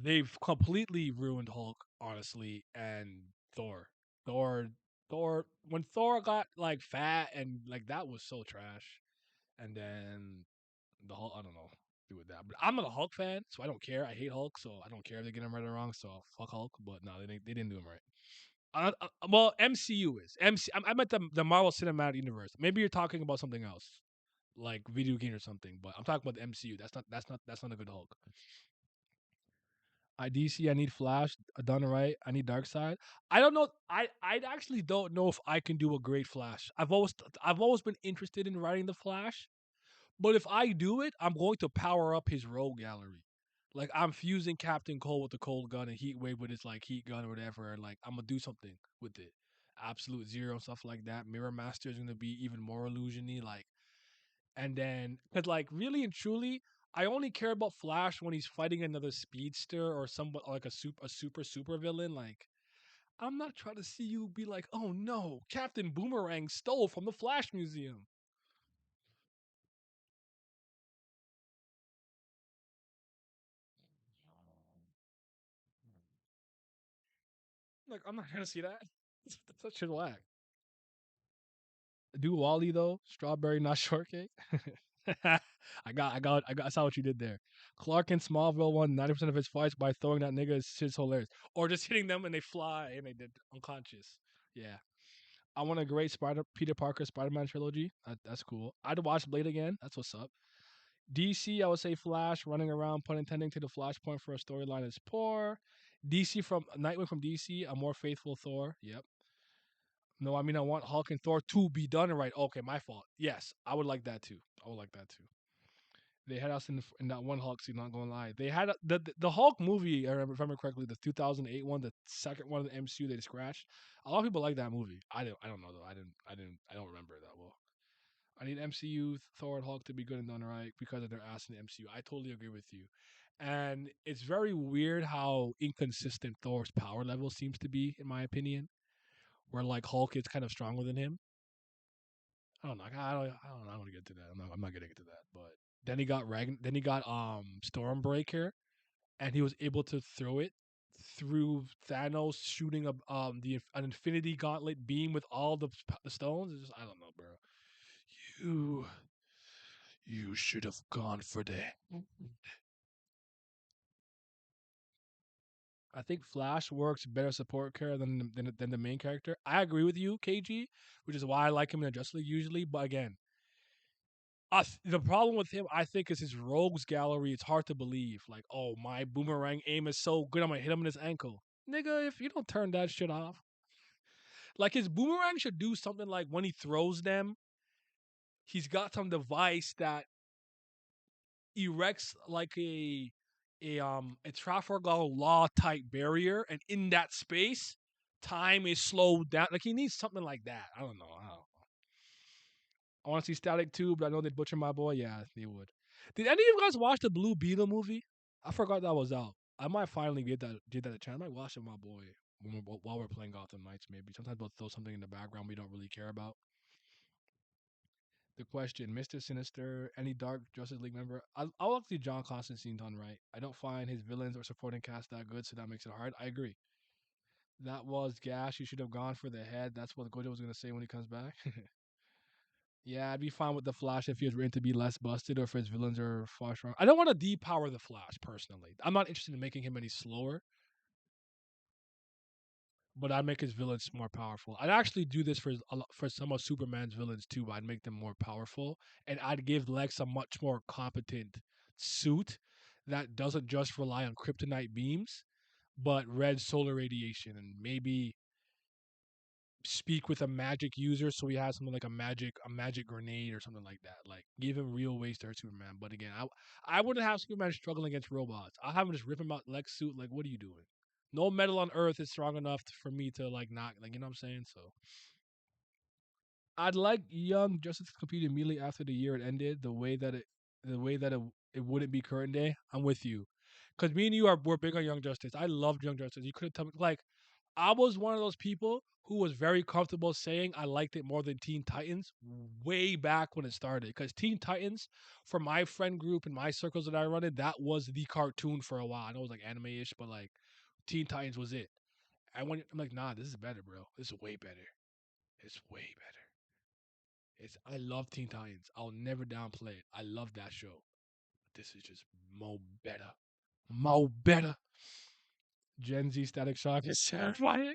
they've completely ruined Hulk, honestly, and Thor. Thor, Thor. When Thor got like fat and like that was so trash. And then the Hulk, I don't know, do with that. But I'm not a Hulk fan, so I don't care. I hate Hulk, so I don't care if they get him right or wrong. So fuck Hulk. But no, they didn't do him right. Well, MCU is MC. I meant the Marvel Cinematic Universe. Maybe you're talking about something else, like video game or something. But I'm talking about the MCU. That's not a good Hulk. I need Flash done right. I need Darkseid. I don't know. I actually don't know if I can do a great Flash. I've always been interested in writing the Flash, but if I do it, I'm going to power up his rogue gallery. Like I'm fusing Captain Cold with the cold gun and Heat Wave with his like heat gun or whatever. And like I'm gonna do something with it. Absolute Zero and stuff like that. Mirror Master is gonna be even more illusiony. Like and then because like really and truly, I only care about Flash when he's fighting another speedster or somebody like a super villain. Like I'm not trying to see you be like, oh no, Captain Boomerang stole from the Flash Museum. Like I'm not trying to see that. That's such a whack. Do Wally though, strawberry not shortcake. I saw what you did there. Clark in Smallville won 90% of his fights by throwing that nigga. Shit's hilarious. Or just hitting them and they fly and they did unconscious. Yeah. I want a great Peter Parker Spider-Man trilogy. That's cool. I'd watch Blade again. That's what's up. DC, I would say Flash running around, pun intending to the Flashpoint for a storyline is poor. DC from Nightwing from DC, a more faithful Thor. Yep. No, I mean I want Hulk and Thor to be done right. Okay, my fault. Yes, I would like that too. I would like that too. They had us in that one Hulk scene. Not gonna lie, they had the Hulk movie. I remember, if I remember correctly, the 2008 one, the second one of the MCU they scratched. A lot of people like that movie. I don't. I don't know though. I don't remember it that well. I need MCU Thor and Hulk to be good and done right because of their ass in the MCU. I totally agree with you. And it's very weird how inconsistent Thor's power level seems to be, in my opinion. Where like Hulk is kind of stronger than him. I don't know. I don't know. I don't want to get to that. I'm not getting into that. But then he got Then he got Stormbreaker, and he was able to throw it through Thanos shooting an Infinity Gauntlet beam with all the stones. It's just, I don't know, bro. You you should have gone for the. I think Flash works better support care than the main character. I agree with you, KG, which is why I like him in the Justice League usually. But again, the problem with him, I think, is his rogues gallery. It's hard to believe. Like, oh, my boomerang aim is so good, I'm gonna hit him in his ankle. Nigga, if you don't turn that shit off, like his boomerang should do something like when he throws them, he's got some device that erects like a Trafalgar Law type barrier, and in that space, time is slowed down. Like he needs something like that. I don't know. I want to see Static too, but I know they'd butcher my boy. Yeah, they would. Did any of you guys watch the Blue Beetle movie? I forgot that was out. I might finally give that a chance. I might watch it, my boy, while we're playing Gotham Knights. Maybe sometimes we'll throw something in the background we don't really care about. The question, Mr. Sinister, any Dark Justice League member? I'll like to see John Constantine done right. I don't find his villains or supporting cast that good, so that makes it hard. I agree. That was Gash. You should have gone for the head. That's what Gojo was gonna say when he comes back. Yeah, I'd be fine with the Flash if he was written to be less busted or if his villains are far strong. I don't want to depower the Flash personally. I'm not interested in making him any slower, but I'd make his villains more powerful. I'd actually do this for some of Superman's villains too. But I'd make them more powerful, and I'd give Lex a much more competent suit that doesn't just rely on kryptonite beams, but red solar radiation, and maybe speak with a magic user so he has something like a magic grenade or something like that. Like give him real ways to hurt Superman. But again, I wouldn't have Superman struggling against robots. I'll have him just rip him out Lex suit. Like, what are you doing? No metal on Earth is strong enough for me to like not like you know what I'm saying. So I'd like Young Justice to compete immediately after the year it ended. The way that it wouldn't be current day. I'm with you, because me and you we're big on Young Justice. I loved Young Justice. You could have told me like I was one of those people who was very comfortable saying I liked it more than Teen Titans way back when it started. Because Teen Titans, for my friend group and my circles that I run in, that was the cartoon for a while. I know it was like anime-ish, but like Teen Titans was it. And when I'm like, nah, this is better, bro. This is way better. It's way better. I love Teen Titans. I'll never downplay it. I love that show. This is just mo better. Mo better. Gen Z Static Shock is terrifying.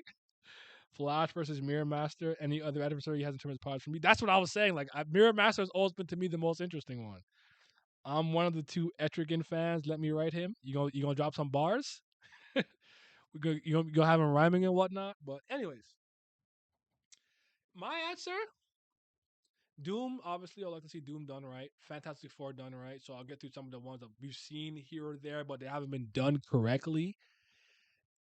Flash versus Mirror Master. Any other adversary he has in terms of pods for me? That's what I was saying. Like Mirror Master has always been to me the most interesting one. I'm one of the two Etrigan fans. Let me write him. You gonna drop some bars? You gonna have him rhyming and whatnot. But anyways, my answer Doom, obviously, I'd like to see Doom done right. Fantastic Four done right. So I'll get through some of the ones that we've seen here or there, but they haven't been done correctly.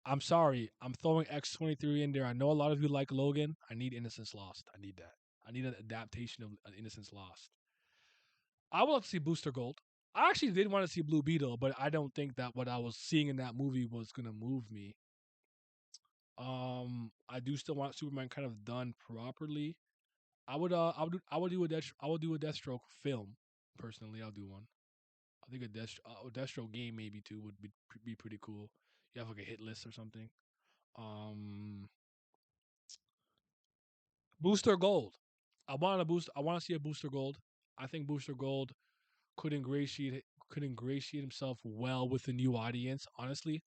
I'm sorry. I'm throwing X-23 in there. I know a lot of you like Logan. I need Innocence Lost. I need that. I need an adaptation of Innocence Lost. I would like to see Booster Gold. I actually did want to see Blue Beetle, but I don't think that what I was seeing in that movie was gonna move me. I do still want Superman kind of done properly. I would do a Deathstroke film. Personally, I'll do one. I think a Deathstroke game maybe too would be pretty cool. You have like a hit list or something. Um, Booster Gold. I want to see a Booster Gold. I think Booster Gold could ingratiate himself well with the new audience. Honestly,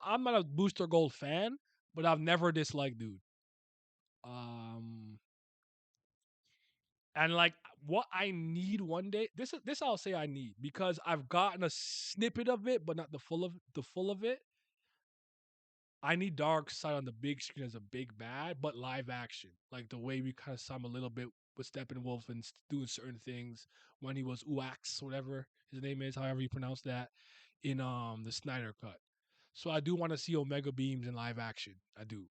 I'm not a Booster Gold fan, but I've never disliked dude. Um, And like what I need one day, this I'll say I need because I've gotten a snippet of it, but not the full of it. I need Dark Side on the big screen as a big bad, but live action, like the way we kind of saw him a little bit with Steppenwolf and doing certain things when he was Uax, whatever his name is, however you pronounce that, in the Snyder cut. So I do want to see Omega Beams in live action. I do.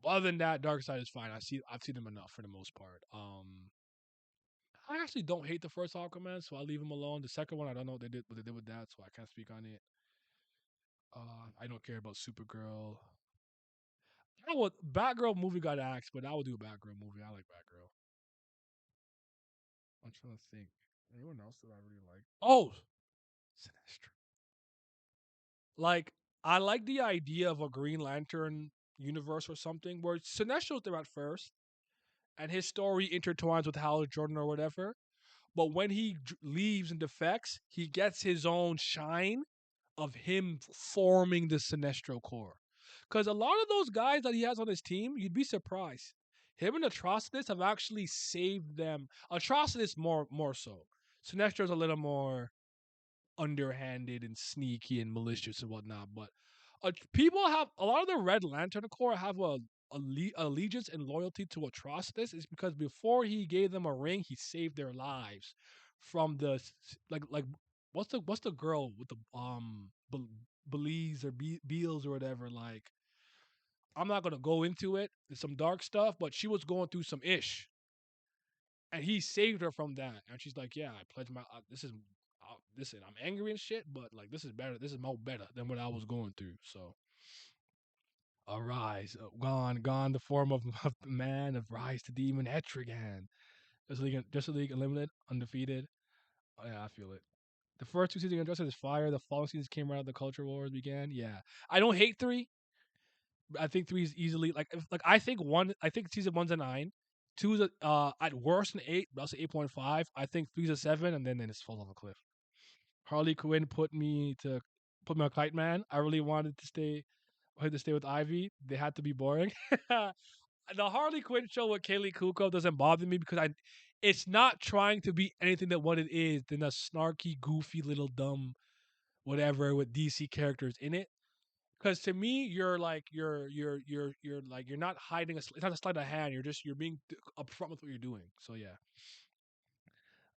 Other than that, Dark Side is fine. I've seen him enough for the most part. I actually don't hate the first Aquaman, so I'll leave him alone. The second one, I don't know what they did with that, so I can't speak on it. I don't care about Supergirl. I would Batgirl movie got axed, but I would do a Batgirl movie. I like Batgirl. I'm trying to think. Anyone else that I really like? Oh, Sinestro. Like I like the idea of a Green Lantern universe or something where Sinestro's there at first, and his story intertwines with Hal Jordan or whatever. But when he leaves and defects, he gets his own shine of him forming the Sinestro Corps. Because a lot of those guys that he has on his team, you'd be surprised. Him and Atrocitus have actually saved them. Atrocitus more so. Sinestro's a little more underhanded and sneaky and malicious and whatnot. But people have a lot of the Red Lantern Corps have allegiance and loyalty to Atrocitus is because before he gave them a ring, he saved their lives from the like what's the girl with the Belize or Beals or whatever. Like I'm not gonna go into it. It's some dark stuff, but she was going through some ish, and he saved her from that. And she's like, "Yeah, I pledge my. Listen, I'm angry and shit, but like this is better. This is more better than what I was going through." So, arise, gone. The form of man of rise to demon Etrigan. Just a league unlimited, undefeated. Oh, yeah, I feel it. The first two seasons of Justice is fire. The following seasons came right out the culture wars began. Yeah, I don't hate three. I think three is easily like I think season one's a 9, Two is at worst an 8, but also 8.5. I think three's a 7, and then it just falls off a cliff. Harley Quinn put me on Kite Man. I really wanted to stay. I had to stay with Ivy. They had to be boring. The Harley Quinn show with Kaylee Kuko doesn't bother me because it's not trying to be anything that what it is than a snarky, goofy, little dumb whatever with DC characters in it. Because to me, you're not hiding it's not a sleight of hand. You're being upfront with what you're doing. So yeah,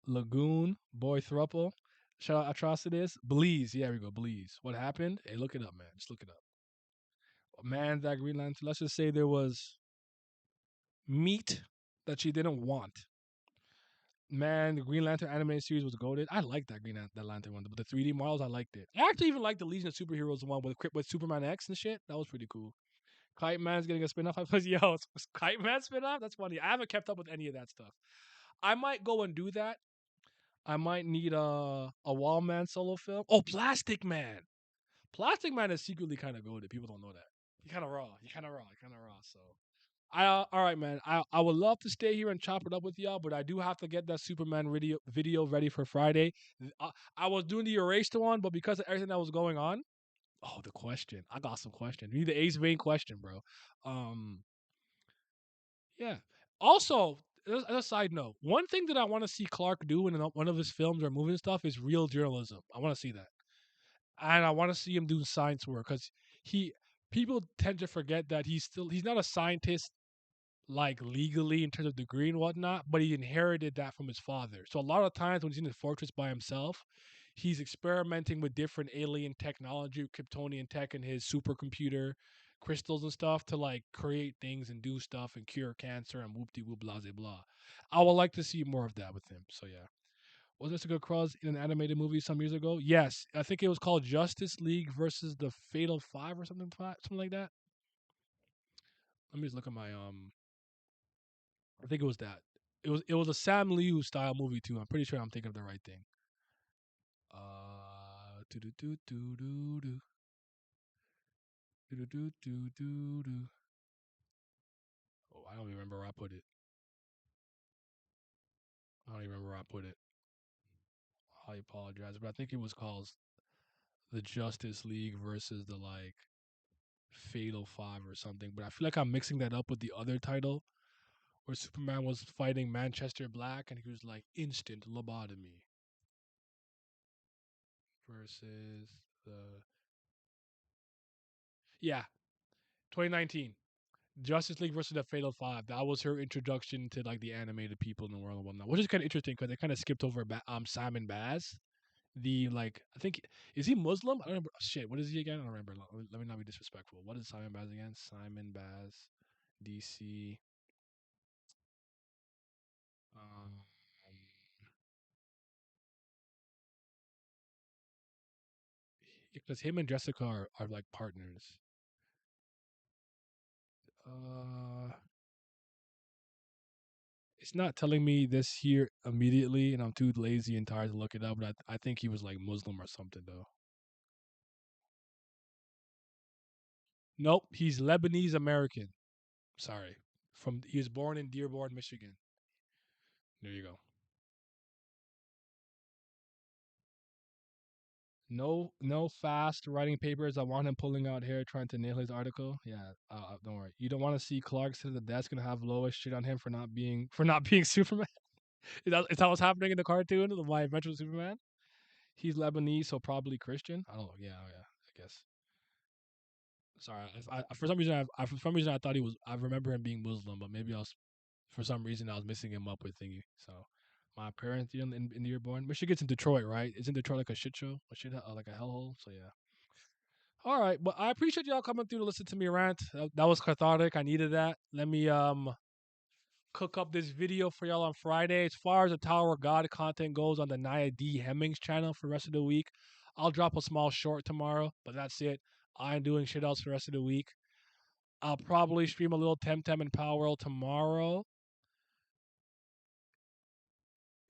Lagoon, Boy Thruple, shout out Atrocitus, Bleeze. Yeah, we go, Bleeze. What happened? Hey, look it up, man. Just look it up. Man, that Green Lantern. Let's just say there was meat that she didn't want. Man, the Green Lantern animated series was goated. I liked that that Lantern one, but the 3D models, I liked it. I actually even liked the Legion of Superheroes one with Superman X and shit. That was pretty cool. Kite Man's getting a spin-off. I was Kite Man spin-off? That's funny. I haven't kept up with any of that stuff. I might go and do that. I might need a Wallman solo film. Oh, Plastic Man. Plastic Man is secretly kind of goated. People don't know that. He kind of raw. He kind of raw. He kind of raw. So all right, man. I would love to stay here and chop it up with y'all, but I do have to get that Superman video ready for Friday. I was doing the erased one, but because of everything that was going on, oh, the question. I got some questions. We need the Ace Vane question, bro. Yeah. Also, as a side note, one thing that I want to see Clark do in one of his films or movies and stuff is real journalism. I want to see that, and I want to see him do science work because he people tend to forget that he's not a scientist like legally in terms of degree and whatnot, but he inherited that from his father. So a lot of times when he's in the fortress by himself, he's experimenting with different alien technology, Kryptonian tech, and his supercomputer crystals and stuff to like create things and do stuff and cure cancer and whoop de whoop blah blah blah. I would like to see more of that with him. So yeah. Was Mr. Good Cross in an animated movie some years ago? Yes, I think it was called Justice League versus the Fatal Five or something like that. Let me just look at my I think it was that. It was a Sam Liu style movie too. I'm pretty sure I'm thinking of the right thing. Do do do do do do do do do do do. Oh, I don't even remember where I put it. I don't even remember where I put it. I apologize, but I think it was called the Justice League versus the like Fatal Five or something. But I feel like I'm mixing that up with the other title where Superman was fighting Manchester Black and he was like instant lobotomy versus the yeah 2019 Justice League versus the Fatal Five. That was her introduction to like the animated people in the world and whatnot, which is kind of interesting because they kind of skipped over Simon Baz. The like, I think is he Muslim? I don't remember. Shit, what is he again? I don't remember. Let me not be disrespectful. What is Simon Baz again? Simon Baz, DC. Um, because him and Jessica are like partners. Uh, it's not telling me this here immediately, and I'm too lazy and tired to look it up. But I think he was like Muslim or something though. Nope, he's Lebanese American. Sorry, he was born in Dearborn, Michigan. There you go. No fast writing papers. I want him pulling out hair trying to nail his article. Yeah, don't worry. You don't want to see Clark sit at the desk and have Lois shit on him for not being Superman. Is that what's happening in the cartoon? The My Adventure with Superman. He's Lebanese, so probably Christian. I don't know. Yeah, oh, yeah. I guess. Sorry, for some reason I thought he was. I remember him being Muslim, but maybe for some reason I was mixing him up with thingy. So my parents in Dearborn, Michigan's in Detroit, right? Isn't Detroit like a shit show, like a hellhole? So yeah. All right, but I appreciate y'all coming through to listen to me rant. That was cathartic. I needed that. Let me cook up this video for y'all on Friday. As far as the Tower of God content goes on the Nia D Hemmings channel for the rest of the week, I'll drop a small short tomorrow, but that's it. I ain't doing shit else for the rest of the week. I'll probably stream a little Temtem and Power World tomorrow.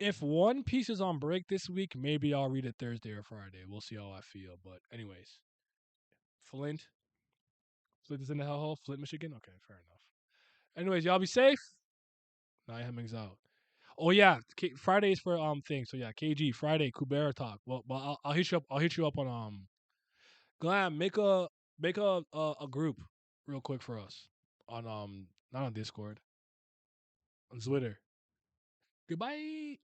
If One Piece is on break this week, maybe I'll read it Thursday or Friday. We'll see how I feel. But anyways, Flint. Flint is in the hellhole. Flint, Michigan. Okay, fair enough. Anyways, y'all be safe. Nia Hemmings out. Oh yeah, Fridays for thing. So yeah, KG Friday Kubera talk. Well, I'll hit you up. I'll hit you up on Glam. Make a group real quick for us on not on Discord, on Twitter. Goodbye.